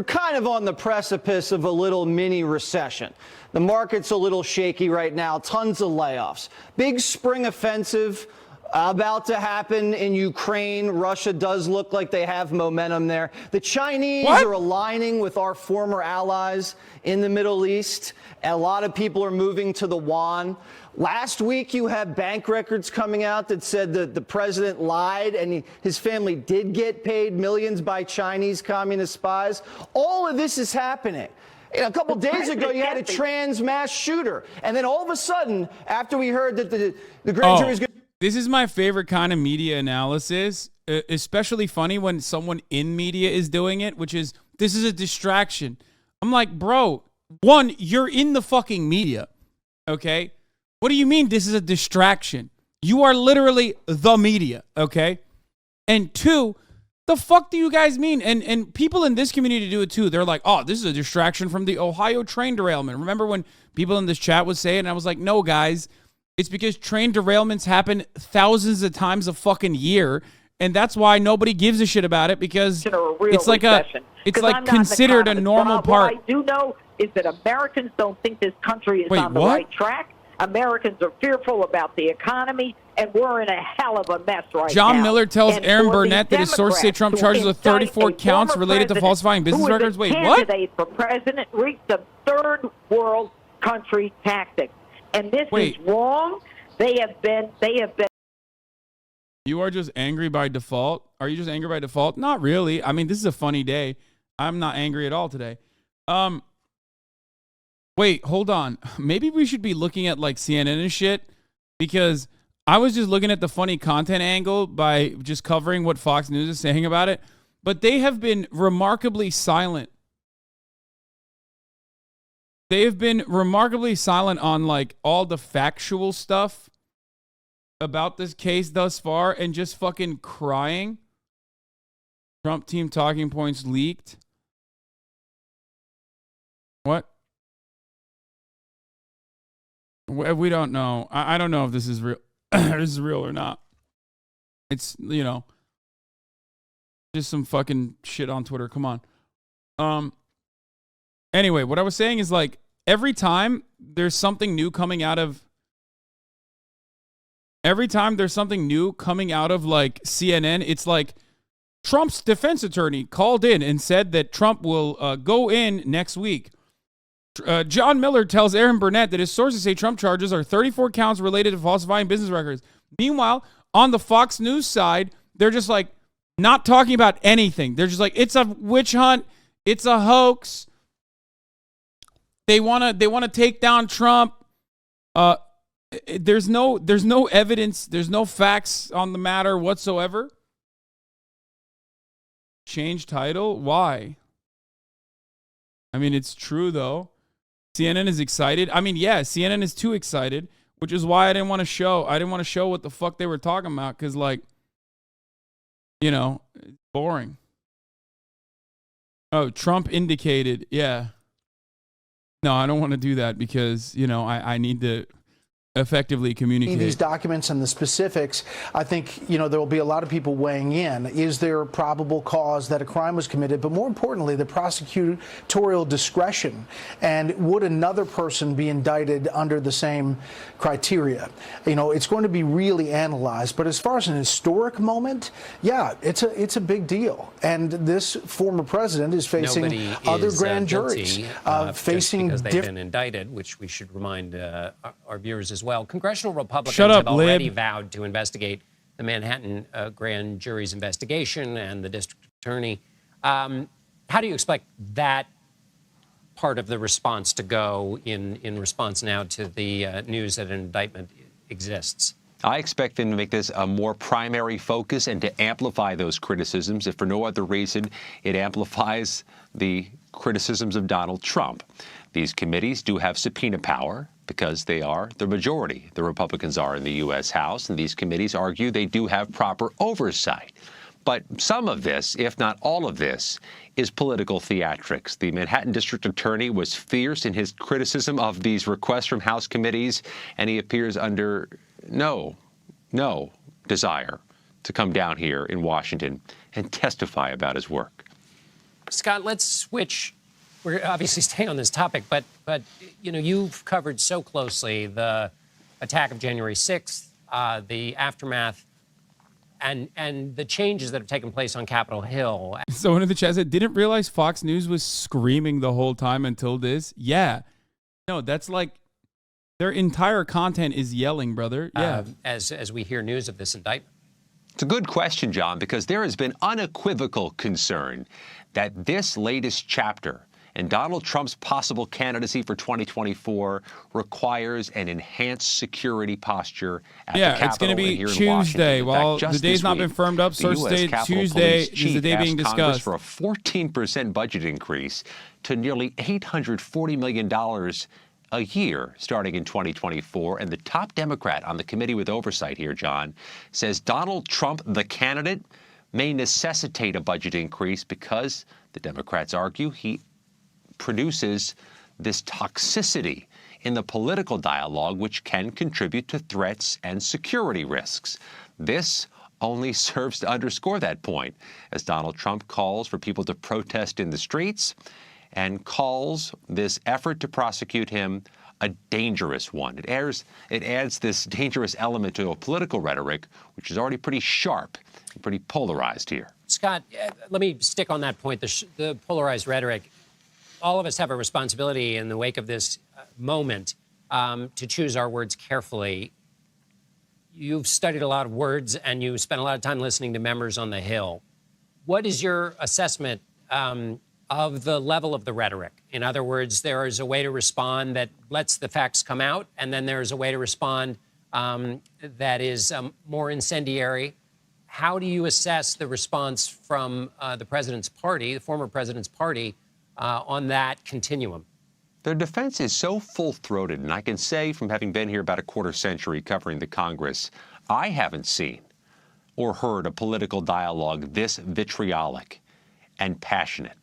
S3: kind of on the precipice of a little mini recession. The market's a little shaky right now, tons of layoffs. Big spring offensive about to happen in Ukraine. Russia does look like they have momentum there. The Chinese are aligning with our former allies in the Middle East. A lot of people are moving to the yuan. Last week, you had bank records coming out that said that the president lied and his family did get paid millions by Chinese communist spies. All of this is happening. A couple days ago, you had a trans mass shooter. And then all of a sudden, after we heard that the grand jury is going to...
S1: This is my favorite kind of media analysis, especially funny when someone in media is doing it, which is, this is a distraction. I'm like, bro, one, you're in the fucking media, okay? What do you mean this is a distraction? You are literally the media, okay? And two, the fuck do you guys mean? And people in this community do it too. They're like, oh, this is a distraction from the Ohio train derailment. Remember when people in this chat would say it? And I was like, no, guys, it's because train derailments happen thousands of times a fucking year. And that's why nobody gives a shit about it, because it's like considered a normal part.
S5: What I do know is that Americans don't think this country is on the right track. Americans are fearful about the economy, and we're in a hell of a mess right now.
S1: John Miller tells Aaron Burnett that his sources say Trump charges with 34 counts related to falsifying business records. Wait, what?
S5: Candidate for president reached a third world country tactic, and this is wrong. They have been.
S1: You are just angry by default? Are you just angry by default? Not really. I mean, this is a funny day. I'm not angry at all today. Wait, hold on. Maybe we should be looking at like CNN and shit, because I was just looking at the funny content angle by just covering what Fox News is saying about it, but they have been remarkably silent. They have been remarkably silent on like all the factual stuff about this case thus far, and just fucking crying. Trump team talking points leaked. What? We don't know. I don't know if this is real. This is real or not. It's, just some fucking shit on Twitter. Come on. Anyway, what I was saying is, like, every time there's something new coming out of like CNN, it's like Trump's defense attorney called in and said that Trump will go in next week. John Miller tells Aaron Burnett that his sources say Trump charges are 34 counts related to falsifying business records. Meanwhile, on the Fox News side, they're just like not talking about anything. They're just like, it's a witch hunt. It's a hoax. They want to take down Trump. There's no evidence. There's no facts on the matter whatsoever. Change title? Why? I mean, it's true though. CNN is excited. I mean, yeah, CNN is too excited, which is why I didn't want to show. I didn't want to show what the fuck they were talking about, because, like, it's boring. Oh, Trump indicated. Yeah. No, I don't want to do that because, I need to effectively communicate.
S11: These documents and the specifics, I think, there will be a lot of people weighing in. Is there probable cause that a crime was committed? But more importantly, the prosecutorial discretion. And would another person be indicted under the same criteria? It's going to be really analyzed. But as far as an historic moment, yeah, it's a big deal. And this former president is facing other grand juries, facing
S4: because they've been indicted, which we should remind our viewers as well. Congressional Republicans have already vowed to investigate the Manhattan grand jury's investigation and the district attorney. How do you expect that part of the response to go in response now to the news that an indictment exists?
S22: I expect them to make this a more primary focus and to amplify those criticisms. If for no other reason, it amplifies the criticisms of Donald Trump. These committees do have subpoena power because they are the majority. The Republicans are in the U.S. House, and these committees argue they do have proper oversight. But some of this, if not all of this, is political theatrics. The Manhattan District Attorney was fierce in his criticism of these requests from House committees, and he appears under no desire to come down here in Washington and testify about his work.
S4: Scott, let's switch. We're obviously staying on this topic, but you've covered so closely the attack of January 6th. the aftermath and the changes that have taken place on Capitol Hill.
S1: Someone in the chat said, didn't realize Fox News was screaming the whole time until this. Yeah. No, that's like their entire content is yelling, brother. Yeah.
S4: As we hear news of this indictment.
S22: It's a good question, John, because there has been unequivocal concern that this latest chapter in Donald Trump's possible candidacy for 2024 requires an enhanced security posture at the Capitol.
S1: It's going to be
S22: here in
S1: Tuesday.
S22: Well,
S1: the day's not been firmed up. Source say Tuesday is the day being discussed.
S22: For a 14% budget increase to nearly $840 million a year starting in 2024. And the top Democrat on the committee with oversight here, John, says Donald Trump, the candidate, may necessitate a budget increase because, the Democrats argue, he produces this toxicity in the political dialogue, which can contribute to threats and security risks. This only serves to underscore that point, as Donald Trump calls for people to protest in the streets and calls this effort to prosecute him a dangerous one. It adds this dangerous element to a political rhetoric, which is already pretty sharp and pretty polarized here.
S4: Scott, let me stick on that point, the polarized rhetoric. All of us have a responsibility in the wake of this moment to choose our words carefully. You've studied a lot of words and you spent a lot of time listening to members on the Hill. What is your assessment of the level of the rhetoric? In other words, there is a way to respond that lets the facts come out, and then there's a way to respond that is more incendiary. How do you assess the response from the president's party, the former president's party, on that continuum?
S22: Their defense is so full-throated, and I can say from having been here about a quarter century covering the Congress, I haven't seen or heard a political dialogue this vitriolic and passionate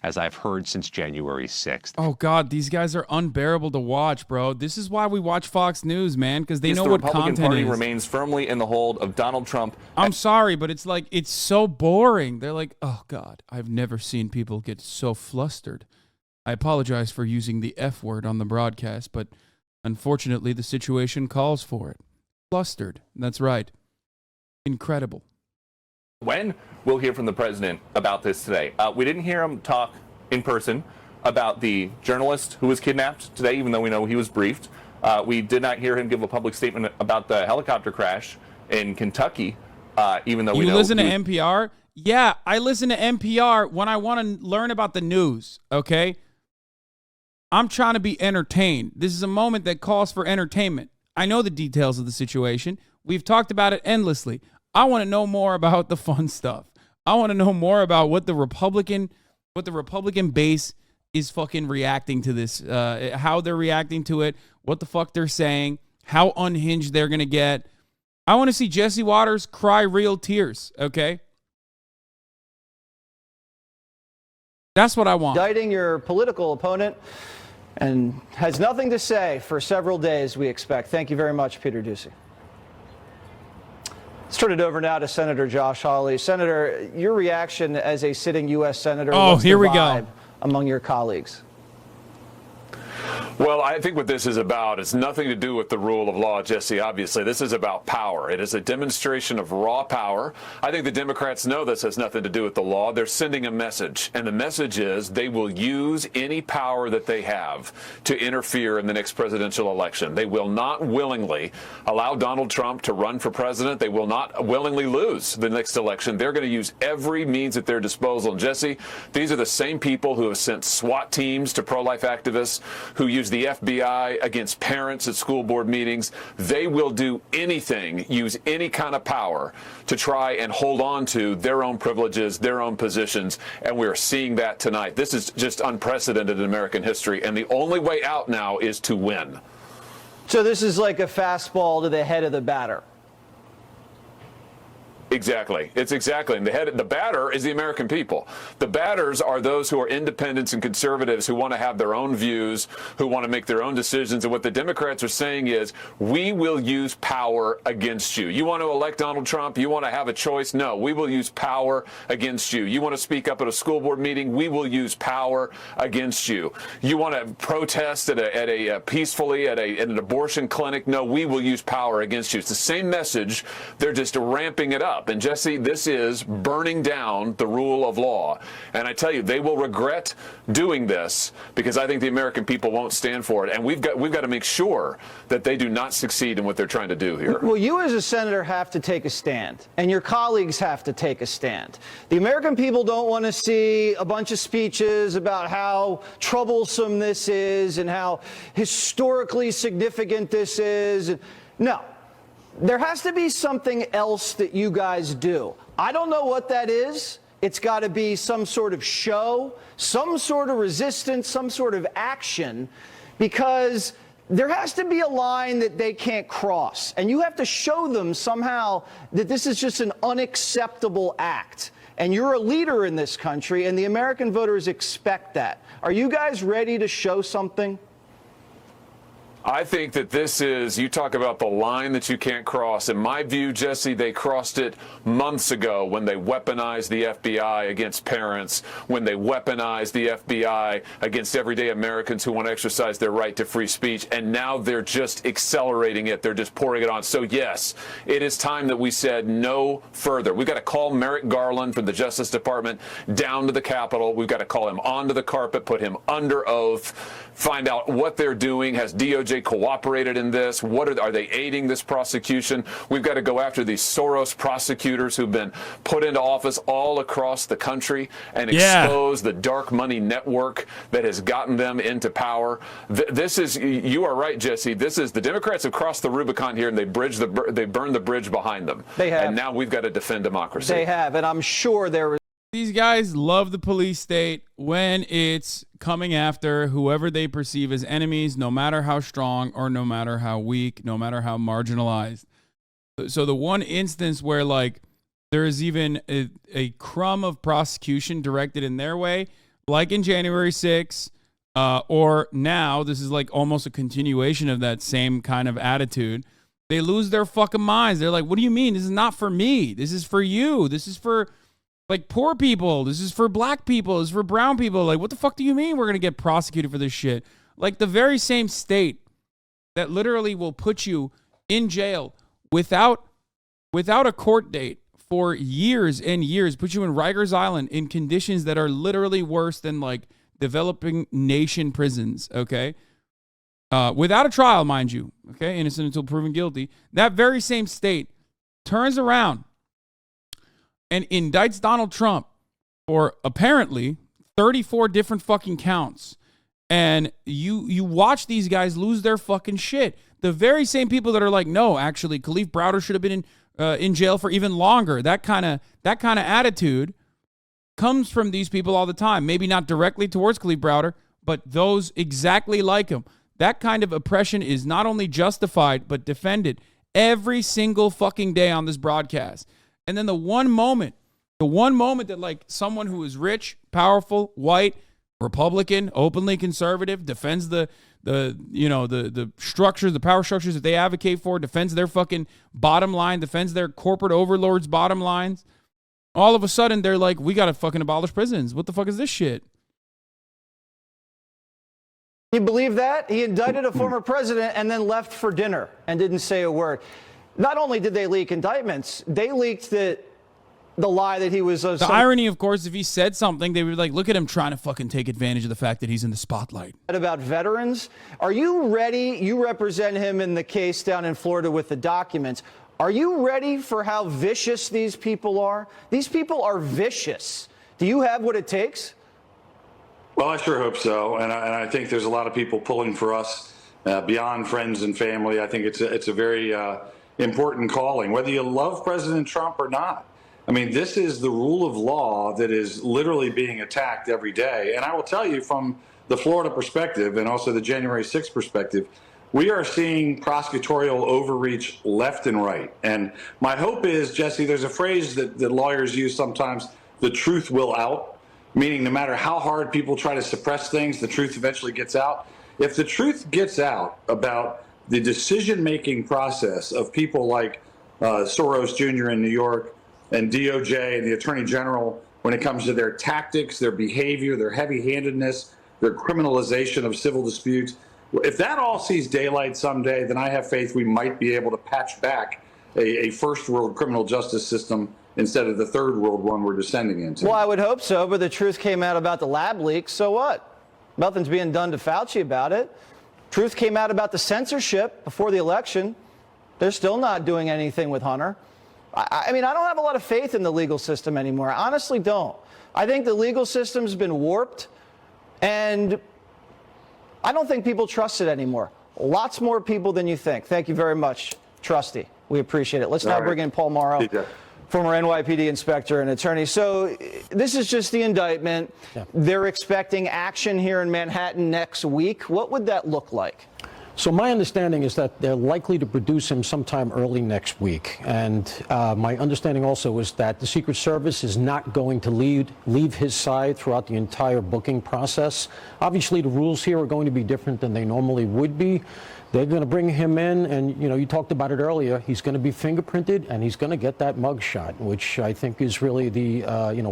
S22: as I've heard since January 6th.
S1: Oh, God, these guys are unbearable to watch, bro. This is why we watch Fox News, man, because they know what content is.
S15: The Republican Party remains firmly in the hold of Donald Trump.
S1: I'm sorry, but it's like, it's so boring. They're like, oh, God, I've never seen people get so flustered. I apologize for using the F word on the broadcast, but unfortunately, the situation calls for it. Flustered. That's right. Incredible.
S15: When we'll hear from the president about this today. We didn't hear him talk in person about the journalist who was kidnapped today, even though we know he was briefed. We did not hear him give a public statement about the helicopter crash in Kentucky, even though we know.
S1: You listen to NPR? Yeah, I listen to NPR when I want to learn about the news, okay? I'm trying to be entertained. This is a moment that calls for entertainment. I know the details of the situation. We've talked about it endlessly. I want to know more about the fun stuff. I want to know more about what the Republican base is fucking reacting to this, how they're reacting to it, what the fuck they're saying, how unhinged they're going to get. I want to see Jesse Waters cry real tears, okay? That's what I want.
S3: Indicting your political opponent and has nothing to say for several days, we expect. Thank you very much, Peter Doocy. Let's turn it over now to Senator Josh Hawley. Senator, your reaction as a sitting U.S. Senator.
S1: Oh, here we go.
S3: Among your colleagues.
S10: Well, I think what this is about is nothing to do with the rule of law, Jesse. Obviously, this is about power. It is a demonstration of raw power. I think the Democrats know this has nothing to do with the law. They're sending a message, and the message is they will use any power that they have to interfere in the next presidential election. They will not willingly allow Donald Trump to run for president. They will not willingly lose the next election. They're going to use every means at their disposal. And Jesse, these are the same people who have sent SWAT teams to pro-life activists, who use the FBI against parents at school board meetings. They will do anything, use any kind of power to try and hold on to their own privileges, their own positions, and we're seeing that tonight. This is just unprecedented in American history, and the only way out now is to win.
S3: So this is like a fastball to the head of the batter.
S10: Exactly. It's exactly. And the batter is the American people. The batters are those who are independents and conservatives who want to have their own views, who want to make their own decisions. And what the Democrats are saying is, we will use power against you. You want to elect Donald Trump? You want to have a choice? No, we will use power against you. You want to speak up at a school board meeting? We will use power against you. You want to protest peacefully at an abortion clinic? No, we will use power against you. It's the same message. They're just ramping it up. And Jesse, this is burning down the rule of law. And I tell you, they will regret doing this because I think the American people won't stand for it. And we've got to make sure that they do not succeed in what they're trying to do here.
S3: Well, you as a senator have to take a stand, and your colleagues have to take a stand. The American people don't want to see a bunch of speeches about how troublesome this is and how historically significant this is. No. There has to be something else that you guys do. I don't know what that is. It's got to be some sort of show, some sort of resistance, some sort of action, because there has to be a line that they can't cross. And you have to show them somehow that this is just an unacceptable act. And you're a leader in this country, and the American voters expect that. Are you guys ready to show something?
S10: I think that this is, you talk about the line that you can't cross. In my view, Jesse, they crossed it months ago when they weaponized the FBI against parents, when they weaponized the FBI against everyday Americans who want to exercise their right to free speech. And now they're just accelerating it. They're just pouring it on. So, yes, it is time that we said no further. We've got to call Merrick Garland from the Justice Department down to the Capitol. We've got to call him onto the carpet, put him under oath, find out what they're doing. Has DOJ cooperated in this? Are they aiding this prosecution? We've got to go after these Soros prosecutors who've been put into office all across the country and expose the dark money network that has gotten them into power. This is, you are right, Jesse. This is, the Democrats have crossed the Rubicon here, and they burned the bridge behind them.
S3: They have.
S10: And now we've got to defend democracy.
S3: They have, and I'm sure there is.
S1: These guys love the police state when it's coming after whoever they perceive as enemies, no matter how strong or no matter how weak, no matter how marginalized. So the one instance where like there is even a crumb of prosecution directed in their way, like in January 6th, or now, this is like almost a continuation of that same kind of attitude. They lose their fucking minds. They're like, what do you mean? This is not for me. This is for you. This is for like poor people. This is for black people. This is for brown people. Like, what the fuck do you mean we're going to get prosecuted for this shit? Like the very same state that literally will put you in jail without a court date for years and years, put you in Rikers Island in conditions that are literally worse than like developing nation prisons, okay? Without a trial, mind you, okay? Innocent until proven guilty. That very same state turns around and indicts Donald Trump for apparently 34 different fucking counts. And you watch these guys lose their fucking shit. The very same people that are like, no, actually, Khalif Browder should have been in jail for even longer. That kind of attitude comes from these people all the time. Maybe not directly towards Khalif Browder, but those exactly like him. That kind of oppression is not only justified, but defended every single fucking day on this broadcast. And then the one moment that like someone who is rich, powerful, white, Republican, openly conservative, defends the structures, the power structures that they advocate for, defends their fucking bottom line, defends their corporate overlords' bottom lines. All of a sudden, they're like, we got to fucking abolish prisons. What the fuck is this shit?
S3: You believe that? He indicted a former president and then left for dinner and didn't say a word. Not only did they leak indictments, they leaked the lie that he was...
S1: the irony, of course, if he said something, they were like, look at him trying to fucking take advantage of the fact that he's in the spotlight.
S3: About veterans. Are you ready? You represent him in the case down in Florida with the documents. Are you ready for how vicious these people are? These people are vicious. Do you have what it takes?
S7: Well, I sure hope so. And I think there's a lot of people pulling for us beyond friends and family. I think it's a very important calling, whether you love President Trump or not. I mean, this is the rule of law that is literally being attacked every day. And I will tell you from the Florida perspective and also the January 6th perspective, we are seeing prosecutorial overreach left and right. And my hope is, Jesse, there's a phrase that lawyers use sometimes, the truth will out, meaning no matter how hard people try to suppress things, the truth eventually gets out. If the truth gets out about the decision-making process of people like Soros Jr. in New York and DOJ and the Attorney General when it comes to their tactics, their behavior, their heavy-handedness, their criminalization of civil disputes, if that all sees daylight someday, then I have faith we might be able to patch back a first-world criminal justice system instead of the third-world one we're descending into.
S3: Well, I would hope so, but the truth came out about the lab leaks, so what? Nothing's being done to Fauci about it. Truth came out about the censorship before the election. They're still not doing anything with Hunter. I mean, I don't have a lot of faith in the legal system anymore. I honestly don't. I think the legal system's been warped, and I don't think people trust it anymore. Lots more people than you think. Thank you very much, Trusty. We appreciate it. Let's now bring in Paul Morrow, former NYPD inspector and attorney. So this is just the indictment. Yeah. They're expecting action here in Manhattan next week. What would that look like?
S12: So my understanding is that they're likely to produce him sometime early next week. And my understanding also is that the Secret Service is not going to leave his side throughout the entire booking process. Obviously, the rules here are going to be different than they normally would be. They're going to bring him in, and, you know, you talked about it earlier. He's going to be fingerprinted, and he's going to get that mug shot, which I think is really the,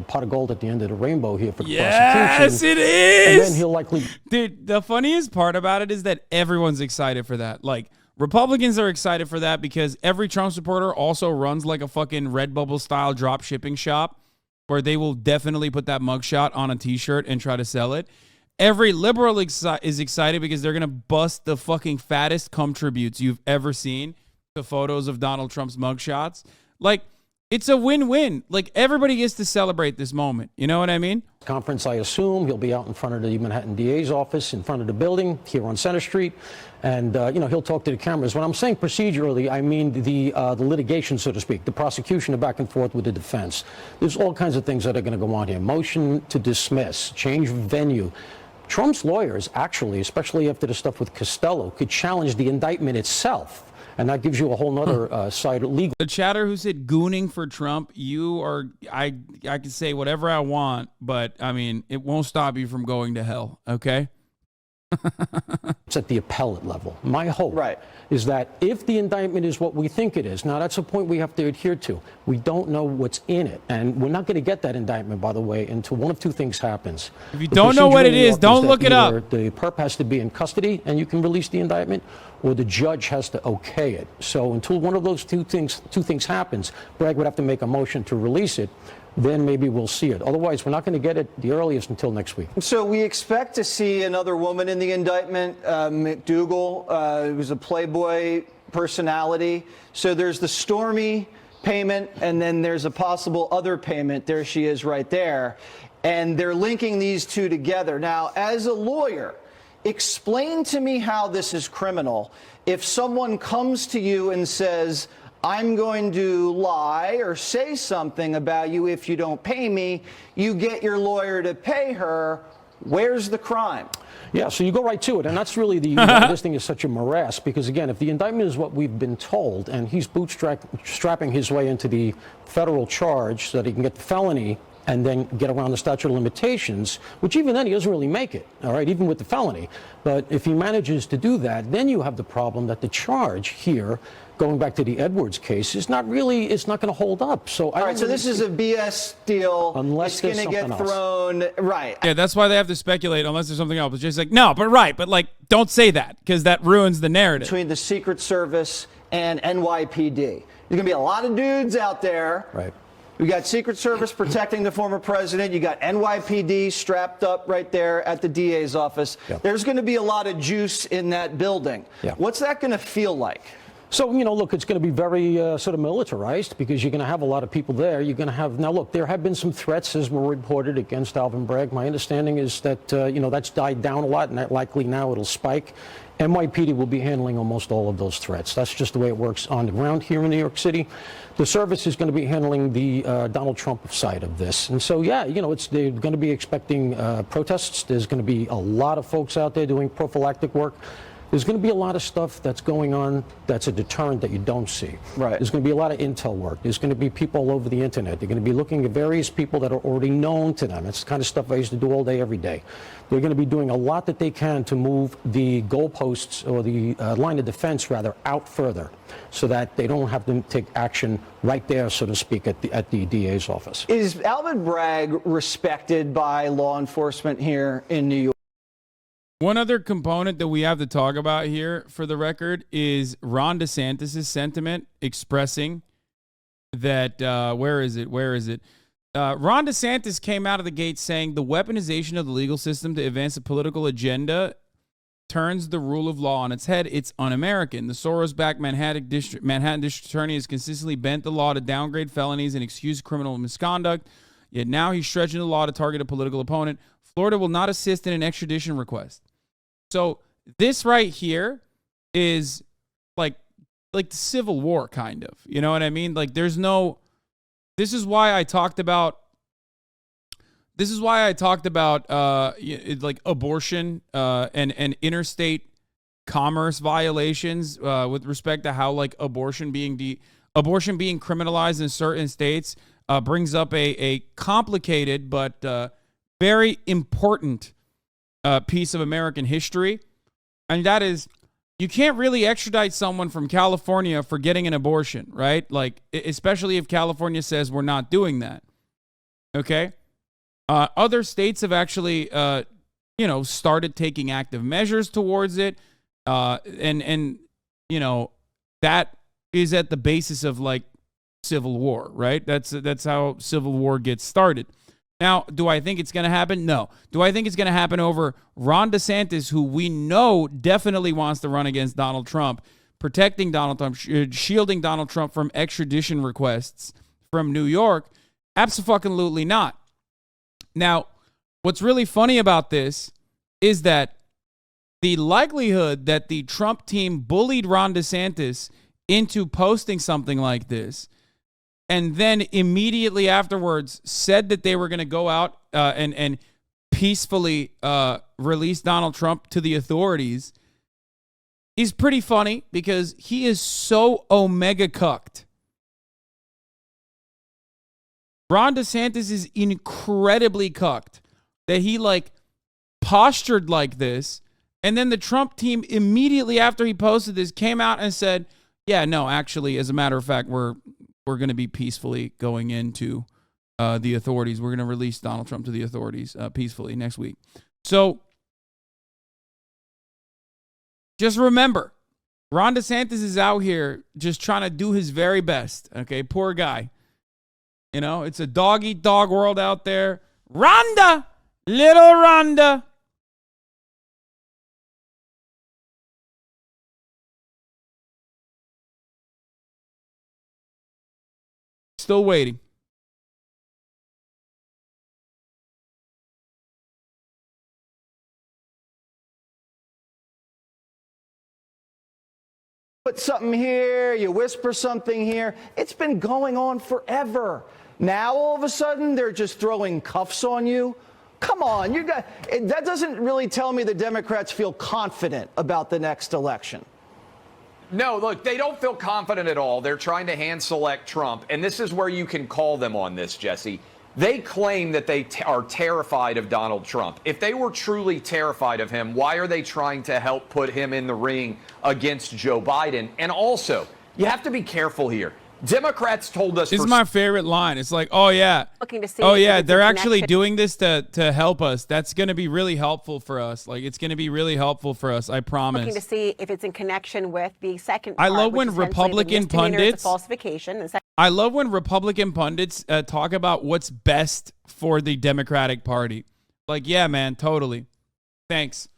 S12: pot of gold at the end of the rainbow here for the prosecution.
S1: Yes, it is!
S12: And then he'll likely...
S1: Dude, the funniest part about it is that everyone's excited for that. Like, Republicans are excited for that because every Trump supporter also runs like a fucking Redbubble-style drop shipping shop where they will definitely put that mugshot on a T-shirt and try to sell it. Every liberal is excited because they're going to bust the fucking fattest cum tributes you've ever seen to photos of Donald Trump's mugshots. Like, it's a win-win. Like, everybody gets to celebrate this moment. You know what I mean?
S12: Conference, I assume. He'll be out in front of the Manhattan DA's office, in front of the building here on Center Street. And, he'll talk to the cameras. When I'm saying procedurally, I mean the litigation, so to speak, the prosecution, the back and forth with the defense. There's all kinds of things that are going to go on here. Motion to dismiss, change venue. Trump's lawyers, actually, especially after the stuff with Costello, could challenge the indictment itself. And that gives you a whole nother side of legal.
S1: The chatter who said gooning for Trump, I can say whatever I want, but I mean, it won't stop you from going to hell, okay?
S12: It's at the appellate level. My hope is that if the indictment is what we think it is, now that's a point we have to adhere to. We don't know what's in it. And we're not going to get that indictment, by the way, until one of two things happens.
S1: If you don't know what it is, don't look it up.
S12: The perp has to be in custody and you can release the indictment, or the judge has to okay it. So until one of those two things happens, Bragg would have to make a motion to release it. Then maybe we'll see it. Otherwise, we're not going to get it the earliest until next week.
S3: So we expect to see another woman in the indictment, McDougal, who's a Playboy personality. So there's the Stormy payment, and then there's a possible other payment. There she is right there. And they're linking these two together. Now, as a lawyer, explain to me how this is criminal. If someone comes to you and says, I'm going to lie or say something about you if you don't pay me, you get your lawyer to pay her. Where's the crime?
S12: Yeah, so you go right to it. And that's really why this thing is such a morass. Because, again, if the indictment is what we've been told, and he's bootstrapping his way into the federal charge so that he can get the felony and then get around the statute of limitations, which even then he doesn't really make it, all right, even with the felony. But if he manages to do that, then you have the problem that the charge here, going back to the Edwards case, is not going to hold up. So
S3: all right, so this is a BS deal. Unless it's going to get thrown, right.
S1: Yeah, that's why they have to speculate unless there's something else. It's just like, no, but like, don't say that because that ruins the narrative.
S3: Between the Secret Service and NYPD. There's going to be a lot of dudes out there.
S12: Right.
S3: We got Secret Service protecting the former president. You got NYPD strapped up right there at the DA's office. Yeah. There's going to be a lot of juice in that building. Yeah. What's that going to feel like?
S12: So, look, it's going to be very sort of militarized because you're going to have a lot of people there. You're going to have, now look, there have been some threats as were reported against Alvin Bragg. My understanding is that, that's died down a lot and that likely now it'll spike. NYPD will be handling almost all of those threats. That's just the way it works on the ground here in New York City. The service is going to be handling the Donald Trump side of this. And so, yeah, they're going to be expecting protests. There's going to be a lot of folks out there doing prophylactic work. There's going to be a lot of stuff that's going on that's a deterrent that you don't see.
S3: Right.
S12: There's going to be a lot of intel work. There's going to be people all over the internet. They're going to be looking at various people that are already known to them. It's the kind of stuff I used to do all day, every day. They're going to be doing a lot that they can to move the goalposts, or the line of defense, rather, out further, so that they don't have to take action right there, so to speak, at the DA's office.
S3: Is Alvin Bragg respected by law enforcement here in New York?
S1: One other component that we have to talk about here, for the record, is Ron DeSantis' sentiment expressing that, where is it? Ron DeSantis came out of the gate saying the weaponization of the legal system to advance a political agenda turns the rule of law on its head. It's un-American. The Soros-backed Manhattan District Attorney has consistently bent the law to downgrade felonies and excuse criminal misconduct, yet now he's stretching the law to target a political opponent. Florida will not assist in an extradition request. So this right here is like the Civil War, kind of. You know what I mean? Like, there's no... This is why I talked about like abortion and interstate commerce violations with respect to how, like, abortion being criminalized in certain states brings up a complicated but very important piece of American history, and that is, you can't really extradite someone from California for getting an abortion, right? Like, especially if California says we're not doing that. Okay? Other states have actually, started taking active measures towards it. And that is at the basis of, like, Civil War, right? That's how Civil War gets started. Now, do I think it's going to happen? No. Do I think it's going to happen over Ron DeSantis, who we know definitely wants to run against Donald Trump, protecting Donald Trump, shielding Donald Trump from extradition requests from New York? Abso-fucking-lutely not. Now, what's really funny about this is that the likelihood that the Trump team bullied Ron DeSantis into posting something like this, and then immediately afterwards said that they were going to go out and peacefully release Donald Trump to the authorities, is pretty funny, because he is so omega cucked. Ron DeSantis is incredibly cucked that he, like, postured like this, and then the Trump team immediately after he posted this came out and said, yeah, no, actually, as a matter of fact, we're going to be peacefully going into the authorities. We're going to release Donald Trump to the authorities peacefully next week. So just remember, Ron DeSantis is out here just trying to do his very best. Okay, poor guy. You know, it's a dog-eat-dog world out there. Rhonda, little Rhonda. Still waiting.
S3: Put something here, you whisper something here. It's been going on forever. Now, all of a sudden, they're just throwing cuffs on you. Come on, that doesn't really tell me the Democrats feel confident about the next election.
S16: No, look, they don't feel confident at all. They're trying to hand select Trump. And this is where you can call them on this, Jesse. They claim that they are terrified of Donald Trump. If they were truly terrified of him, why are they trying to help put him in the ring against Joe Biden? And also, you have to be careful here. Democrats told us...
S1: This is my favorite line. It's like, oh, yeah.
S19: Looking to see
S1: they're actually doing this to help us. That's going to be really helpful for us. Like, it's going to be really helpful for us, I promise.
S19: Looking to see if it's in connection with the second
S1: I
S19: part,
S1: love when Republican pundits...
S19: falsification.
S1: I love when Republican pundits talk about what's best for the Democratic Party. Like, yeah, man, totally. Thanks.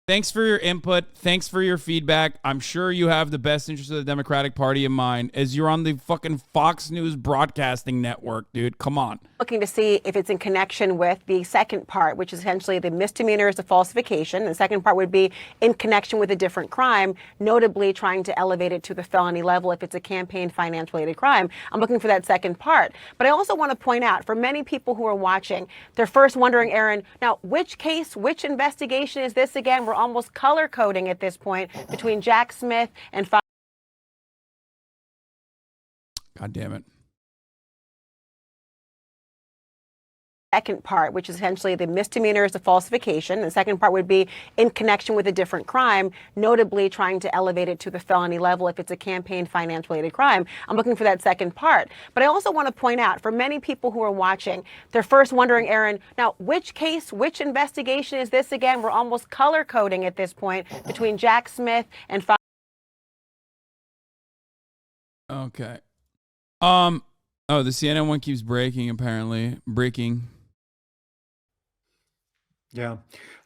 S1: Thanks for your input. Thanks for your feedback. I'm sure you have the best interest of the Democratic Party in mind, as you're on the fucking Fox News broadcasting network, dude. Come on.
S19: Looking to see if it's in connection with the second part, which is essentially the misdemeanors of falsification. The second part would be in connection with a different crime, notably trying to elevate it to the felony level if it's a campaign finance related crime. I'm looking for that second part. But I also want to point out, for many people who are watching, they're first wondering, Aaron, now which case, which investigation is this again? We're we're almost color coding at this point between Jack Smith and
S1: God damn it.
S19: second part, which is essentially the misdemeanor is the falsification. The second part would be in connection with a different crime, notably trying to elevate it to the felony level if it's a campaign finance related crime. I'm looking for that second part. But I also want to point out, for many people who are watching, they're first wondering, Aaron, now which case, which investigation is this again? We're almost color coding at this point between Jack Smith and
S1: Okay. Oh, the CNN one keeps breaking, apparently. Breaking.
S8: Yeah.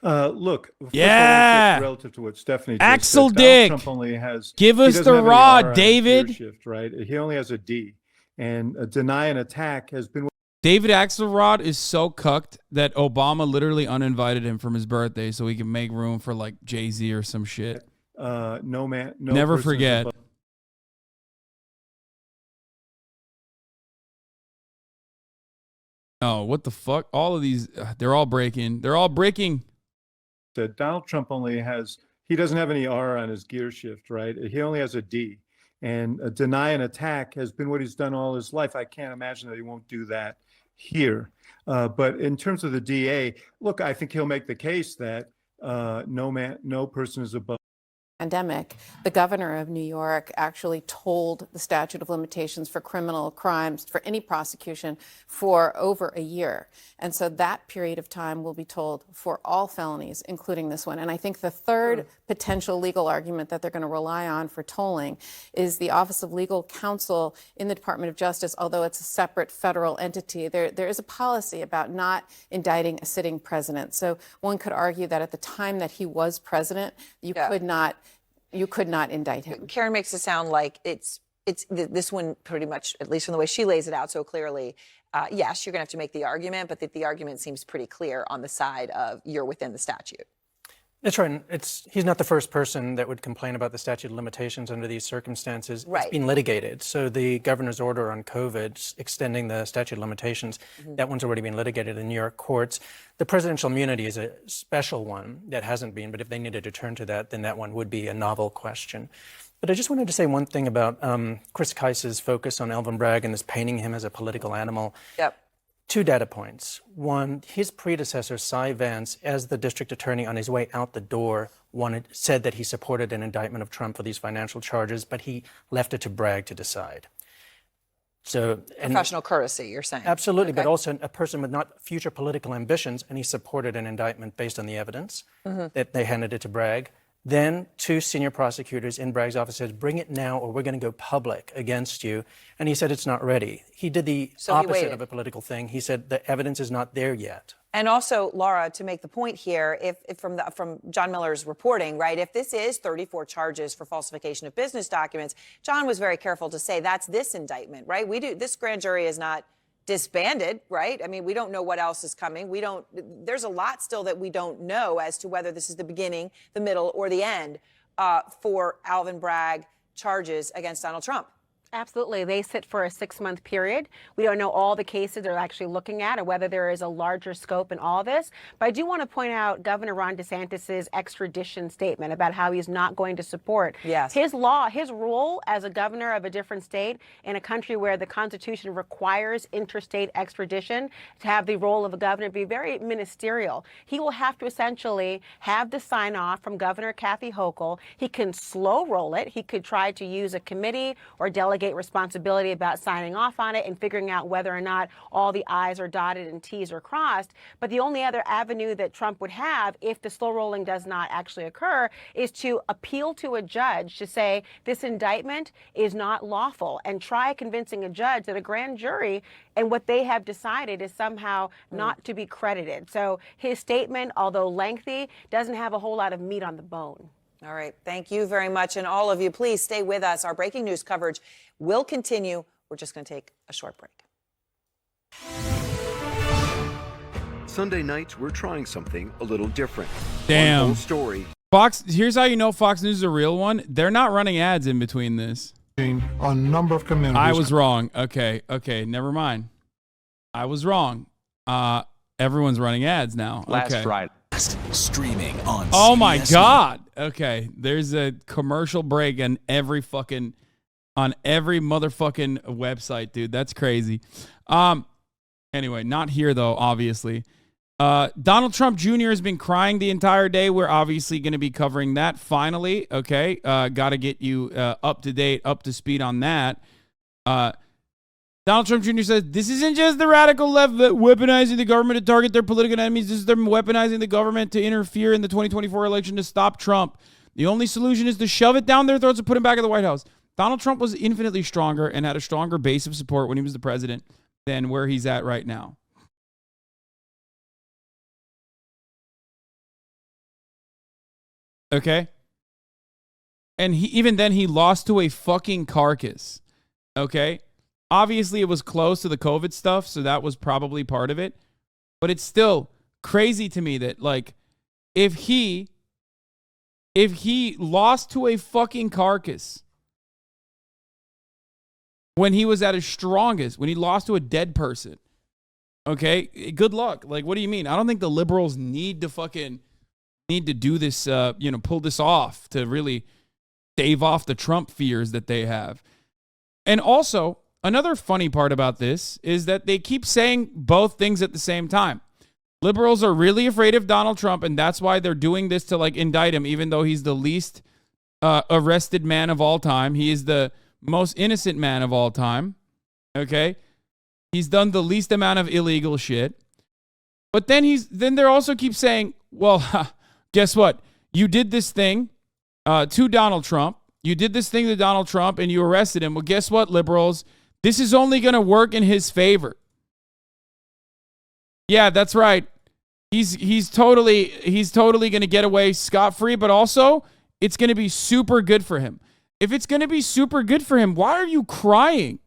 S8: Look.
S1: Yeah.
S8: Relative to what Stephanie
S1: Axel
S8: said,
S1: Dick.
S8: Trump only has.
S1: Give us the raw, David.
S8: Shift, right? He only has a D, and deny an attack has been.
S1: David Axelrod is so cucked that Obama literally uninvited him from his birthday so he can make room for like Jay-Z or some shit.
S8: No man. No.
S1: Never forget. Oh, what the fuck? All of these, they're all breaking. They're all breaking.
S8: That Donald Trump only has, he doesn't have any R on his gear shift, right? He only has a D. And deny an attack has been what he's done all his life. I can't imagine that he won't do that here. But in terms of the DA, look, I think he'll make the case that no person is above.
S20: Pandemic, the governor of New York actually told the statute of limitations for criminal crimes for any prosecution for over a year. And so that period of time will be told for all felonies, including this one. And I think the third potential legal argument that they're going to rely on for tolling is the Office of Legal Counsel in the Department of Justice, although it's a separate federal entity. There is a policy about not indicting a sitting president. So one could argue that at the time that he was president, you could not indict him.
S23: Karen makes it sound like it's this one pretty much, at least from the way she lays it out so clearly. Yes, you're going to have to make the argument, but the argument seems pretty clear on the side of you're within the statute.
S24: That's right. He's not the first person that would complain about the statute of limitations under these circumstances.
S23: Right.
S24: It's been litigated. So the governor's order on COVID extending the statute of limitations, that one's already been litigated in New York courts. The presidential immunity is a special one that hasn't been, but if they needed to turn to that, then that one would be a novel question. But I just wanted to say one thing about Chris Kice's focus on Alvin Bragg and this painting him as a political animal.
S23: Yep.
S24: 2 data points. One, his predecessor, Cy Vance, as the district attorney on his way out the door, said that he supported an indictment of Trump for these financial charges, but he left it to Bragg to decide. So,
S23: Professional courtesy, you're saying?
S24: Absolutely,
S23: Okay.
S24: but also a person with not future political ambitions, and he supported an indictment based on the evidence that they handed it to Bragg. Then 2 senior prosecutors in Bragg's office said, bring it now or we're going to go public against you. And he said it's not ready. He did the opposite of a political thing. He said the evidence is not there yet.
S23: And also, Laura, to make the point here, if from John Miller's reporting, right, if this is 34 charges for falsification of business documents, John was very careful to say that's this indictment, right? This grand jury is not disbanded, right? I mean, we don't know what else is coming. There's a lot still that we don't know as to whether this is the beginning, the middle, or the end for Alvin Bragg charges against Donald Trump.
S19: Absolutely. They sit for a 6-month period. We don't know all the cases they're actually looking at or whether there is a larger scope in all this. But I do want to point out Governor Ron DeSantis's extradition statement about how he's not going to support his role as a governor of a different state in a country where the Constitution requires interstate extradition to have the role of a governor be very ministerial. He will have to essentially have the sign off from Governor Kathy Hochul. He can slow roll it. He could try to use a committee or delegate responsibility about signing off on it and figuring out whether or not all the I's are dotted and T's are crossed. But the only other avenue that Trump would have if the slow rolling does not actually occur is to appeal to a judge to say this indictment is not lawful and try convincing a judge that a grand jury and what they have decided is somehow not to be credited. So his statement, although lengthy, doesn't have a whole lot of meat on the bone.
S23: All right. Thank you very much. And all of you, please stay with us. Our breaking news coverage will continue. We're just going to take a short break.
S25: Sunday nights, we're trying something a little different.
S1: Damn.
S25: One whole story.
S1: Fox, here's how you know Fox News is a real one. They're not running ads in between this.
S2: A number of communities.
S1: I was wrong. Okay, never mind. I was wrong. Everyone's running ads now.
S22: Last
S1: okay.
S22: Friday.
S9: podcast, streaming on
S1: Oh my
S9: CBS
S1: God. Okay. There's a commercial break on every motherfucking website, dude. That's crazy. Anyway, not here though, obviously. Donald Trump Jr. has been crying the entire day. We're obviously going to be covering that finally. Okay. Got to get you up to date, up to speed on that. Donald Trump Jr. says, this isn't just the radical left weaponizing the government to target their political enemies. This is them weaponizing the government to interfere in the 2024 election to stop Trump. The only solution is to shove it down their throats and put him back in the White House. Donald Trump was infinitely stronger and had a stronger base of support when he was the president than where he's at right now. Okay? And even then, he lost to a fucking carcass. Okay? Obviously, it was close to the COVID stuff, so that was probably part of it. But it's still crazy to me that, like, if he lost to a fucking carcass when he was at his strongest, when he lost to a dead person, okay, good luck. Like, what do you mean? I don't think the liberals need to do this, pull this off to really stave off the Trump fears that they have. And also, another funny part about this is that they keep saying both things at the same time. Liberals are really afraid of Donald Trump, and that's why they're doing this to, like, indict him, even though he's the least arrested man of all time. He is the most innocent man of all time. Okay? He's done the least amount of illegal shit. But then they also keep saying, well, guess what? You did this thing to Donald Trump. You did this thing to Donald Trump, and you arrested him. Well, guess what, liberals? This is only going to work in his favor. Yeah, that's right. He's totally going to get away scot-free, but also it's going to be super good for him. If it's going to be super good for him, why are you crying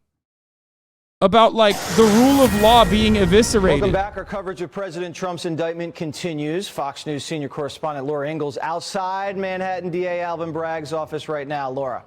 S1: about, like, the rule of law being eviscerated?
S3: Welcome back. Our coverage of President Trump's indictment continues. Fox News senior correspondent Laura Ingalls outside Manhattan DA Alvin Bragg's office right now. Laura.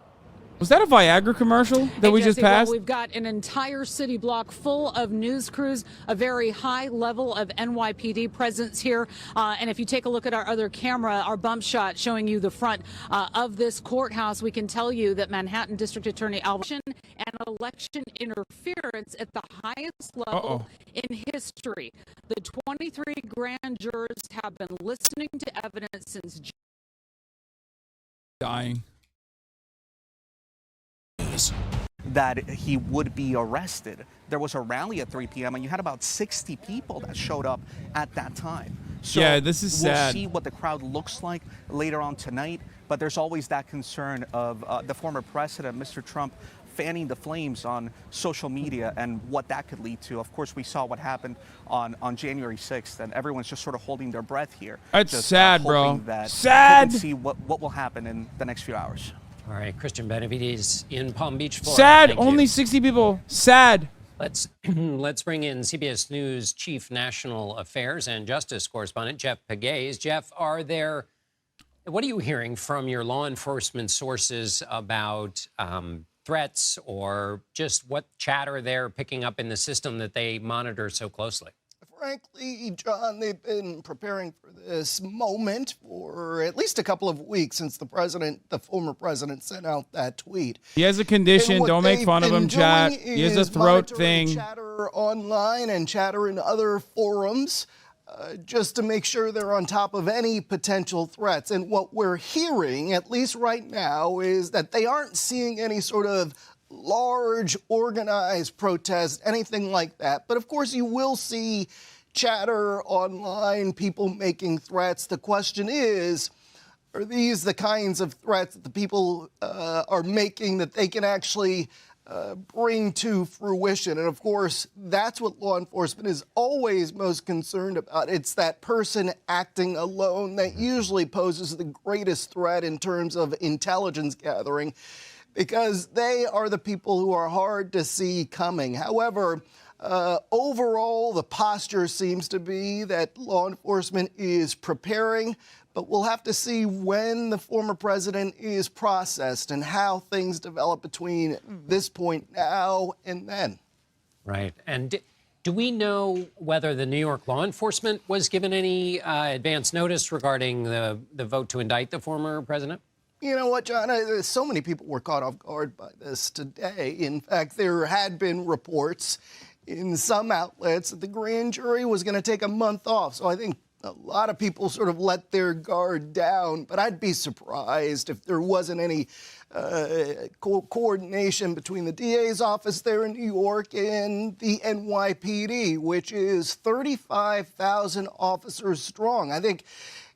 S1: Was that a Viagra commercial that we just passed?
S13: Well, we've got an entire city block full of news crews, a very high level of NYPD presence here. And if you take a look at our other camera, our bump shot showing you the front of this courthouse, we can tell you that Manhattan District Attorney Alvin and election interference at the highest level in history. The 23 grand jurors have been listening to evidence since
S1: dying.
S14: That he would be arrested. There was a rally at 3 p.m. and you had about 60 people that showed up at that time. So
S1: yeah, this is sad.
S14: We'll see what the crowd looks like later on tonight, but there's always that concern of the former president, Mr. Trump, fanning the flames on social media and what that could lead to. Of course, we saw what happened on January 6th, and everyone's just sort of holding their breath here.
S1: It's
S14: just,
S1: sad, bro.
S14: Sad. See what will happen in the next few hours.
S4: All right, Christian Benavides in Palm Beach, Florida.
S1: Sad.
S4: Thank
S1: Only
S4: you.
S1: 60 people. Sad.
S4: Let's bring in CBS News Chief National Affairs and Justice correspondent Jeff Pegues. Jeff, what are you hearing from your law enforcement sources about threats or just what chatter they're picking up in the system that they monitor so closely?
S18: Frankly, John, they've been preparing for this moment for at least a couple of weeks since the former president, sent out that tweet.
S1: He has a condition. Don't make fun of him, chat. He has a throat thing.
S18: Chatter online and chatter in other forums just to make sure they're on top of any potential threats. And what we're hearing, at least right now, is that they aren't seeing any sort of large organized protest, anything like that. But of course, you will see chatter online, people making threats. The question is, are these the kinds of threats that the people are making that they can actually bring to fruition? And of course, that's what law enforcement is always most concerned about. It's that person acting alone that usually poses the greatest threat in terms of intelligence gathering, because they are the people who are hard to see coming. However, overall, the posture seems to be that law enforcement is preparing, but we'll have to see when the former president is processed and how things develop between this point now and then.
S4: Right. And Do we know whether the New York law enforcement was given any advance notice regarding the vote to indict the former president?
S18: You know what, John? So many people were caught off guard by this today. In fact, there had been reports in some outlets that the grand jury was going to take a month off. So I think a lot of people sort of let their guard down. But I'd be surprised if there wasn't any coordination between the DA's office there in New York and the NYPD, which is 35,000 officers strong. I think,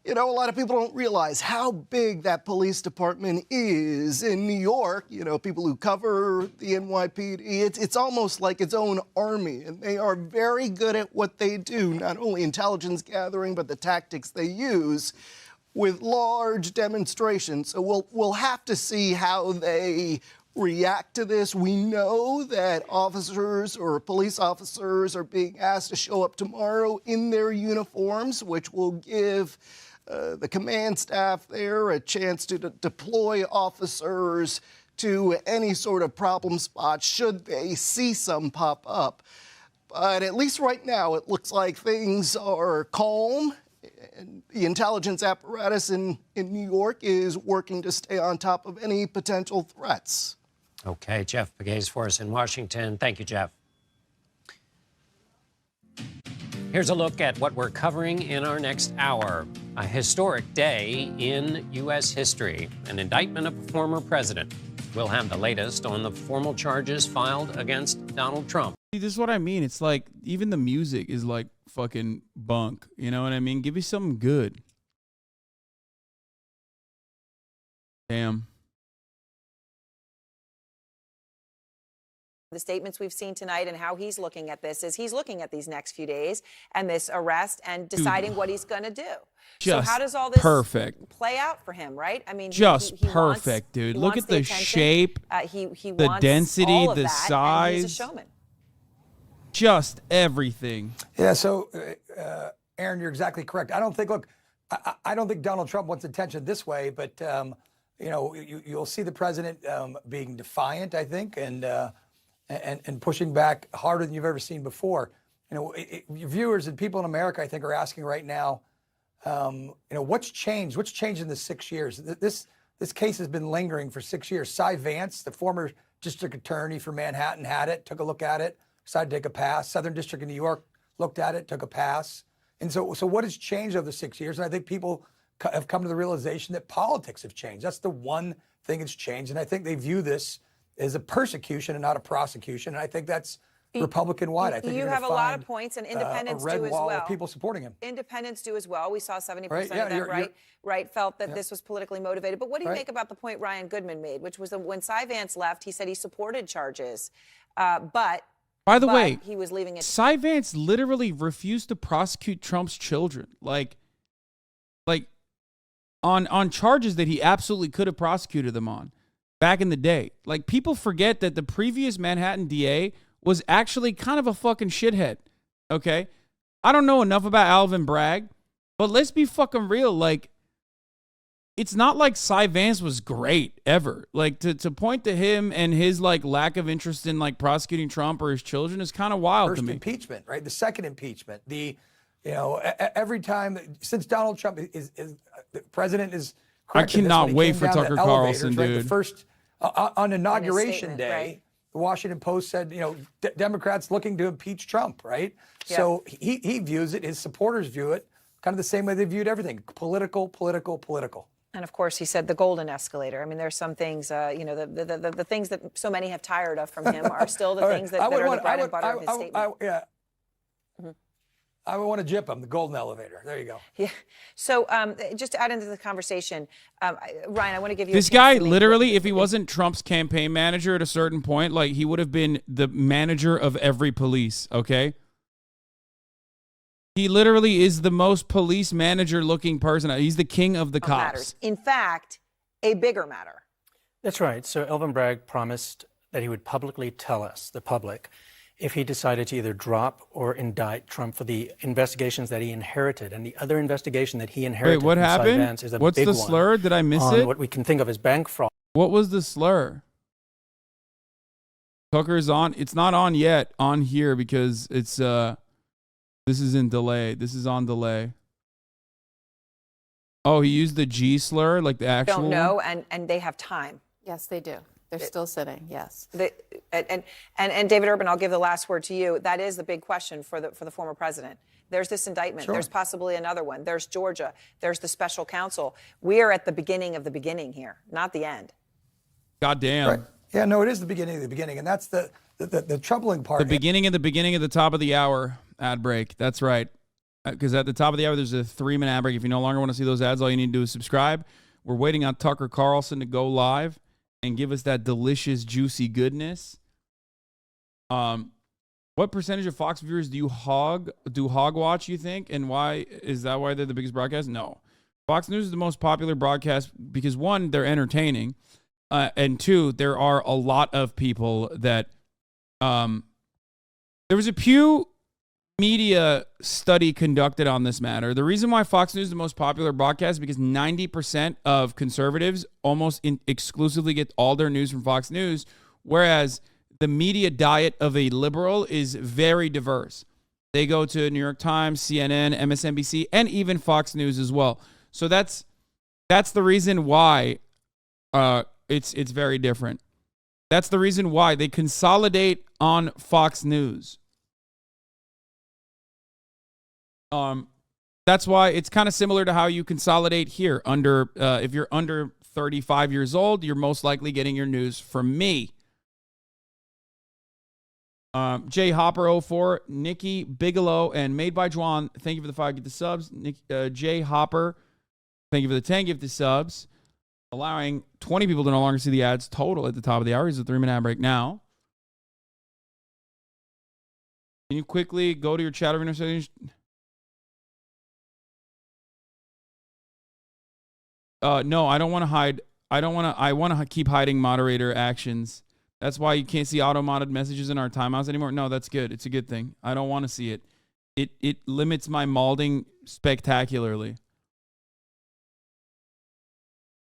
S18: you know, a lot of people don't realize how big that police department is in New York. You know, people who cover the NYPD, it's almost like its own army, and they are very good at what they do, not only intelligence gathering, but the tactics they use with large demonstrations. So we'll have to see how they react to this. We know that officers or police officers are being asked to show up tomorrow in their uniforms, which will give the command staff there a chance to deploy officers to any sort of problem spot should they see some pop up. But at least right now, it looks like things are calm. And the intelligence apparatus in New York is working to stay on top of any potential threats.
S4: Okay, Jeff Pegues for us in Washington. Thank you, Jeff. Here's a look at what we're covering in our next hour. A historic day in U.S. history. An indictment of a former president. We'll have the latest on the formal charges filed against Donald Trump.
S1: See, this is what I mean. It's like even the music is like fucking bunk. You know what I mean? Give me something good. Damn.
S23: The statements we've seen tonight and how he's looking at this is he's looking at these next few days and this arrest and deciding what he's going to do. So how does all this play out for him, right? I mean,
S1: just
S23: he
S1: perfect,
S23: wants,
S1: dude.
S23: he
S1: Look
S23: wants
S1: at the
S23: attention.
S1: shape,
S23: He
S1: the
S23: wants
S1: density,
S23: all of
S1: the
S23: that,
S1: size.
S23: And he's a showman.
S1: Just everything.
S5: Yeah, so, Aaron, you're exactly correct. I don't think, look, I don't think Donald Trump wants attention this way, but, you know, you'll see the president being defiant, I think, and pushing back harder than you've ever seen before. You know, your viewers and people in America, I think, are asking right now, you know, what's changed? What's changed in the 6 years? This case has been lingering for 6 years. Cy Vance, the former district attorney for Manhattan, had it, took a look at it, decided to take a pass. Southern District of New York looked at it, took a pass. And so what has changed over the 6 years? And I think people have come to the realization that politics have changed. That's the one thing that's changed. And I think they view this as a persecution and not a prosecution. And I think that's Republican-wide. I think
S23: you have a lot of points, and independents do as well.
S5: Of people supporting him.
S23: Independents do as well. We saw 70%
S5: Right, yeah,
S23: of them, right, felt that
S5: yeah.
S23: this was politically motivated. But what do you make about the point Ryan Goodman made, which was that when Cy Vance left, he said he supported charges, but
S1: By the way,
S23: he was leaving it.
S1: Cy Vance literally refused to prosecute Trump's children, like on charges that he absolutely could have prosecuted them on back in the day. Like, people forget that the previous Manhattan DA was actually kind of a fucking shithead. Okay, I don't know enough about Alvin Bragg, but let's be fucking real. Like, it's not like Cy Vance was great ever. Like, to point to him and his like lack of interest in like prosecuting Trump or his children is kind of wild to me.
S5: First impeachment, right? The second impeachment. You know, every time since Donald Trump is the president is.
S1: I cannot wait for Tucker Carlson,
S5: right?
S1: dude.
S5: The first on Inauguration Day, the Washington Post said, you know, Democrats looking to impeach Trump, right? Yeah. So he views it. His supporters view it kind of the same way they viewed everything: political.
S23: And of course, he said the golden escalator. I mean, there's some things, you know, the things that so many have tired of from him are still the things that are the bread and butter of his statement.
S5: I would want to jip him, the golden elevator. There you go.
S23: Yeah. So just to add into the conversation, Ryan, I want to give you
S1: this guy literally, if he wasn't Trump's campaign manager at a certain point, like he would have been the manager of every police. Okay. He literally is the most police manager looking person. He's the king of the cops.
S23: Matters. In fact, a bigger matter.
S24: That's right. So Alvin Bragg promised that he would publicly tell us, the public, if he decided to either drop or indict Trump for the investigations that he inherited. And the other investigation that he inherited
S1: what
S24: from Cy
S1: happened?
S24: Vance is a
S1: What's
S24: big
S1: the
S24: one
S1: slur? Did I miss
S24: on
S1: it?
S24: what we can think of as bank fraud.
S1: What was the slur? Tucker's on. It's not on yet on here because it's this is in delay. This is on delay. Oh, he used the G slur, like the actual.
S23: Don't know, and they have time.
S20: Yes, they do. They're still sitting. Yes.
S23: And David Urban, I'll give the last word to you. That is the big question for the former president. There's this indictment.
S5: Sure.
S23: There's possibly another one. There's Georgia. There's the special counsel. We are at the beginning of the beginning here, not the end.
S1: God damn.
S5: Right. Yeah, no, it is the beginning of the beginning, and that's the troubling part.
S1: The beginning of the top of the hour ad break. That's right. Because at the top of the hour, there's a 3-minute ad break. If you no longer want to see those ads, all you need to do is subscribe. We're waiting on Tucker Carlson to go live and give us that delicious, juicy goodness. What percentage of Fox viewers do hog watch, you think? And why is that why they're the biggest broadcast? No. Fox News is the most popular broadcast because, one, they're entertaining. And two, there are a lot of people that there was a Pew Media study conducted on this matter. The reason why Fox News is the most popular broadcast is because 90% of conservatives almost exclusively get all their news from Fox News, whereas the media diet of a liberal is very diverse. They go to New York Times, CNN, MSNBC, and even Fox News as well. So that's the reason why it's very different. That's the reason why they consolidate on Fox News. That's why it's kind of similar to how you consolidate here. If you're under 35 years old, you're most likely getting your news from me. Jay Hopper 04, Nikki Bigelow, and Made by Juan. Thank you for the 5 gifted subs. Jay Hopper, thank you for the 10 gifted subs. Allowing 20 people to no longer see the ads total at the top of the hour. Is a 3-minute ad break now. Can you quickly go to your chat arena settings? No, I don't want to hide. I want to keep hiding moderator actions. That's why you can't see auto-modded messages in our timeouts anymore. No, that's good. It's a good thing. I don't want to see it. It limits my malding spectacularly.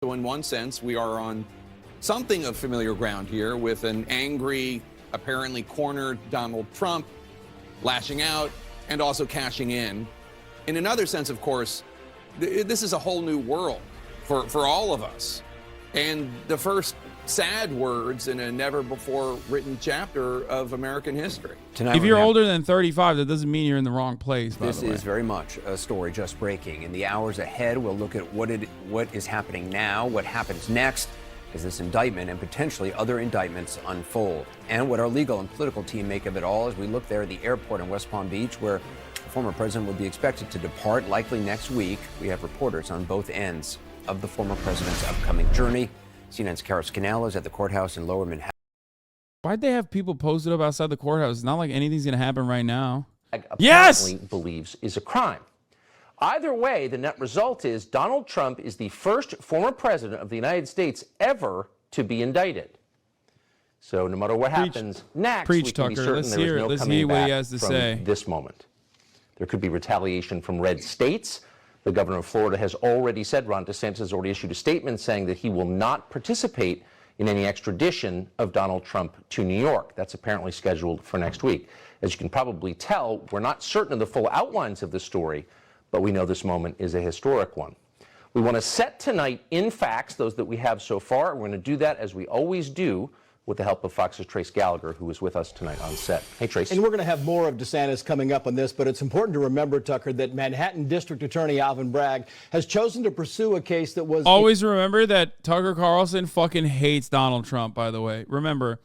S6: So in one sense, we are on something of familiar ground here with an angry, apparently cornered Donald Trump lashing out and also cashing in. In another sense, of course, this is a whole new world for all of us. And the first sad words in a never-before-written chapter of American history.
S1: If you're older than 35, that doesn't mean you're in the wrong place, by
S9: This
S1: the way.
S9: is very much a story just breaking. In the hours ahead, we'll look at what is happening now, what happens next as this indictment and potentially other indictments unfold, and what our legal and political team make of it all as we look there at the airport in West Palm Beach, where the former president will be expected to depart likely next week. We have reporters on both ends of the former president's upcoming journey. CNN's Karis Canales at the courthouse in Lower Manhattan.
S1: Why'd they have people posted up outside the courthouse? It's not like anything's going to happen right now.
S11: Apparently believes is a crime. Either way, the net result is Donald Trump is the first former president of the United States ever to be indicted. So no matter what happens next, we can be certain there is no coming back from this moment. There could be retaliation from red states. The governor of Florida has already said, Ron DeSantis has already issued a statement saying that he will not participate in any extradition of Donald Trump to New York. That's apparently scheduled for next week. As you can probably tell, we're not certain of the full outlines of the story, but we know this moment is a historic one. We want to set tonight in facts, those that we have so far. We're going to do that as we always do with the help of Fox's Trace Gallagher, who is with us tonight on set. Hey, Trace.
S17: And we're going to have more of DeSantis coming up on this, but it's important to remember, Tucker, that Manhattan District Attorney Alvin Bragg has chosen to pursue a case that was...
S1: Always remember that Tucker Carlson fucking hates Donald Trump, by the way. Remember,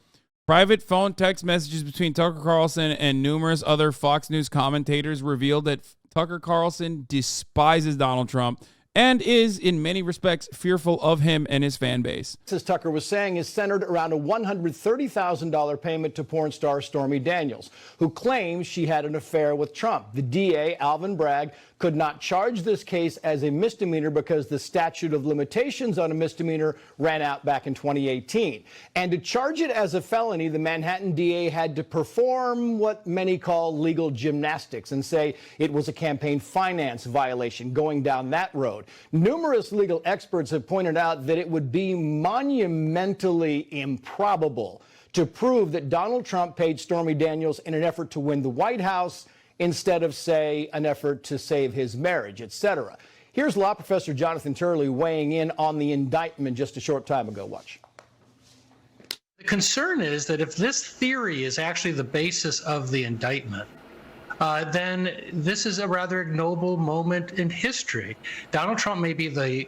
S1: private phone text messages between Tucker Carlson and numerous other Fox News commentators revealed that Tucker Carlson despises Donald Trump and is, in many respects, fearful of him and his fan base.
S17: As Tucker was saying, is centered around a $130,000 payment to porn star Stormy Daniels, who claims she had an affair with Trump. The DA, Alvin Bragg, could not charge this case as a misdemeanor because the statute of limitations on a misdemeanor ran out back in 2018. And to charge it as a felony, the Manhattan DA had to perform what many call legal gymnastics and say it was a campaign finance violation going down that road. Numerous legal experts have pointed out that it would be monumentally improbable to prove that Donald Trump paid Stormy Daniels in an effort to win the White House instead of, say, an effort to save his marriage, etc. Here's law professor Jonathan Turley weighing in on the indictment just a short time ago. Watch.
S7: The concern is that if this theory is actually the basis of the indictment, then this is a rather ignoble moment in history. Donald Trump may be the...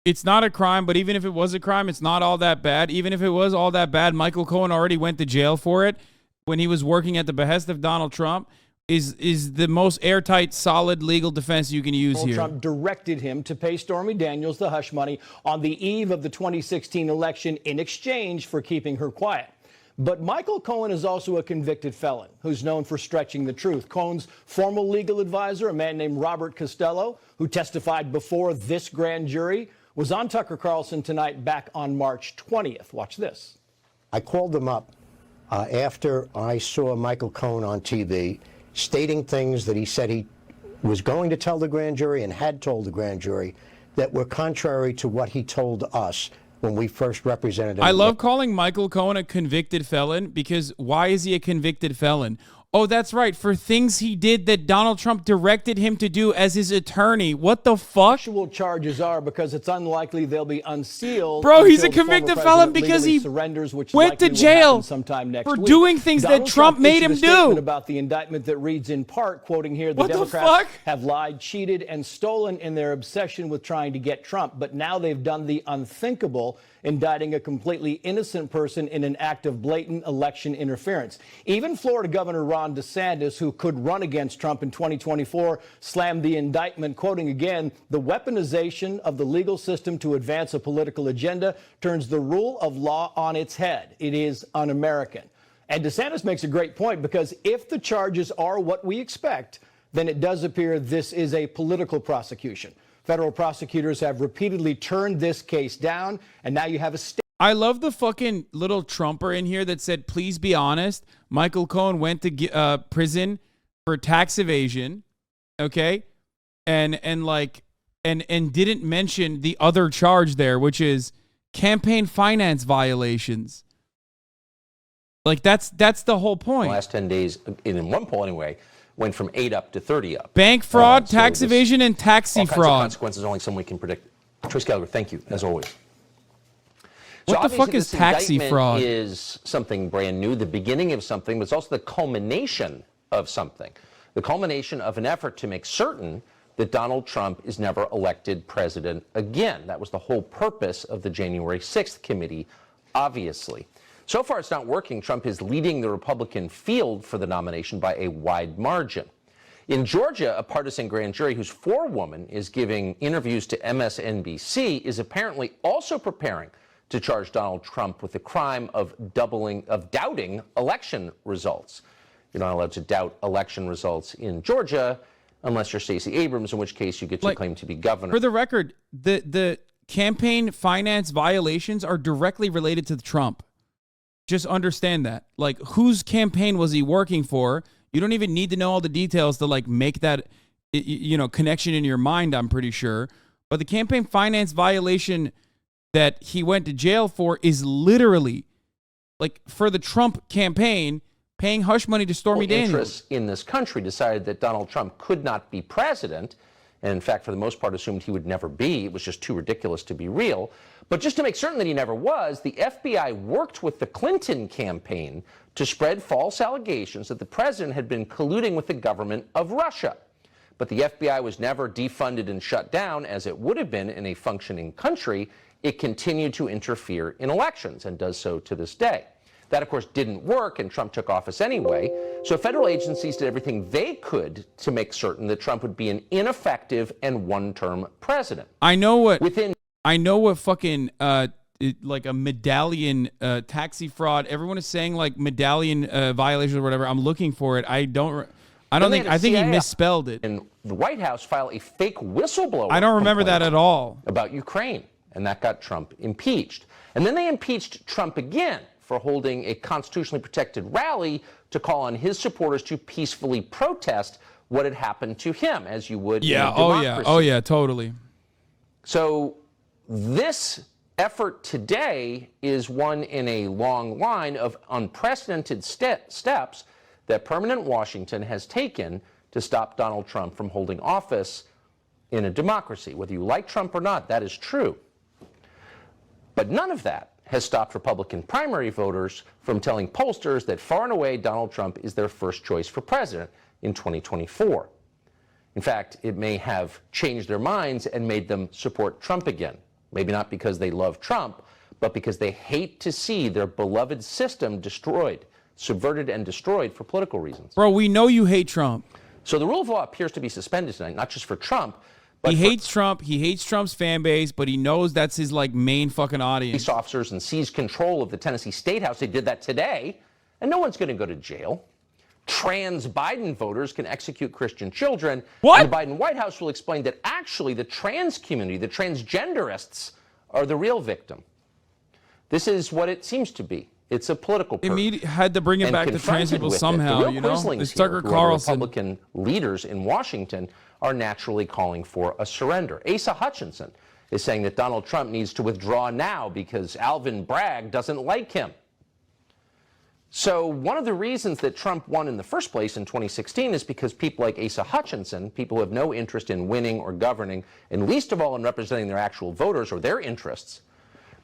S1: It's not a crime, but even if it was a crime, it's not all that bad. Even if it was all that bad, Michael Cohen already went to jail for it when he was working at the behest of Donald Trump. Is the most airtight, solid legal defense you can use
S17: Donald
S1: here.
S17: Trump directed him to pay Stormy Daniels the hush money on the eve of the 2016 election in exchange for keeping her quiet. But Michael Cohen is also a convicted felon who's known for stretching the truth. Cohen's former legal advisor, a man named Robert Costello, who testified before this grand jury, was on Tucker Carlson tonight back on March 20th. Watch this.
S10: I called them up after I saw Michael Cohen on TV stating things that he said he was going to tell the grand jury and had told the grand jury that were contrary to what he told us when we first represented him.
S1: I love calling Michael Cohen a convicted felon because why is he a convicted felon? Oh, that's right. For things he did that Donald Trump directed him to do as his attorney. What the fuck?
S17: Actual charges are because it's unlikely they'll be unsealed.
S1: Bro, he's a convicted felon because he
S17: surrenders, which
S1: went to jail
S17: sometime next
S1: for
S17: week.
S1: doing things that Trump made him do.
S17: About the indictment that reads in part, quoting here, the
S1: What the
S17: Democrats
S1: fuck?
S17: have lied, cheated, and stolen in their obsession with trying to get Trump. But now they've done the unthinkable, indicting a completely innocent person in an act of blatant election interference. Even Florida Governor Ron DeSantis, who could run against Trump in 2024, slammed the indictment, quoting again, the weaponization of the legal system to advance a political agenda turns the rule of law on its head. It is un-American. And DeSantis makes a great point because if the charges are what we expect, then it does appear this is a political prosecution. Federal prosecutors have repeatedly turned this case down, and now you have a state.
S1: I love the fucking little Trumper in here that said, please be honest. Michael Cohen went to prison for tax evasion, okay? And didn't mention the other charge there, which is campaign finance violations. Like, that's the whole point.
S11: The last 10 days, in one poll anyway, went from 8 up to 30 up.
S1: Bank fraud, tax evasion, and taxi
S11: all kinds
S1: fraud.
S11: Of consequences only someone can predict. Trace Gallagher, thank you, as always.
S1: What the fuck is taxi fraud?
S11: Is something brand new, the beginning of something, but it's also the culmination of something. The culmination of an effort to make certain that Donald Trump is never elected president again. That was the whole purpose of the January 6th committee, obviously. So far, it's not working. Trump is leading the Republican field for the nomination by a wide margin. In Georgia, a partisan grand jury whose forewoman is giving interviews to MSNBC is apparently also preparing to charge Donald Trump with the crime of doubting election results. You're not allowed to doubt election results in Georgia unless you're Stacey Abrams, in which case you get to claim to be governor.
S1: For the record, the campaign finance violations are directly related to Trump. Just understand that. Like, whose campaign was he working for? You don't even need to know all the details to, like, make that, connection in your mind, I'm pretty sure. But the campaign finance violation that he went to jail for is literally, like, for the Trump campaign, paying hush money to Stormy Daniels.
S11: Interests in this country decided that Donald Trump could not be president, and in fact, for the most part, assumed he would never be. It was just too ridiculous to be real. But just to make certain that he never was, the FBI worked with the Clinton campaign to spread false allegations that the president had been colluding with the government of Russia. But the FBI was never defunded and shut down, as it would have been in a functioning country. It continued to interfere in elections and does so to this day. That, of course, didn't work, and Trump took office anyway. So federal agencies did everything they could to make certain that Trump would be an ineffective and one-term president.
S1: I know what fucking like a medallion taxi fraud. Everyone is saying like medallion violations or whatever. I'm looking for it. I think he misspelled it.
S11: And the White House filed a fake whistleblower.
S1: I don't remember that at all.
S11: About Ukraine, and that got Trump impeached. And then they impeached Trump again for holding a constitutionally protected rally to call on his supporters to peacefully protest what had happened to him, as you would in a democracy.
S1: Oh yeah, totally.
S11: So this effort today is one in a long line of unprecedented steps that permanent Washington has taken to stop Donald Trump from holding office in a democracy. Whether you like Trump or not, that is true. But none of that has stopped Republican primary voters from telling pollsters that far and away Donald Trump is their first choice for president in 2024. In fact, it may have changed their minds and made them support Trump again. Maybe not because they love Trump, but because they hate to see their beloved system destroyed, subverted and destroyed for political reasons.
S1: Bro, we know you hate Trump.
S11: So the rule of law appears to be suspended tonight, not just for Trump, but
S1: he hates Trump. He hates Trump's fan base, but he knows that's his like main fucking audience.
S11: Police officers and seized control of the Tennessee State House. They did that today, and no one's going to go to jail. Trans Biden voters can execute Christian children.
S1: What?
S11: And the Biden White House will explain that actually the trans community, the transgenderists, are the real victim. This is what it seems to be. It's a political purge.
S1: Had to bring it back to trans people somehow, you know? It's Tucker Carlson.
S11: Republican leaders in Washington are naturally calling for a surrender. Asa Hutchinson is saying that Donald Trump needs to withdraw now because Alvin Bragg doesn't like him. So one of the reasons that Trump won in the first place in 2016 is because people like Asa Hutchinson, people who have no interest in winning or governing, and least of all in representing their actual voters or their interests,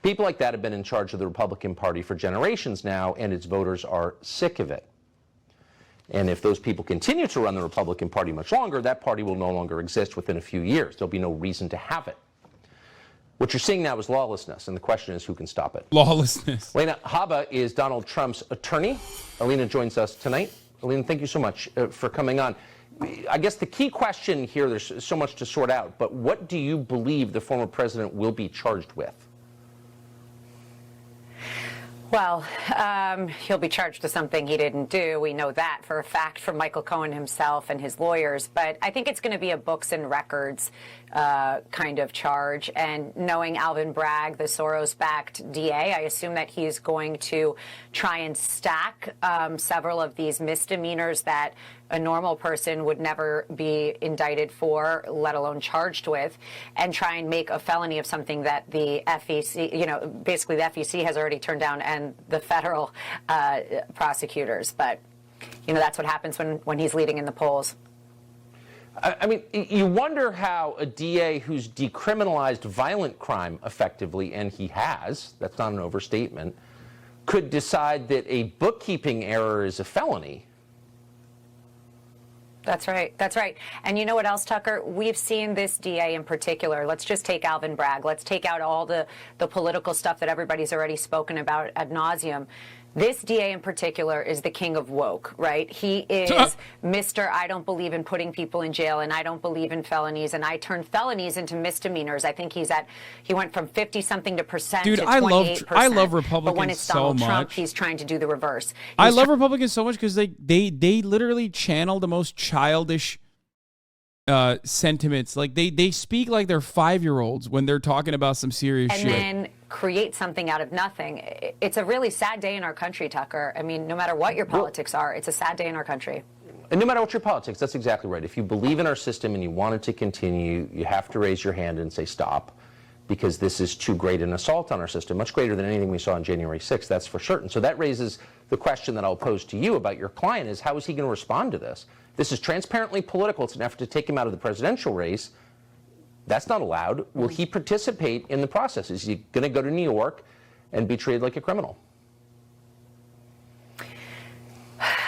S11: people like that have been in charge of the Republican Party for generations now, and its voters are sick of it. And if those people continue to run the Republican Party much longer, that party will no longer exist within a few years. There'll be no reason to have it. What you're seeing now is lawlessness, and the question is who can stop it.
S1: Lawlessness.
S11: Alina Habba is Donald Trump's attorney. Alina joins us tonight. Alina, thank you so much for coming on. I guess the key question here, there's so much to sort out, but what do you believe the former president will be charged with?
S8: Well, he'll be charged with something he didn't do. We know that for a fact from Michael Cohen himself and his lawyers. But I think it's going to be a books and records kind of charge. And knowing Alvin Bragg, the Soros-backed DA, I assume that he's going to try and stack several of these misdemeanors that a normal person would never be indicted for, let alone charged with, and try and make a felony of something that the FEC, you know, basically the FEC has already turned down and the federal prosecutors. But, you know, that's what happens when he's leading in the polls.
S11: I mean, you wonder how a DA who's decriminalized violent crime effectively, and he has, that's not an overstatement, could decide that a bookkeeping error is a felony.
S8: That's right. That's right. And you know what else, Tucker? We've seen this DA in particular. Let's just take Alvin Bragg. Let's take out all the political stuff that everybody's already spoken about ad nauseum. This DA in particular is the king of woke, right? He is Mr. I don't believe in putting people in jail, and I don't believe in felonies, and I turn felonies into misdemeanors. I think he went from 50-something percent to 28%.
S1: I love Republicans
S8: but when it's
S1: so
S8: Donald
S1: much.
S8: Trump, he's trying to do the reverse.
S1: I love Republicans so much because they literally channel the most childish sentiments. Like they speak like they're 5-year-olds when they're talking about some serious shit.
S8: And then create something out of nothing. It's a really sad day in our country, Tucker. I mean, no matter what your politics are, it's a sad day in our country.
S11: And no matter what your politics, that's exactly right. If you believe in our system and you want it to continue, you have to raise your hand and say stop, because this is too great an assault on our system, much greater than anything we saw on January 6th, that's for certain. So that raises the question that I'll pose to you about your client is, how is he going to respond to this? This is transparently political. It's an effort to take him out of the presidential race. That's not allowed. Will he participate in the process? Is he going to go to New York and be treated like a criminal?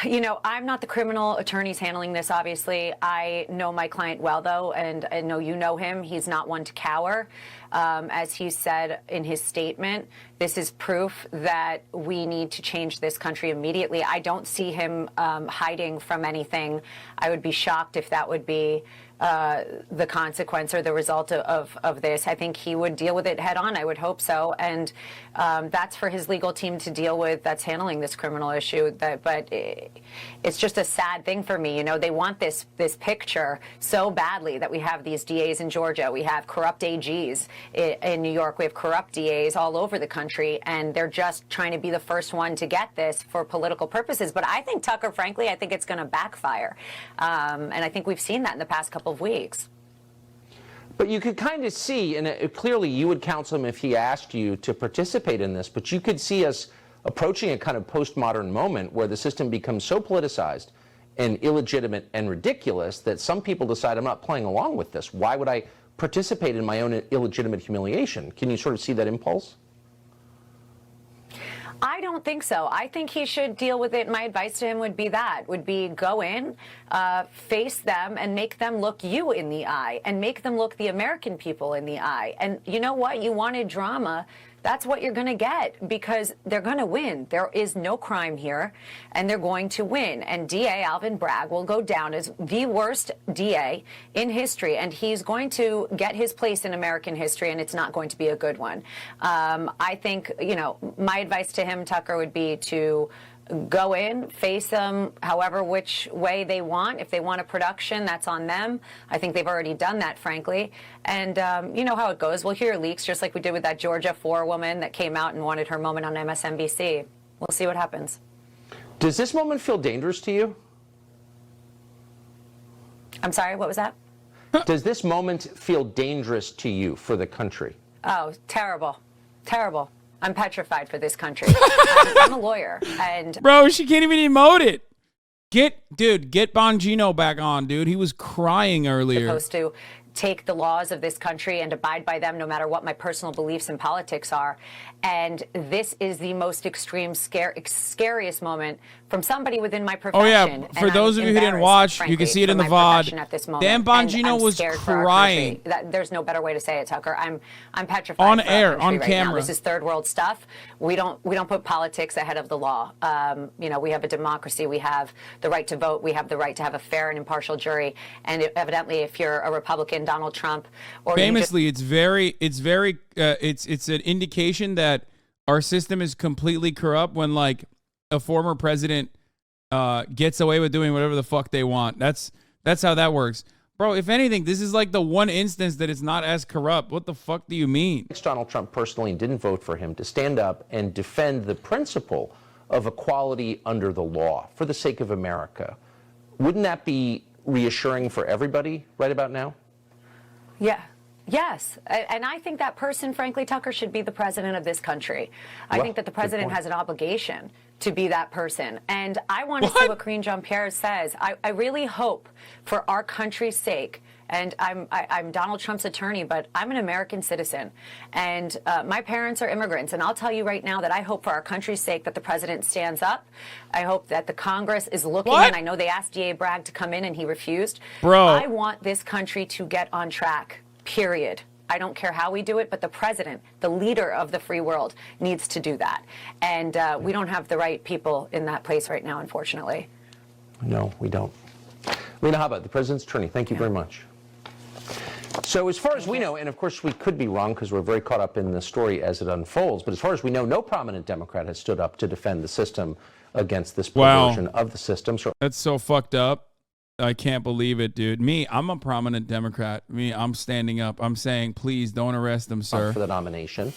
S8: You know, I'm not the criminal attorneys handling this, obviously. I know my client well, though, and I know you know him. He's not one to cower. As he said in his statement, this is proof that we need to change this country immediately. I don't see him hiding from anything. I would be shocked if that would be the consequence or the result of this. I think he would deal with it head on. I would hope so. And that's for his legal team to deal with, that's handling this criminal issue. But it's just a sad thing for me. You know, they want this picture so badly that we have these DAs in Georgia. We have corrupt AGs in New York. We have corrupt DAs all over the country. And they're just trying to be the first one to get this for political purposes. But I think, Tucker, frankly, I think it's going to backfire. And I think we've seen that in the past couple of weeks.
S11: But you could kind of see, and clearly you would counsel him if he asked you to participate in this, but you could see us approaching a kind of postmodern moment where the system becomes so politicized and illegitimate and ridiculous that some people decide, I'm not playing along with this. Why would I participate in my own illegitimate humiliation? Can you sort of see that impulse?
S8: I don't think so. I think he should deal with it. My advice to him would be go in, face them, and make them look you in the eye, and make them look the American people in the eye. And you know what? You wanted drama. That's what you're going to get, because they're going to win. There is no crime here, and they're going to win. And DA Alvin Bragg will go down as the worst DA in history, and he's going to get his place in American history, and it's not going to be a good one. I think, my advice to him, Tucker, would be to go in, face them however which way they want. If they want a production, that's on them. I think they've already done that, frankly. And you know how it goes. We'll hear leaks, just like we did with that Georgia 4 woman that came out and wanted her moment on MSNBC. We'll see what happens.
S11: Does this moment feel dangerous to you?
S8: I'm sorry, what was that?
S11: Does this moment feel dangerous to you for the country?
S8: Oh, terrible. Terrible. I'm petrified for this country. I'm a lawyer, and
S1: bro, she can't even emote it. Get Bongino back on, dude. He was crying earlier.
S8: Supposed to take the laws of this country and abide by them no matter what my personal beliefs and politics are. And this is the most extreme, scariest moment from somebody within my profession.
S1: Oh, yeah. For those of you who didn't watch, you can see it in the VOD. Dan Bongino was crying.
S8: There's no better way to say it, Tucker. I'm petrified.
S1: On air, on camera.
S8: This is third world stuff. We don't put politics ahead of the law. We have a democracy. We have the right to vote. We have the right to have a fair and impartial jury. And evidently, if you're a Republican, Donald Trump, or
S1: famously, it's an indication that our system is completely corrupt when like a former president gets away with doing whatever the fuck they want. That's how that works. Bro, if anything, this is like the one instance that it's not as corrupt. What the fuck do you mean?
S11: Donald Trump personally didn't vote for him to stand up and defend the principle of equality under the law for the sake of America. Wouldn't that be reassuring for everybody right about now?
S8: Yeah. Yes. And I think that person, frankly, Tucker, should be the president of this country. I think that the president has an obligation to be that person. And I want to see what Karine Jean-Pierre says. I really hope for our country's sake, and I'm Donald Trump's attorney, but I'm an American citizen. And my parents are immigrants. And I'll tell you right now that I hope for our country's sake that the president stands up. I hope that the Congress is looking in. I know they asked DA Bragg to come in and he refused.
S1: Bro.
S8: I want this country to get on track. Period. I don't care how we do it, but the president, the leader of the free world, needs to do that. And we don't have the right people in that place right now, unfortunately.
S11: No, we don't. Lena Habba, the president's attorney, thank you very much. So as far as we know, and of course we could be wrong because we're very caught up in the story as it unfolds, but as far as we know, no prominent Democrat has stood up to defend the system against this perversion of the system. So
S1: that's so fucked up. I can't believe it, dude. I'm a prominent Democrat. I'm standing up. I'm saying, please don't arrest him, sir.
S11: For the nomination.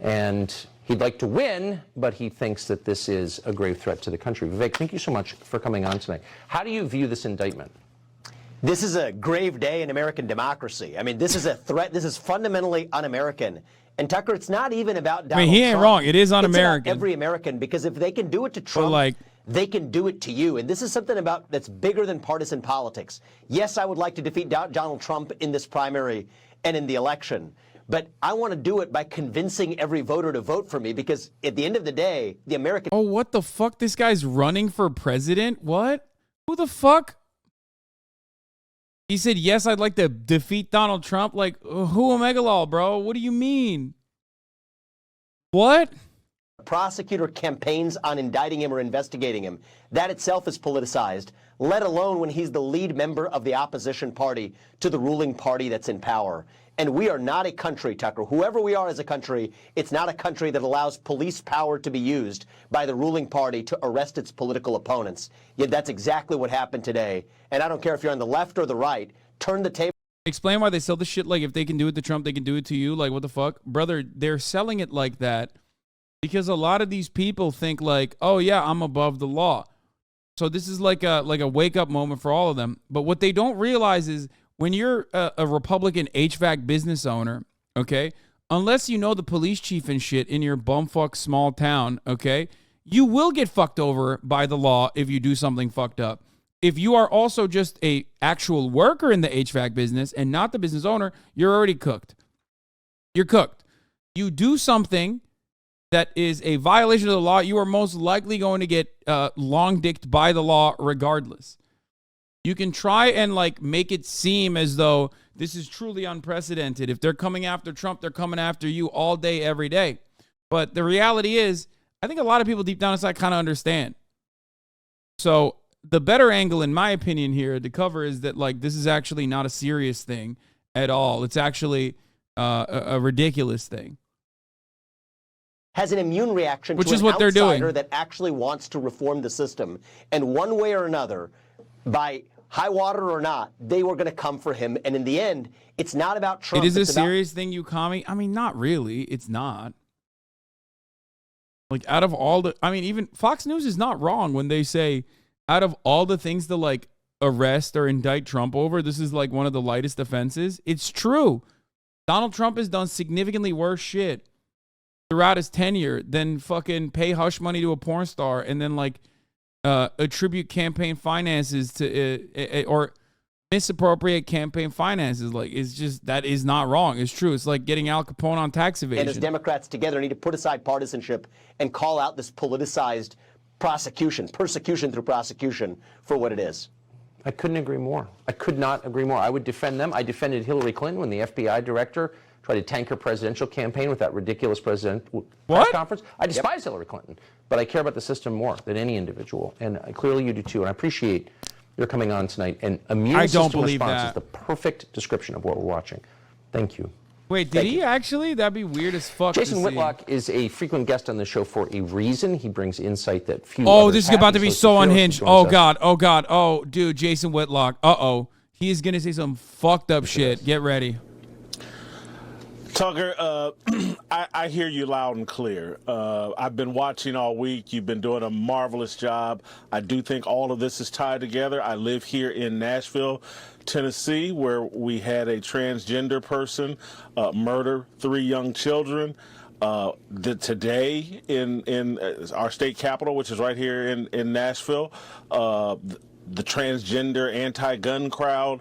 S11: And he'd like to win, but he thinks that this is a grave threat to the country. Vivek, thank you so much for coming on tonight. How do you view this indictment?
S12: This is a grave day in American democracy. I mean, this is a threat. This is fundamentally un-American. And Tucker, it's not even about Donald
S1: he ain't
S12: Trump.
S1: wrong. It is un-American.
S12: It's about every American, because if they can do it to Trump, they can do it to you. And this is something that's bigger than partisan politics. Yes, I would like to defeat Donald Trump in this primary and in the election. But I want to do it by convincing every voter to vote for me, because at the end of the day, the American...
S1: Oh, what the fuck? This guy's running for president? What? Who the fuck? He said, yes, I'd like to defeat Donald Trump. Like, who a megalol, bro? What do you mean? What?
S12: Prosecutor campaigns on indicting him or investigating him. That itself is politicized, let alone when he's the lead member of the opposition party to the ruling party that's in power. And we are not a country, Tucker. Whoever we are as a country, it's not a country that allows police power to be used by the ruling party to arrest its political opponents. Yet that's exactly what happened today. And I don't care if you're on the left or the right, turn the table.
S1: Explain why they sell the shit like if they can do it to Trump, they can do it to you. Like, what the fuck? Brother, they're selling it like that because a lot of these people think like, oh yeah, I'm above the law. So this is like a wake up moment for all of them. But what they don't realize is when you're a Republican HVAC business owner, okay, unless you know the police chief and shit in your bumfuck small town, okay, you will get fucked over by the law if you do something fucked up. If you are also just a actual worker in the HVAC business and not the business owner, you're already cooked. You're cooked. You do something that is a violation of the law, you are most likely going to get long-dicked by the law regardless. You can try and like make it seem as though this is truly unprecedented. If they're coming after Trump, they're coming after you all day, every day. But the reality is, I think a lot of people deep down inside kind of understand. So the better angle, in my opinion, here to cover is that like this is actually not a serious thing at all. It's actually a ridiculous thing.
S12: Has an immune reaction
S1: Which
S12: to
S1: is
S12: an
S1: what they're doing.
S12: outsider that actually wants to reform the system. And one way or another, by high water or not, they were going to come for him. And in the end, it's not about Trump.
S1: It is a
S12: it's about
S1: serious thing, you commie. I mean, not really. It's not. Like, out of all the, I mean, even Fox News is not wrong when they say, out of all the things to like arrest or indict Trump over, this is like one of the lightest offenses. It's true. Donald Trump has done significantly worse shit throughout his tenure than fucking pay hush money to a porn star and then like attribute campaign finances to or misappropriate campaign finances. Like, it's just, that is not wrong. It's true. It's like getting Al Capone on tax evasion.
S12: And as Democrats together need to put aside partisanship and call out this politicized persecution through prosecution for what it is.
S11: I couldn't agree more. I could not agree more. I would defend them. I defended Hillary Clinton when the FBI director tried to tank her presidential campaign with that ridiculous press conference. I despise Hillary Clinton, but I care about the system more than any individual. And clearly you do too. And I appreciate your coming on tonight. And immune system response is the perfect description of what we're watching. Thank you.
S1: Wait, did he actually? That'd be weird as fuck.
S11: Jason Whitlock is a frequent guest on the show for a reason. He brings insight that few
S1: Oh,
S11: others
S1: this is
S11: have.
S1: about to
S11: He's
S1: be
S11: hosted
S1: so
S11: shows
S1: unhinged.
S11: and joins
S1: Oh,
S11: us.
S1: God. Oh, God. Oh, dude, Jason Whitlock. Uh-oh. He's going to say some fucked up shit. Get ready.
S15: Tucker, I hear you loud and clear. I've been watching all week. You've been doing a marvelous job. I do think all of this is tied together. I live here in Nashville, Tennessee, where we had a transgender person murder 3 young children. Today in our state capital, which is right here in Nashville, the transgender anti-gun crowd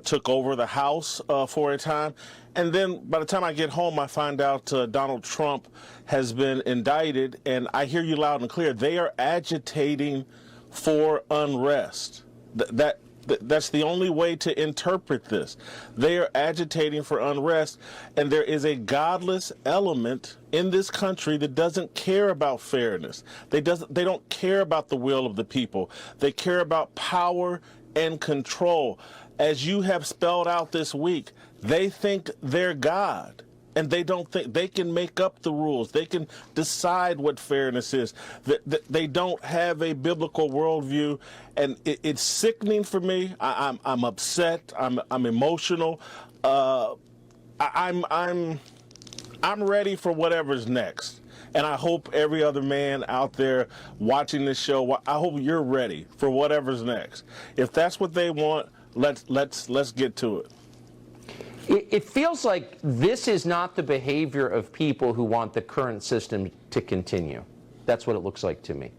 S15: took over the House for a time. And then by the time I get home, I find out Donald Trump has been indicted. And I hear you loud and clear. They are agitating for unrest. That's the only way to interpret this. They are agitating for unrest, and there is a godless element in this country that doesn't care about fairness. They don't care about the will of the people. They care about power and control. As you have spelled out this week, they think they're God. And they don't think they can make up the rules. They can decide what fairness is. They don't have a biblical worldview, and it's sickening for me. I'm upset. I'm emotional. I'm ready for whatever's next. And I hope every other man out there watching this show, I hope you're ready for whatever's next. If that's what they want, let's get to it.
S11: It feels like this is not the behavior of people who want the current system to continue. That's what it looks like to me.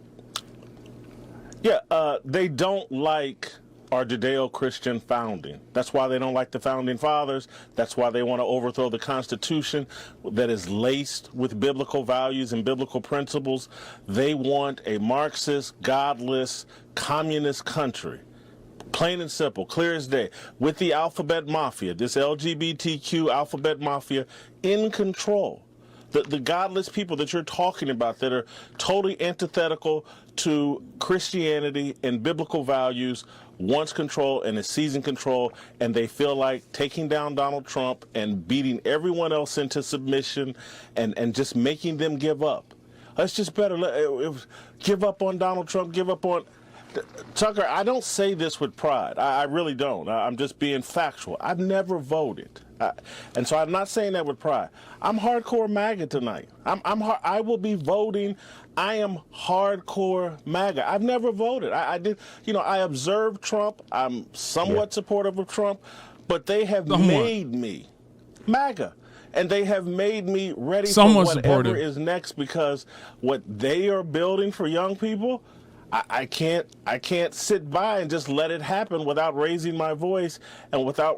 S15: Yeah, they don't like our Judeo-Christian founding. That's why they don't like the founding fathers. That's why they want to overthrow the Constitution that is laced with biblical values and biblical principles. They want a Marxist, godless, communist country. Plain and simple, clear as day, with the alphabet mafia, this LGBTQ alphabet mafia in control. The godless people that you're talking about that are totally antithetical to Christianity and biblical values wants control and is seizing control, and they feel like taking down Donald Trump and beating everyone else into submission and just making them give up. It's just better. Give up on Donald Trump, give up on... Tucker, I don't say this with pride. I really don't. I'm just being factual. I've never voted. And so I'm not saying that with pride. I'm hardcore MAGA tonight. I will be voting. I am hardcore MAGA. I've never voted. I did, I observed Trump. I'm somewhat supportive of Trump. but they have made me MAGA. And they have made me ready
S1: Somewhat
S15: for whatever
S1: supportive.
S15: is next, because what they are building for young people, I can't sit by and just let it happen without raising my voice and without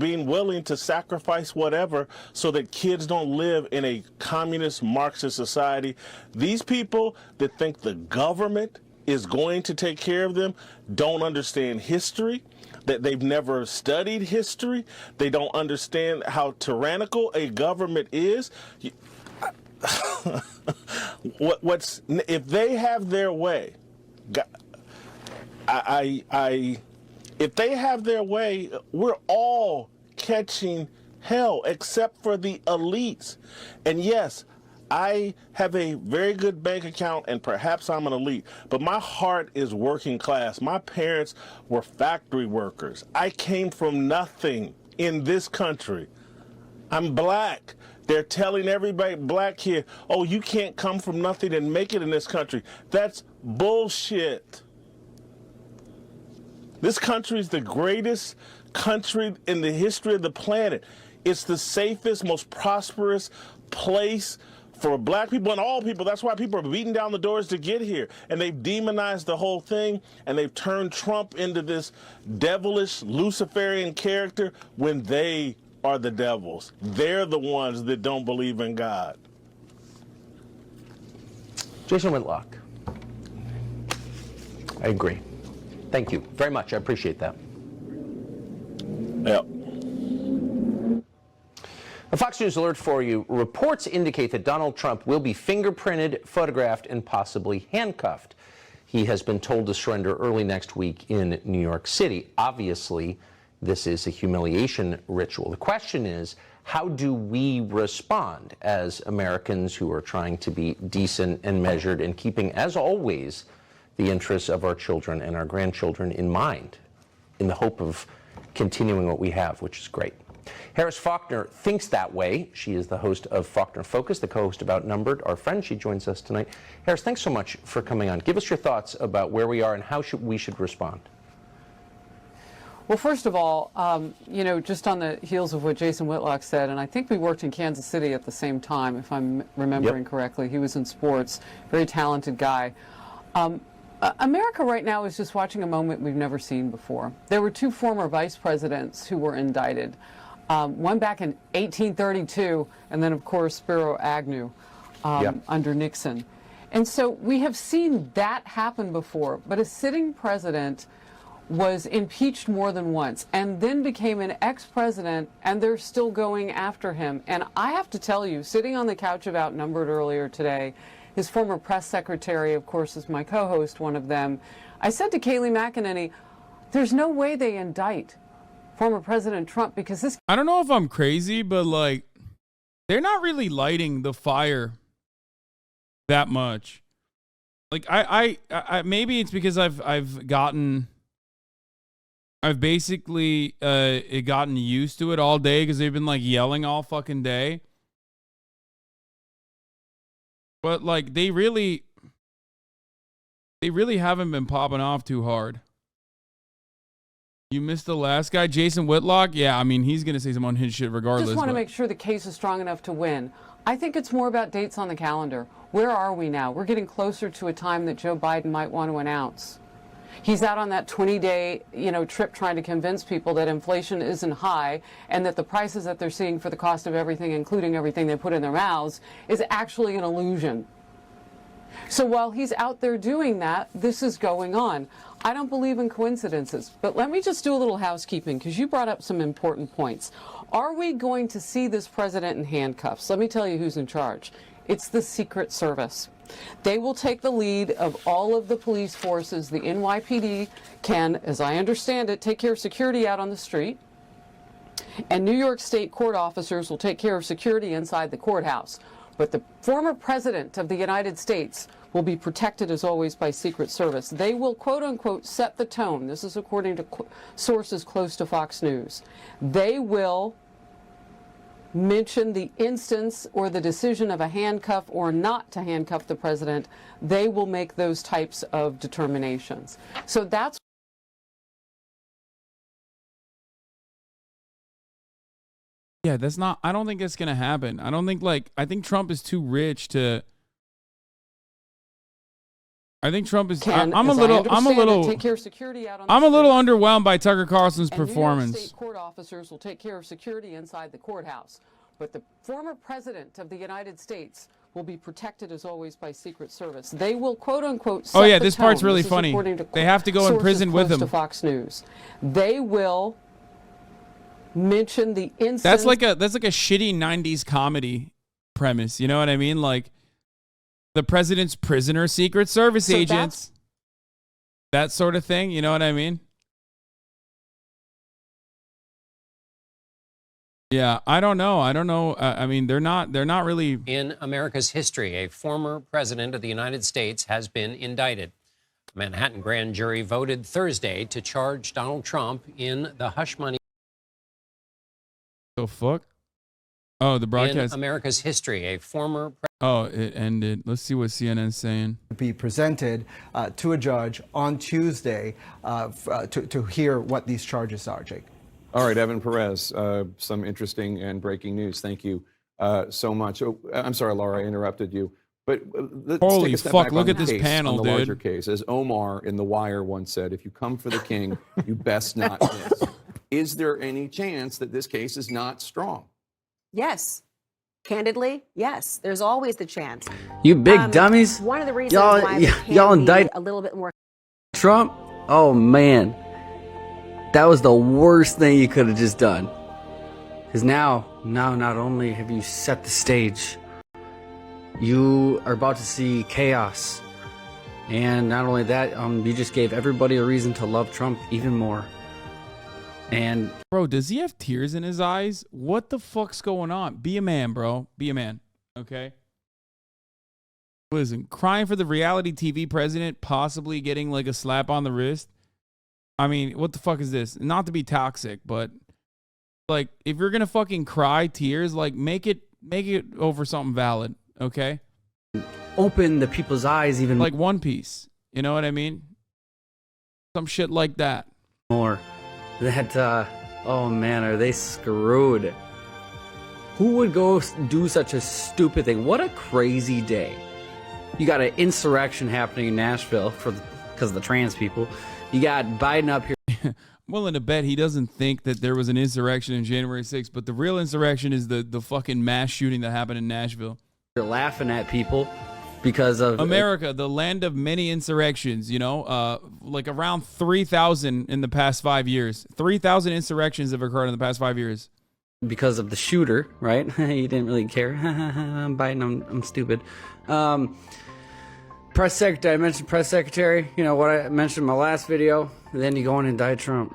S15: being willing to sacrifice whatever so that kids don't live in a communist Marxist society. These people that think the government is going to take care of them don't understand history, that they've never studied history. They don't understand how tyrannical a government is. If they have their way, if they have their way, we're all catching hell except for the elites. And yes, I have a very good bank account, and perhaps I'm an elite, but my heart is working class. My parents were factory workers. I came from nothing in this country. I'm black. They're telling everybody, black kid, oh, you can't come from nothing and make it in this country. That's bullshit. This country is the greatest country in the history of the planet. It's the safest, most prosperous place for black people and all people. That's why people are beating down the doors to get here. And they've demonized the whole thing, and they've turned Trump into this devilish Luciferian character when they are the devils. They're the ones that don't believe in God.
S11: Jason Whitlock. I agree. Thank you very much. I appreciate that.
S15: Yep.
S11: A Fox News alert for you. Reports indicate that Donald Trump will be fingerprinted, photographed, and possibly handcuffed. He has been told to surrender early next week in New York City. Obviously, this is a humiliation ritual. The question is, how do we respond as Americans who are trying to be decent and measured and keeping, as always, the interests of our children and our grandchildren in mind, in the hope of continuing what we have, which is great. Harris Faulkner thinks that way. She is the host of Faulkner Focus, the co-host of Outnumbered, our friend. She joins us tonight. Harris, thanks so much for coming on. Give us your thoughts about where we are and how we should respond.
S2: Well, first of all, just on the heels of what Jason Whitlock said, and I think we worked in Kansas City at the same time, if I'm remembering correctly. He was in sports, very talented guy. America right now is just watching a moment we've never seen before. There were two former vice presidents who were indicted. One back in 1832, and then, of course, Spiro Agnew under Nixon. And so we have seen that happen before, but a sitting president was impeached more than once and then became an ex-president, and they're still going after him. And I have to tell you, sitting on the couch of Outnumbered earlier today, his former press secretary, of course, is my co-host, one of them, I said to Kayleigh McEnany, there's no way they indict former President Trump because this...
S1: I don't know if I'm crazy, but like, they're not really lighting the fire that much. Like, I maybe it's because I've basically gotten used to it all day because they've been like yelling all fucking day. But like they really haven't been popping off too hard. You missed the last guy, Jason Whitlock? Yeah, I mean, he's going to say some on his shit regardless.
S2: I just want to make sure the case is strong enough to win. I think it's more about dates on the calendar. Where are we now? We're getting closer to a time that Joe Biden might want to announce. He's out on that 20-day, trip trying to convince people that inflation isn't high and that the prices that they're seeing for the cost of everything, including everything they put in their mouths, is actually an illusion. So while he's out there doing that, this is going on. I don't believe in coincidences, but let me just do a little housekeeping because you brought up some important points. Are we going to see this president in handcuffs? Let me tell you who's in charge. It's the Secret Service. They will take the lead of all of the police forces. The NYPD can, as I understand it, take care of security out on the street. And New York State court officers will take care of security inside the courthouse. But the former president of the United States will be protected, as always, by Secret Service. They will, quote unquote, set the tone. This is according to sources close to Fox News. They will mention the instance or the decision of a handcuff or not to handcuff the president. They will make those types of determinations. So that's
S1: Yeah, that's not. I don't think that's gonna happen. I don't think I think Trump is too rich to. I think Trump is. I'm a little.
S2: Take care of security out on the
S1: I'm a little
S2: streets.
S1: underwhelmed by Tucker Carlson's
S2: And New York
S1: performance.
S2: State court officers will take care of security inside the courthouse. But the former president of the United States will be protected, as always, by Secret Service. They will, quote unquote, set
S1: Oh yeah,
S2: the
S1: this part's
S2: tone.
S1: really
S2: This is
S1: funny.
S2: according to
S1: They have to go in
S2: sources
S1: prison with
S2: close
S1: him.
S2: to Fox News. They will mention the incident.
S1: That's like a shitty 90s comedy premise. You know what I mean? Like the president's prisoner Secret Service agents. That sort of thing. You know what I mean? Yeah, I don't know. I mean, they're not really.
S4: In America's history, a former president of the United States has been indicted. A Manhattan grand jury voted Thursday to charge Donald Trump in the hush money.
S1: The fuck? Oh, the broadcast.
S4: In America's history, a former.
S1: Oh, it ended. Let's see what CNN's saying.
S16: Be presented to a judge on Tuesday to hear what these charges are, Jake.
S6: All right, Evan Perez, some interesting and breaking news. Thank you so much. Oh, I'm sorry, Laura, I interrupted you. But let's
S1: Holy
S6: take a step
S1: fuck,
S6: back
S1: look
S6: on
S1: at
S6: the
S1: this
S6: case,
S1: panel,
S6: on the larger
S1: dude.
S6: case. As Omar in The Wire once said, if you come for the king, you best not miss. Is there any chance that this case is not strong?
S19: Yes. Candidly, yes. There's always the chance.
S21: You big dummies.
S19: One of the reasons
S21: Y'all-
S19: why we can
S21: y'all
S19: be
S21: indict
S19: a little bit more
S21: Trump? Oh man. That was the worst thing you could have just done. Because now not only have you set the stage, you are about to see chaos. And not only that, you just gave everybody a reason to love Trump even more. And
S1: Bro, does he have tears in his eyes? What the fuck's going on? Be a man, bro. Be a man. Okay? Listen, crying for the reality TV president possibly getting like a slap on the wrist. I mean, what the fuck is this? Not to be toxic, but like if you're gonna fucking cry tears, like make it over something valid, okay?
S21: open the people's eyes even
S1: like One Piece. You know what I mean? Some shit like that.
S21: more. That, oh man, are they screwed? Who would go do such a stupid thing? What a crazy day. You got an insurrection happening in Nashville because of the trans people. You got Biden up here.
S1: I'm willing to bet he doesn't think that there was an insurrection in January 6th, but the real insurrection is the fucking mass shooting that happened in Nashville.
S21: You're laughing at people because of
S1: America, the land of many insurrections, you know, like around 3,000 in the past 5 years. 3,000 insurrections have occurred in the past 5 years.
S21: Because of the shooter, right? He didn't really care. I'm Biden, I'm stupid. Press secretary, I mentioned press secretary. You know what I mentioned in my last video. Then you go in and indict Trump.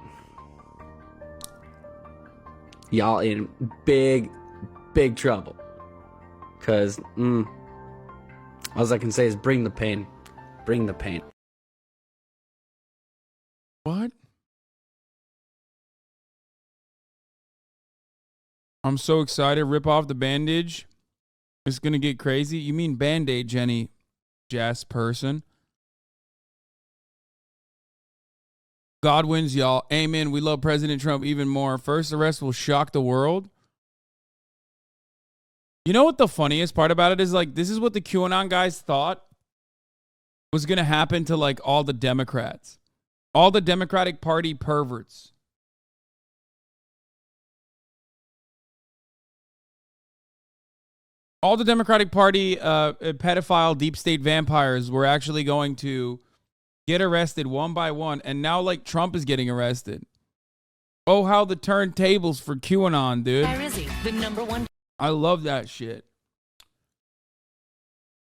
S21: Y'all in big trouble. Because, all I can say is bring the pain. Bring the pain.
S1: What? I'm so excited. Rip off the bandage. It's going to get crazy. You mean Band-Aid, Jenny Jazz person. Godwin's, y'all. Amen. We love President Trump even more. First arrest will shock the world. You know what the funniest part about it is? Like, this is what the QAnon guys thought was going to happen to, like, all the Democrats. All the Democratic Party perverts. All the Democratic Party pedophile deep state vampires were actually going to get arrested one by one. And now, like, Trump is getting arrested. Oh, how the turntables for QAnon, dude.
S22: The number one.
S1: I love that shit.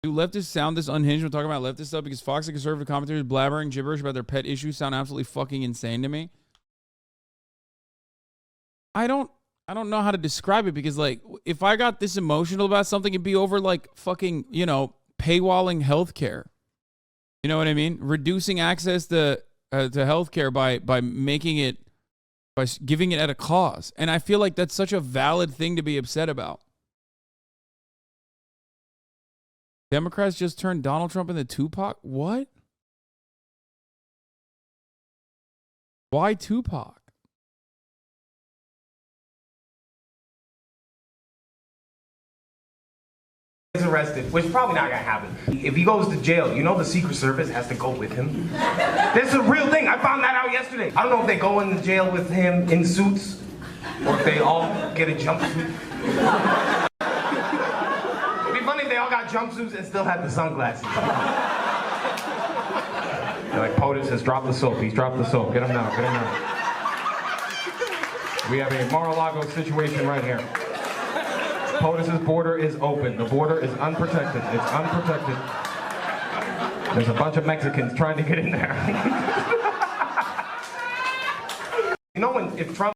S1: Do leftists sound this unhinged when talking about leftist stuff? Because Fox and conservative commentators blabbering gibberish about their pet issues sound absolutely fucking insane to me. I don't know how to describe it, because, like, if I got this emotional about something, it'd be over, like, fucking, you know, paywalling healthcare. You know what I mean? Reducing access to healthcare by making it, by giving it at a cost. And I feel like that's such a valid thing to be upset about. Democrats just turned Donald Trump into Tupac? What? Why Tupac?
S3: is arrested, which is probably not gonna happen. If he goes to jail, you know the Secret Service has to go with him. That's a real thing. I found that out yesterday. I don't know if they go into jail with him in suits or if they all get a jumpsuit. It'd be funny if they all got jumpsuits and still had the sunglasses. They're like, POTUS has dropped the soap. He's dropped the soap. Get him now. Get him now. We have a Mar-a-Lago situation right here. POTUS's border is open. The border is unprotected. It's unprotected. There's a bunch of Mexicans trying to get in there. You know, if Trump...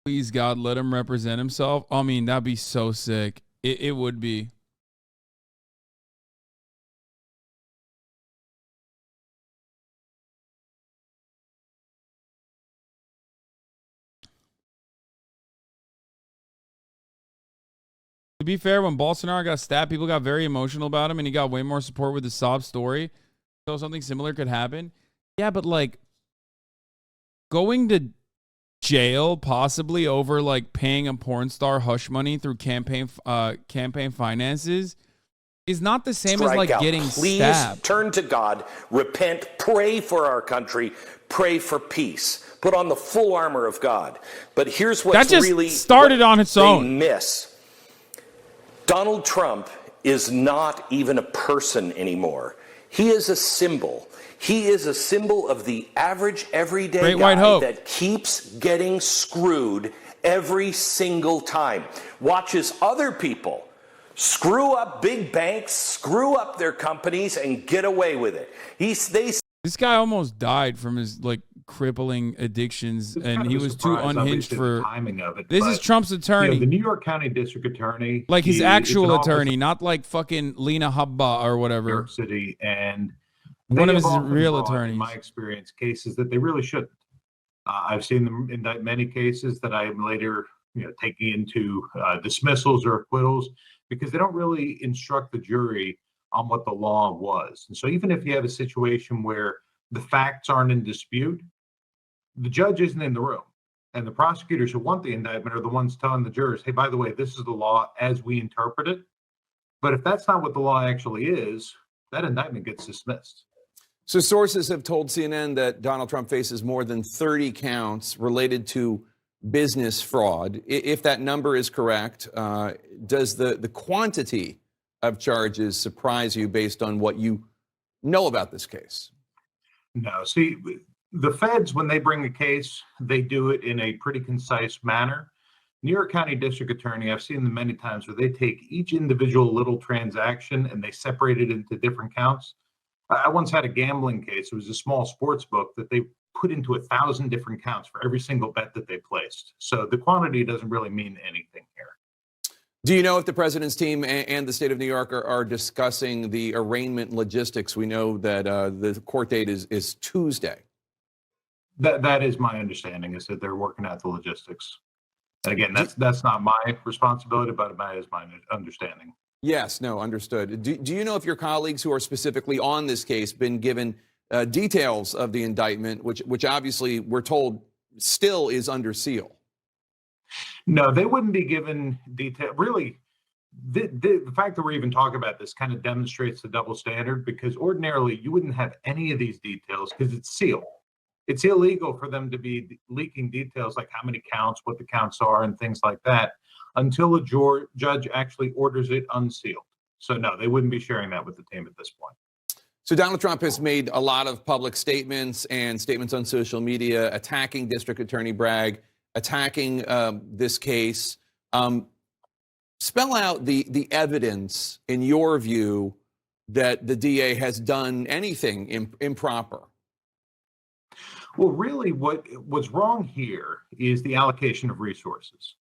S1: Please, God, let him represent himself. I mean, that'd be so sick. It would be. To be fair, when Bolsonaro got stabbed, people got very emotional about him, and he got way more support with the sob story. So something similar could happen. Yeah, but like going to jail possibly over like paying a porn star hush money through campaign finances is not the same as like getting stabbed.
S13: Turn to God, repent, pray for our country, pray for peace. Put on the full armor of God. But here's what's
S1: that just
S13: really
S1: started on its own.
S13: Miss. Donald Trump is not even a person anymore. He is a symbol. He is a symbol of the average, everyday guy that keeps getting screwed every single time. Watches other people screw up big banks, screw up their companies, and get away with it.
S1: This guy almost died from his like crippling addictions, and he was too unhinged for
S14: the timing of it.
S1: This is Trump's attorney.
S14: You know, the New York County District Attorney,
S1: like his actual attorney, not like fucking Lena Habba or whatever.
S14: New York City, and
S1: one of his
S14: often
S1: real
S14: brought,
S1: attorneys.
S14: In my experience, cases that they really shouldn't. I've seen them indict many cases that I am later, taking into dismissals or acquittals because they don't really instruct the jury on what the law was. And so even if you have a situation where the facts aren't in dispute, the judge isn't in the room. And the prosecutors who want the indictment are the ones telling the jurors, hey, by the way, this is the law as we interpret it. But if that's not what the law actually is, that indictment gets dismissed.
S6: So sources have told CNN that Donald Trump faces more than 30 counts related to business fraud. If that number is correct, does the quantity of charges surprise you based on what you know about this case?
S14: No. See, the feds, when they bring a case, they do it in a pretty concise manner. New York County District Attorney, I've seen them many times where they take each individual little transaction and they separate it into different counts. I once had a gambling case. It was a small sports book that they put into 1,000 different counts for every single bet that they placed. So the quantity doesn't really mean anything here.
S6: Do you know if the president's team and the state of New York are discussing the arraignment logistics? We know that the court date is Tuesday.
S14: That is my understanding, is that they're working out the logistics. And again, that's not my responsibility, but that is my understanding.
S6: Yes, no, understood. Do you know if your colleagues who are specifically on this case been given details of the indictment, which obviously we're told still is under seal?
S14: No, they wouldn't be given detail. Really, the fact that we're even talking about this kind of demonstrates the double standard, because ordinarily you wouldn't have any of these details because it's sealed. It's illegal for them to be leaking details like how many counts, what the counts are, and things like that until a judge actually orders it unsealed. So no, they wouldn't be sharing that with the team at this point.
S6: So Donald Trump has made a lot of public statements and statements on social media attacking District Attorney Bragg, attacking this case. Spell out the evidence, in your view, that the DA has done anything improper.
S14: Well, really, what's wrong here is the allocation of resources.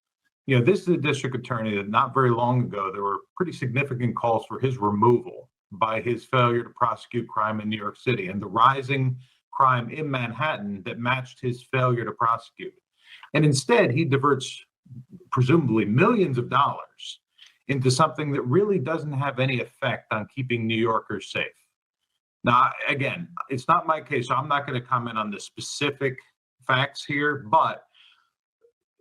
S14: This is a district attorney that not very long ago, there were pretty significant calls for his removal by his failure to prosecute crime in New York City and the rising crime in Manhattan that matched his failure to prosecute. And instead, he diverts presumably millions of dollars into something that really doesn't have any effect on keeping New Yorkers safe. Now, again, it's not my case, so I'm not going to comment on the specific facts here, but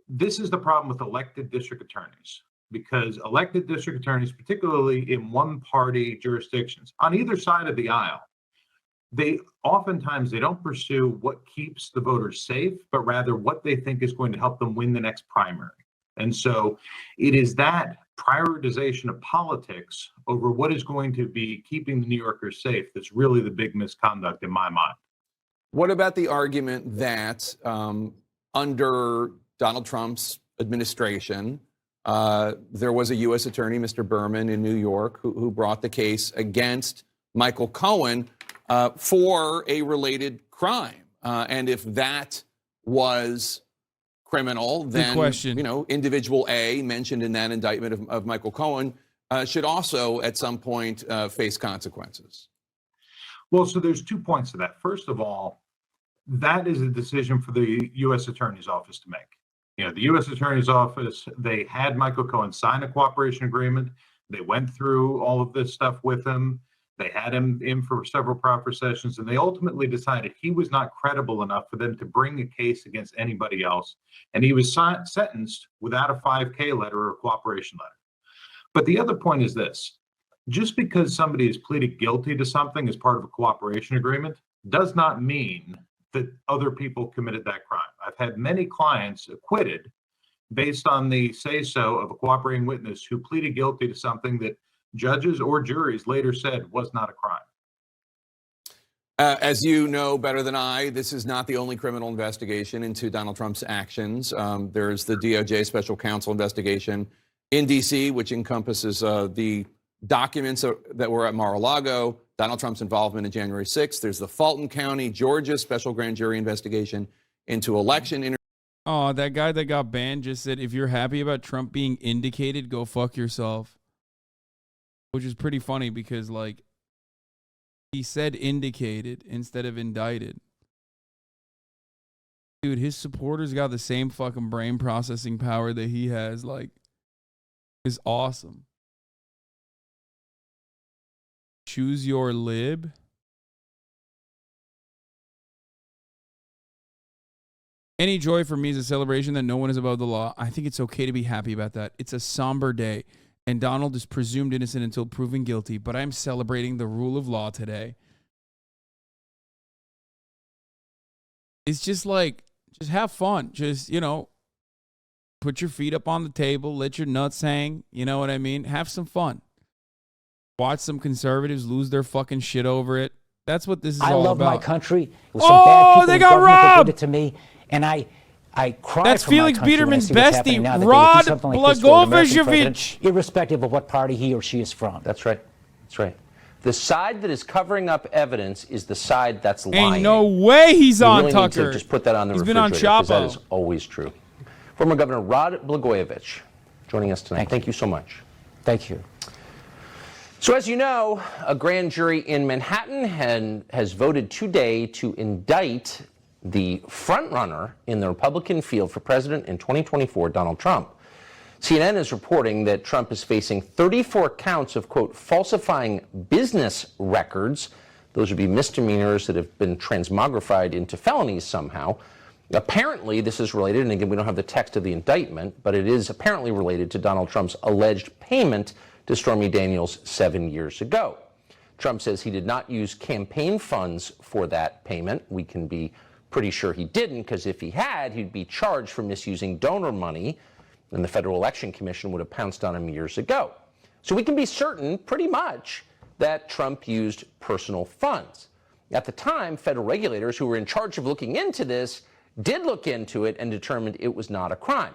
S14: this is the problem with elected district attorneys. because elected district attorneys, particularly in one-party jurisdictions, on either side of the aisle, they don't pursue what keeps the voters safe, but rather what they think is going to help them win the next primary. And so it is that prioritization of politics over what is going to be keeping the New Yorkers safe that's really the big misconduct in my mind.
S6: What about the argument that under Donald Trump's administration, there was a U.S. attorney, Mr. Berman, in New York, who brought the case against Michael Cohen for a related crime? And if that was criminal, then individual A mentioned in that indictment of Michael Cohen should also at some point face consequences.
S14: Well, so there's 2 points to that. First of all, that is a decision for the U.S. Attorney's Office to make. The U.S. Attorney's Office, they had Michael Cohen sign a cooperation agreement. They went through all of this stuff with him. They had him in for several proper sessions, and they ultimately decided he was not credible enough for them to bring a case against anybody else. And he was sentenced without a 5K letter or a cooperation letter. But the other point is this. Just because somebody has pleaded guilty to something as part of a cooperation agreement does not mean that other people committed that crime. I've had many clients acquitted based on the say-so of a cooperating witness who pleaded guilty to something that judges or juries later said was not a crime.
S6: As you know better than I, this is not the only criminal investigation into Donald Trump's actions. There's the DOJ special counsel investigation in D.C., which encompasses the documents that were at Mar-a-Lago, Donald Trump's involvement in January 6th. There's the Fulton County, Georgia special grand jury investigation into election.
S1: Oh, that guy that got banned just said, if you're happy about Trump being indicated, go fuck yourself. Which is pretty funny because, like, he said indicated instead of indicted. Dude, his supporters got the same fucking brain processing power that he has. Like, is awesome. Choose your lib. Any joy for me is a celebration that no one is above the law. I think it's okay to be happy about that. It's a somber day, and Donald is presumed innocent until proven guilty, but I'm celebrating the rule of law today. It's just like, just have fun. Just, put your feet up on the table, let your nuts hang. You know what I mean? Have some fun. Watch some conservatives lose their fucking shit over it. That's what this is all about.
S18: I love my country. It was some bad people
S1: they
S18: in
S1: got
S18: government that
S1: robbed.
S18: did it to me, and I cry
S1: That's
S18: for
S1: Felix
S18: my country when I
S1: Biederman's
S18: see what's happening
S1: bestie,
S18: now, that
S1: Rod
S18: they would do something like this for an American
S1: Blagojevich.
S18: president, irrespective of what party he or she is from.
S11: That's right. That's right. The side that is covering up evidence is the side that's lying.
S1: Ain't no way he's on
S11: really
S1: Tucker.
S11: Need to just put that on the
S1: He's
S11: refrigerator,
S1: been on
S11: 'cause that
S1: Chapo.
S11: is always true. Former Governor Rod Blagojevich joining us tonight. Thank you so much.
S18: Thank you.
S11: So as you know, a grand jury in Manhattan has voted today to indict the frontrunner in the Republican field for president in 2024, Donald Trump. CNN is reporting that Trump is facing 34 counts of, quote, falsifying business records. Those would be misdemeanors that have been transmogrified into felonies somehow. Apparently, this is related, and again, we don't have the text of the indictment, but it is apparently related to Donald Trump's alleged payment to Stormy Daniels 7 years ago. Trump says he did not use campaign funds for that payment. We can be pretty sure he didn't, because if he had, he'd be charged for misusing donor money, and the Federal Election Commission would have pounced on him years ago. So we can be certain, pretty much, that Trump used personal funds. At the time, federal regulators who were in charge of looking into this did look into it and determined it was not a crime.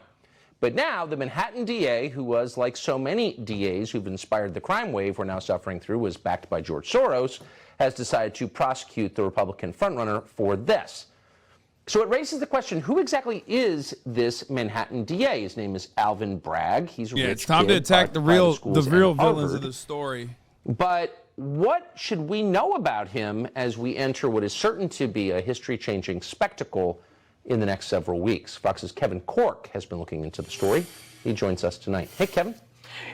S11: But now the Manhattan DA, who was like so many DAs who've inspired the crime wave we're now suffering through, was backed by George Soros, has decided to prosecute the Republican frontrunner for this. So it raises the question, who exactly is this Manhattan DA? His name is Alvin Bragg. He's a rich
S1: it's time to
S11: kid,
S1: attack the real villains of the story.
S11: But what should we know about him as we enter what is certain to be a history-changing spectacle in the next several weeks? Fox's Kevin Corke has been looking into the story. He joins us tonight. Hey, Kevin.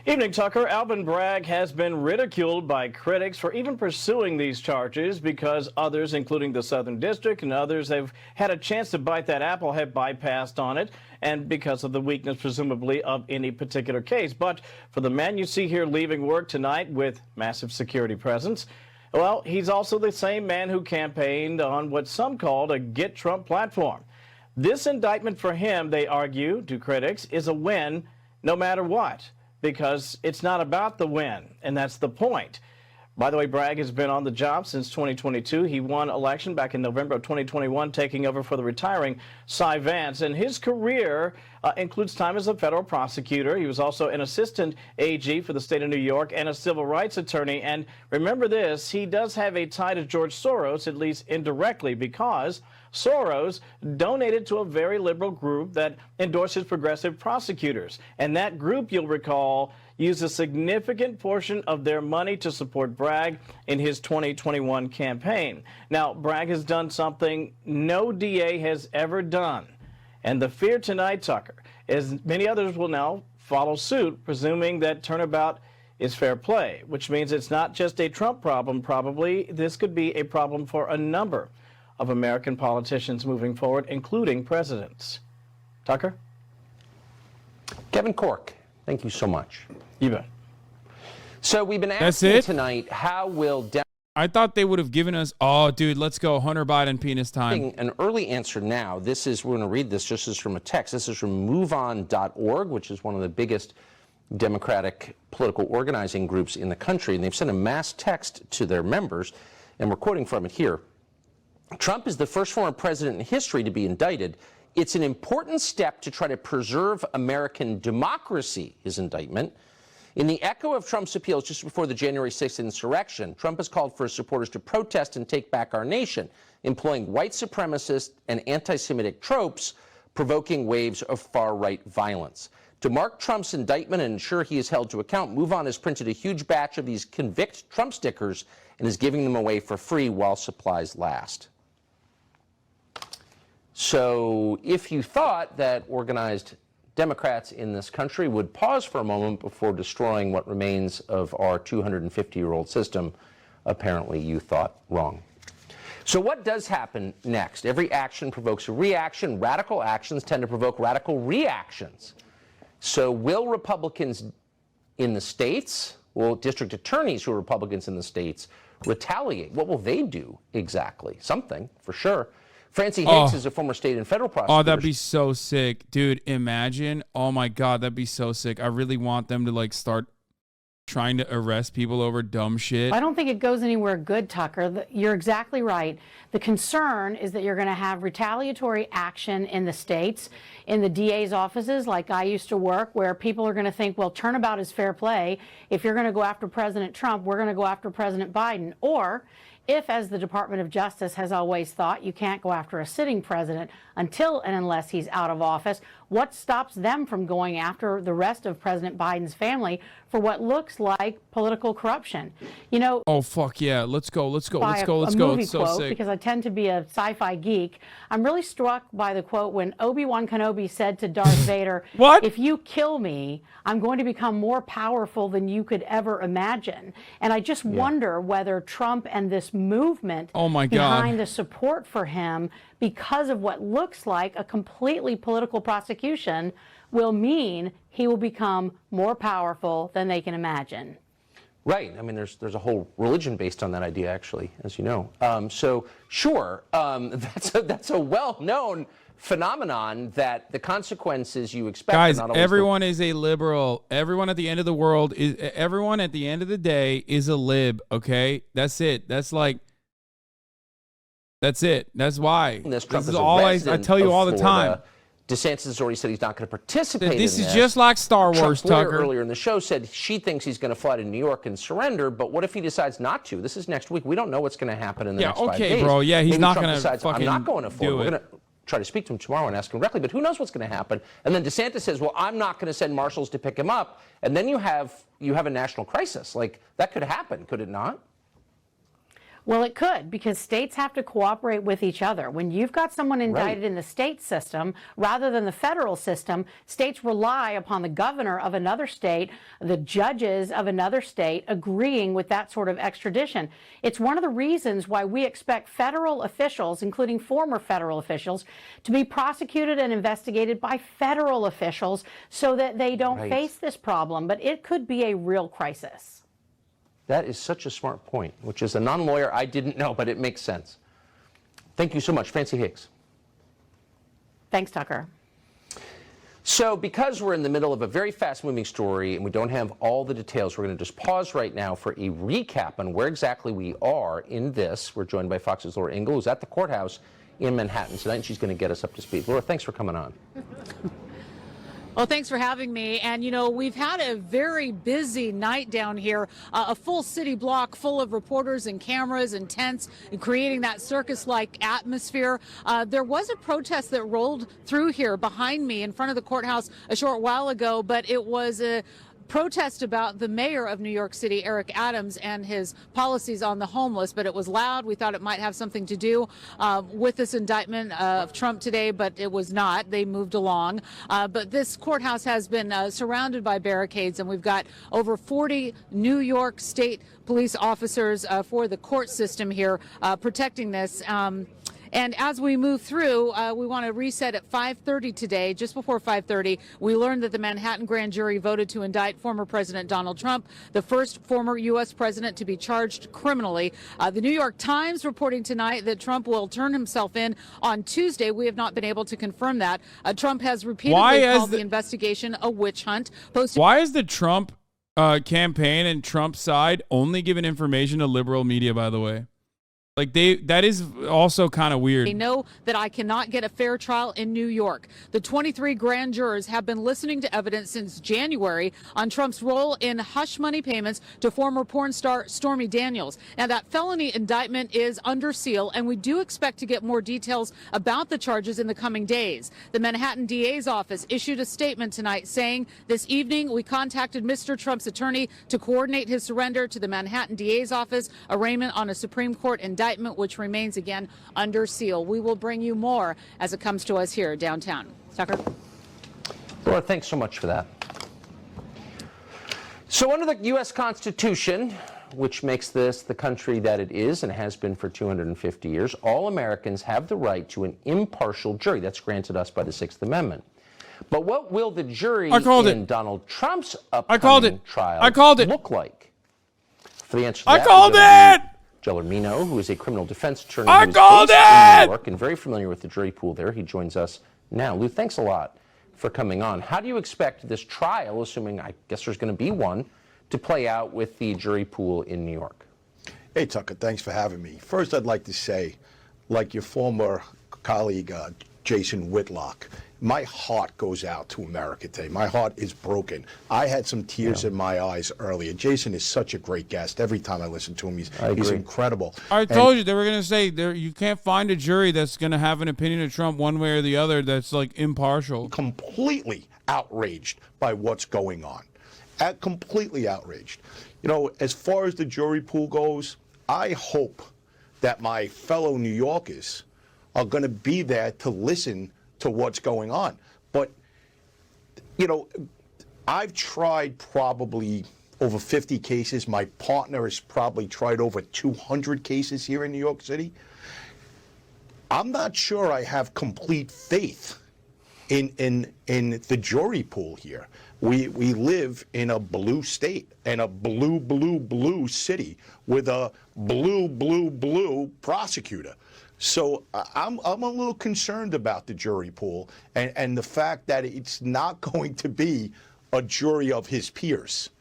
S17: Evening, Tucker. Alvin Bragg has been ridiculed by critics for even pursuing these charges because others, including the Southern District and others, have had a chance to bite that apple, have bypassed on it, and because of the weakness, presumably, of any particular case. But for the man you see here leaving work tonight with massive security presence, well, he's also the same man who campaigned on what some called a Get Trump platform. This indictment for him, they argue, to critics, is a win no matter what, because it's not about the win, and that's the point. By the way, Bragg has been on the job since 2022. He won election back in November of 2021, taking over for the retiring Cy Vance. And his career includes time as a federal prosecutor. He was also an assistant AG for the state of New York and a civil rights attorney. And remember this, he does have a tie to George Soros, at least indirectly, because Soros donated to a very liberal group that endorses progressive prosecutors. And that group, you'll recall, used a significant portion of their money to support Bragg in his 2021 campaign. Now, Bragg has done something no DA has ever done. And the fear tonight, Tucker, is many others will now follow suit, presuming that turnabout is fair play, which means it's not just a Trump problem, probably. This could be a problem for a number of American politicians moving forward, including presidents. Tucker?
S11: Kevin Corke, thank you so much.
S17: You bet.
S11: So we've been asking tonight, how will
S1: I thought they would have given us, oh, dude, let's go, Hunter Biden penis time.
S11: An early answer now. This is, we're going to read this just as from a text. This is from MoveOn.org, which is one of the biggest Democratic political organizing groups in the country. And they've sent a mass text to their members, and we're quoting from it here. Trump is the first former president in history to be indicted. It's an important step to try to preserve American democracy, his indictment. In the echo of Trump's appeals just before the January 6th insurrection, Trump has called for his supporters to protest and take back our nation, employing white supremacist and anti-Semitic tropes, provoking waves of far-right violence. To mark Trump's indictment and ensure he is held to account, MoveOn has printed a huge batch of these Convict Trump stickers and is giving them away for free while supplies last. So if you thought that organized Democrats in this country would pause for a moment before destroying what remains of our 250-year-old system, apparently you thought wrong. So what does happen next? Every action provokes a reaction. Radical actions tend to provoke radical reactions. So will Republicans in the states, will district attorneys who are Republicans in the states retaliate? What will they do exactly? Something, for sure. Francie Hicks is a former state and federal prosecutor.
S1: Oh, that'd be so sick. Dude, imagine. Oh, my God, that'd be so sick. I really want them to, like, start trying to arrest people over dumb shit.
S20: I don't think it goes anywhere good, Tucker. You're exactly right. The concern is that you're going to have retaliatory action in the states, in the DA's offices, like I used to work, where people are going to think, well, turnabout is fair play. If you're going to go after President Trump, we're going to go after President Biden. Or if, as the Department of Justice has always thought, you can't go after a sitting president until and unless he's out of office, what stops them from going after the rest of President Biden's family for what looks like political corruption? You know,
S1: oh, fuck yeah. Let's go. Let's go. Let's go. Let's go. It's so sick.
S20: Because I tend to be a sci-fi geek. I'm really struck by the quote when Obi-Wan Kenobi said to Darth Vader,
S1: "What?
S20: If you kill me, I'm going to become more powerful than you could ever imagine." And I just wonder whether Trump and this movement behind the support for him, because of what looks like a completely political prosecution, will mean he will become more powerful than they can imagine.
S11: Right. I mean, there's a whole religion based on that idea, actually, as you know. So, sure, that's a well-known phenomenon that the consequences you expect
S1: Guys,
S11: are not always
S1: everyone is a liberal. Everyone at the end of the world is, everyone at the end of the day is a lib, okay? That's it. That's like, that's it. That's why.
S11: This
S1: is all I tell you all the time.
S11: DeSantis has already said he's not going to participate in
S1: this. This is just like Star Wars, Tucker.
S11: Earlier in the show said she thinks he's going to fly to New York and surrender, but what if he decides not to? This is next week. We don't know what's going to happen in the next 5 days.
S1: Yeah, okay, bro. Yeah, he's
S11: Maybe
S1: not
S11: Trump
S1: going to
S11: decides,
S1: fucking
S11: I'm not going to Florida. We're going to try to speak to him tomorrow and ask him directly, but who knows what's going to happen? And then DeSantis says, well, I'm not going to send marshals to pick him up. And then you have a national crisis. Like, that could happen, could it not?
S20: Well, it could, because states have to cooperate with each other. When you've got someone indicted in the state system rather than the federal system, states rely upon the governor of another state, the judges of another state agreeing with that sort of extradition. It's one of the reasons why we expect federal officials, including former federal officials, to be prosecuted and investigated by federal officials so that they don't face this problem. But it could be a real crisis.
S11: That is such a smart point, which as a non-lawyer, I didn't know, but it makes sense. Thank you so much. Francie Higgs.
S20: Thanks, Tucker.
S11: So because we're in the middle of a very fast-moving story and we don't have all the details, we're going to just pause right now for a recap on where exactly we are in this. We're joined by Fox's Laura Ingle, who's at the courthouse in Manhattan tonight, and she's going to get us up to speed. Laura, thanks for coming on.
S5: Well, thanks for having me. And, you know, we've had a very busy night down here, a full city block full of reporters and cameras and tents and creating that circus-like atmosphere. There was a protest that rolled through here behind me in front of the courthouse a short while ago, but it was a protest about the mayor of New York City, Eric Adams, and his policies on the homeless, but it was loud. We thought it might have something to do with this indictment of Trump today, but it was not. They moved along. But this courthouse has been surrounded by barricades, and we've got over 40 New York State police officers for the court system here protecting this. And as we move through, we want to reset at 5:30 today. Just before 5:30, we learned that the Manhattan grand jury voted to indict former President Donald Trump, the first former U.S. president to be charged criminally. The New York Times reporting tonight that Trump will turn himself in on Tuesday. We have not been able to confirm that. Trump has repeatedly called the investigation a witch hunt.
S1: Why is the Trump campaign and Trump's side only giving information to liberal media, by the way? Like that is also kind of weird.
S5: They know that I cannot get a fair trial in New York. The 23 grand jurors have been listening to evidence since January on Trump's role in hush money payments to former porn star Stormy Daniels. Now, that felony indictment is under seal, and we do expect to get more details about the charges in the coming days. The Manhattan DA's office issued a statement tonight saying, this evening we contacted Mr. Trump's attorney to coordinate his surrender to the Manhattan DA's office, arraignment on a Supreme Court indictment, which remains again under seal. We will bring you more as it comes to us here downtown. Tucker?
S11: Laura, thanks so much for that. So under the U.S. Constitution, which makes this the country that it is and has been for 250 years, all Americans have the right to an impartial jury. That's granted us by the Sixth Amendment. But what will the jury in Donald Trump's upcoming trial look like? For the answer to that,
S1: I called it!
S11: Joe Armino, who is a criminal defense attorney
S1: who is based
S11: in New York and very familiar with the jury pool there. He joins us now. Lou, thanks a lot for coming on. How do you expect this trial, assuming I guess there's going to be one, to play out with the jury pool in New York?
S22: Hey, Tucker, thanks for having me. First, I'd like to say, like your former colleague, Jason Whitlock, my heart goes out to America today. My heart is broken. I had some tears in my eyes earlier. Jason is such a great guest. Every time I listen to him, he's incredible.
S1: I told you they were going to say you can't find a jury that's going to have an opinion of Trump one way or the other that's like impartial.
S22: Completely outraged by what's going on. Completely outraged. You know, as far as the jury pool goes, I hope that my fellow New Yorkers are going to be there to listen to what's going on. But, you know, I've tried probably over 50 cases. My partner has probably tried over 200 cases here in New York City. I'm not sure I have complete faith in the jury pool here. We live in a blue state and a blue city with a blue prosecutor. So I'm a little concerned about the jury pool and the fact that it's not going to be a jury of his peers.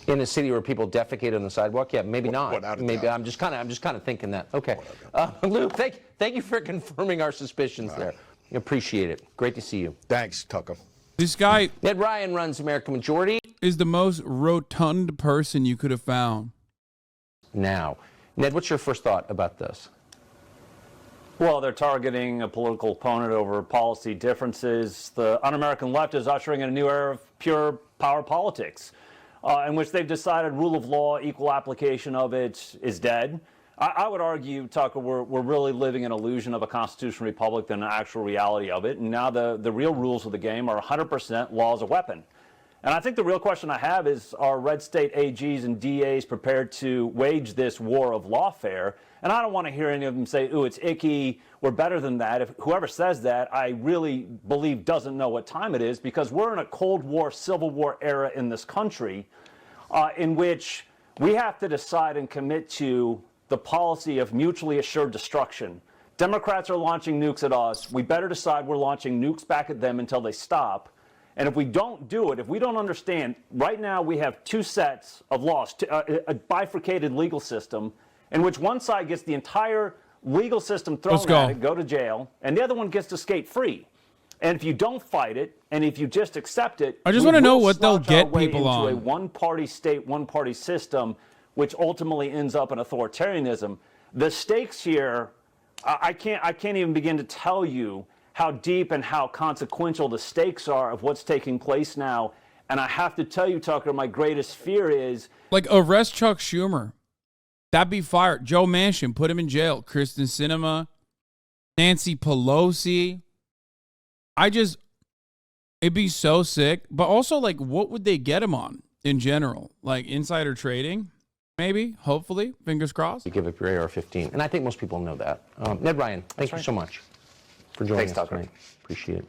S11: In a city where people defecate on the sidewalk? Yeah, maybe not. Maybe I'm just kind of thinking that. Okay, Lou, thank you for confirming our suspicions there. Appreciate it. Great to see you.
S22: Thanks, Tucker.
S1: This guy,
S11: Ned Ryan, runs American Majority,
S1: is the most rotund person you could have found.
S11: Now, Ned, what's your first thought about this?
S23: Well, they're targeting a political opponent over policy differences. The un-American left is ushering in a new era of pure power politics, in which they've decided rule of law, equal application of it is dead. I would argue, Tucker, we're really living an illusion of a constitutional republic than an actual reality of it. And now the real rules of the game are 100% law is a weapon. And I think the real question I have is, are red state AGs and DAs prepared to wage this war of lawfare? And I don't want to hear any of them say, ooh, it's icky, we're better than that. If whoever says that, I really believe doesn't know what time it is, because we're in a Cold War, Civil War era in this country in which we have to decide and commit to the policy of mutually assured destruction. Democrats are launching nukes at us. We better decide we're launching nukes back at them until they stop. And if we don't do it, if we don't understand, right now we have two sets of laws, a bifurcated legal system in which one side gets the entire legal system thrown at it, go to jail, and the other one gets to skate free. And if you don't fight it, and if you just accept it,
S1: I just want to know what they'll get people
S23: on.
S1: on.
S23: A one-party state, one-party system, which ultimately ends up in authoritarianism. The stakes here, I can't even begin to tell you how deep and how consequential the stakes are of what's taking place now. And I have to tell you, Tucker, my greatest fear is...
S1: Like, arrest Chuck Schumer. That'd be fired. Joe Manchin, put him in jail. Kristen Sinema, Nancy Pelosi. It'd be so sick. But also, like, what would they get him on in general? Like, insider trading? Maybe, hopefully, fingers crossed.
S11: You give up your AR-15, and I think most people know that. Ned Ryan, thank you so much for joining us tonight. Appreciate it.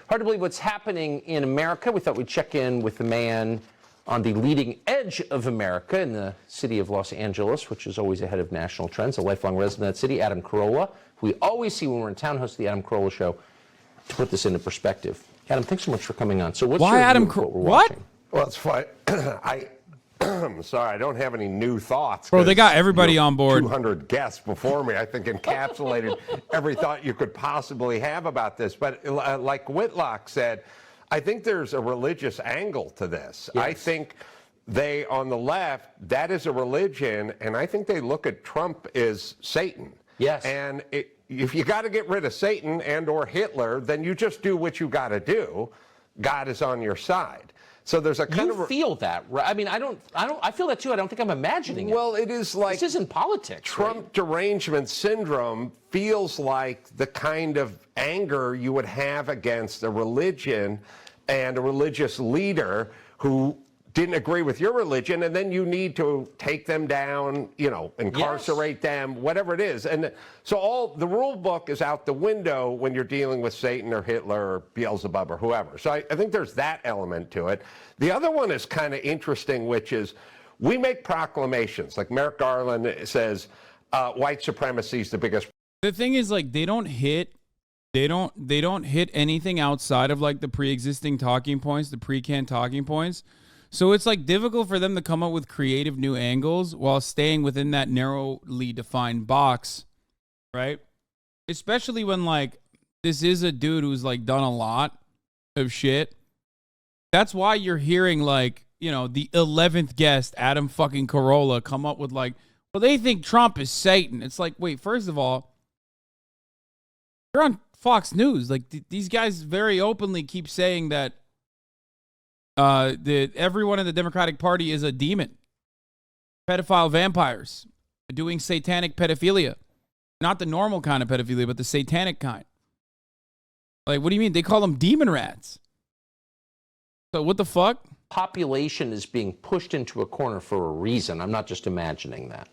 S11: Hard to believe what's happening in America. We thought we'd check in with the man on the leading edge of America in the city of Los Angeles, which is always ahead of national trends, a lifelong resident of that city, Adam Carolla, who we always see when we're in town, host of the Adam Carolla Show, to put this into perspective. Adam, thanks so much for coming on. So what's your view of what we're watching?
S7: Well, it's fine. I'm sorry, I don't have any new thoughts.
S1: Bro, they got everybody on board.
S7: 200 guests before me, I think, encapsulated every thought you could possibly have about this. But like Whitlock said, I think there's a religious angle to this. Yes. I think they, on the left, that is a religion, and I think they look at Trump as Satan.
S11: Yes.
S7: And if you got to get rid of Satan and or Hitler, then you just do what you got to do. God is on your side. So there's a kind of...
S11: You feel that, right? I mean, I feel that too. I don't think I'm imagining it.
S7: Well, it is like...
S11: This isn't politics,
S7: Trump
S11: right?
S7: derangement syndrome feels like the kind of anger you would have against a religion and a religious leader who didn't agree with your religion, and then you need to take them down, you know, incarcerate them, whatever it is. And so all the rule book is out the window when you're dealing with Satan or Hitler or Beelzebub or whoever. So I think there's that element to it. The other one is kind of interesting, which is we make proclamations. Like Merrick Garland says, white supremacy is the biggest.
S1: The thing is, like, they don't hit anything outside of like the pre-existing talking points, the pre-canned talking points. So it's like difficult for them to come up with creative new angles while staying within that narrowly defined box, right? Especially when like this is a dude who's like done a lot of shit. That's why you're hearing like, you know, the 11th guest, Adam fucking Carolla, come up with like, well, they think Trump is Satan. It's like, wait, first of all, you're on Fox News. Like these guys very openly keep saying that everyone in the Democratic Party is a demon. Pedophile vampires doing satanic pedophilia. Not the normal kind of pedophilia, but the satanic kind. Like, what do you mean? They call them demon rats. So what the fuck?
S11: Population is being pushed into a corner for a reason. I'm not just imagining that.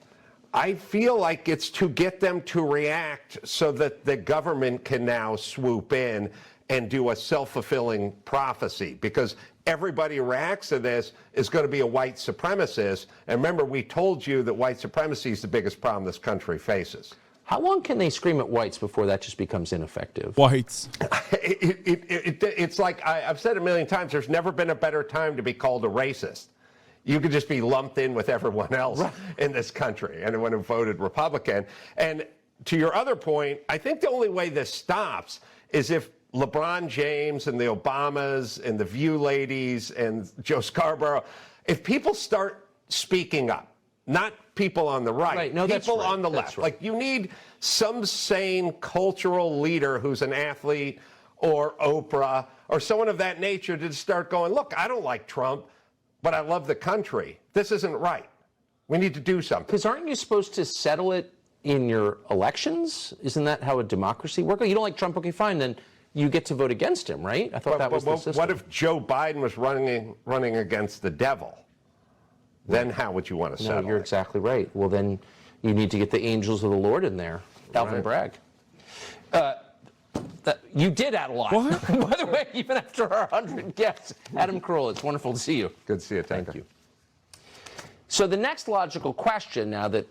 S7: I feel like it's to get them to react so that the government can now swoop in and do a self-fulfilling prophecy, because everybody who reacts to this is going to be a white supremacist. And remember, we told you that white supremacy is the biggest problem this country faces.
S11: How long can they scream at whites before that just becomes ineffective?
S1: Whites.
S7: It's like I've said a million times, there's never been a better time to be called a racist. You could just be lumped in with everyone else in this country, anyone who voted Republican. And to your other point, I think the only way this stops is if LeBron James and the Obamas and the View ladies and Joe Scarborough, if people start speaking up, not people on the right,
S11: no,
S7: people on the
S11: that's
S7: left. Like you need some sane cultural leader who's an athlete or Oprah or someone of that nature to start going, look, I don't like Trump, but I love the country. This isn't right. We need to do something.
S11: Because aren't you supposed to settle it in your elections? Isn't that how a democracy works? You don't like Trump? Okay, fine. Then you get to vote against him, right? I thought that was the system.
S7: What if Joe Biden was running against the devil? Then how would you want to settle?
S11: No, you're exactly right. Well, then you need to get the angels of the Lord in there. Alvin Bragg. You did add a lot. What? By the way, even after our 100 guests, Adam Carolla, it's wonderful to see you.
S7: Good to see you.
S11: Thank you. So the next logical question, now that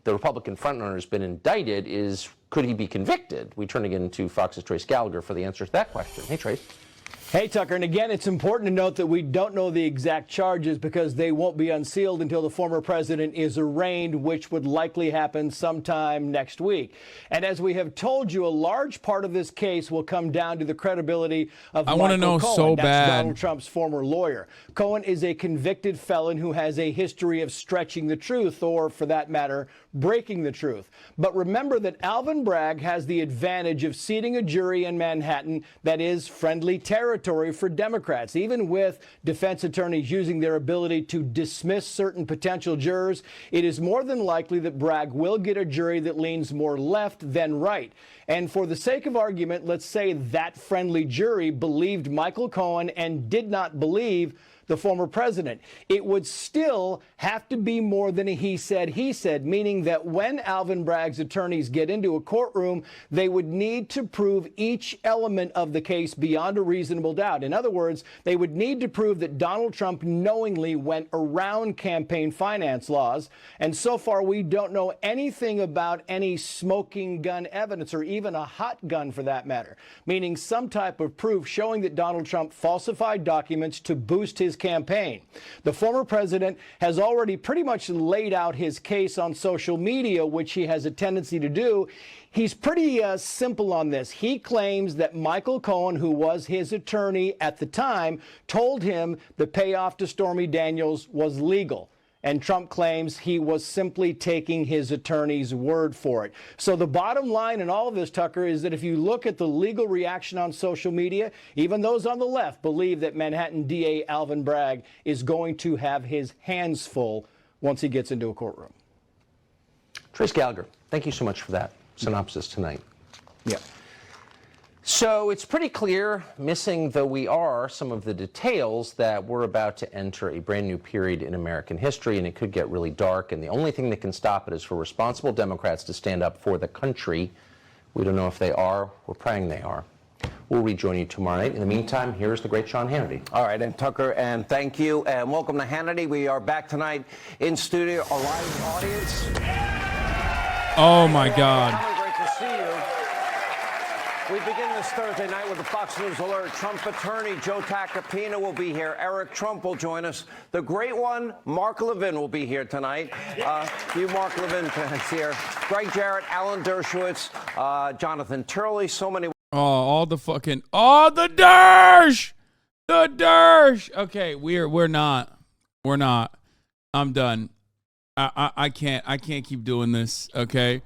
S11: the Republican frontrunner has been indicted, is could he be convicted? We turn again to Fox's Trace Gallagher for the answer to that question. Hey, Trace.
S17: Hey, Tucker, and again, it's important to note that we don't know the exact charges because they won't be unsealed until the former president is arraigned, which would likely happen sometime next week. And as we have told you, a large part of this case will come down to the credibility of Michael Cohen.
S1: I want to know so
S17: That's
S1: bad.
S17: Donald Trump's former lawyer. Cohen is a convicted felon who has a history of stretching the truth, or for that matter, breaking the truth. But remember that Alvin Bragg has the advantage of seating a jury in Manhattan that is friendly territory for Democrats. Even with defense attorneys using their ability to dismiss certain potential jurors, it is more than likely that Bragg will get a jury that leans more left than right. And for the sake of argument, let's say that friendly jury believed Michael Cohen and did not believe the former president. It would still have to be more than a he said, meaning that when Alvin Bragg's attorneys get into a courtroom, they would need to prove each element of the case beyond a reasonable doubt. In other words, they would need to prove that Donald Trump knowingly went around campaign finance laws. And so far, we don't know anything about any smoking gun evidence, or even a hot gun for that matter, meaning some type of proof showing that Donald Trump falsified documents to boost his campaign. The former president has already pretty much laid out his case on social media, which he has a tendency to do. He's pretty simple on this. He claims that Michael Cohen, who was his attorney at the time, told him the payoff to Stormy Daniels was legal. And Trump claims he was simply taking his attorney's word for it. So the bottom line in all of this, Tucker, is that if you look at the legal reaction on social media, even those on the left believe that Manhattan DA Alvin Bragg is going to have his hands full once he gets into a courtroom.
S11: Trace Gallagher, thank you so much for that synopsis tonight.
S17: Yeah.
S11: So it's pretty clear, missing though we are, some of the details that we're about to enter a brand new period in American history, and it could get really dark, and the only thing that can stop it is for responsible Democrats to stand up for the country. We don't know if they are. We're praying they are. We'll rejoin you tomorrow night. In the meantime, here's the great Sean Hannity.
S8: All right, and Tucker, and thank you, and welcome to Hannity. We are back tonight in studio, a live audience.
S1: Oh, my God.
S8: Great to see you. We begin this Thursday night with the Fox News Alert. Trump attorney Joe Tacopina will be here. Eric Trump will join us. The great one, Mark Levin, will be here tonight. Mark Levin is here. Greg Jarrett, Alan Dershowitz, Jonathan Turley, so many.
S1: Oh, the Dersh! The Dersh! Okay, we're not. I'm done. I can't keep doing this, okay?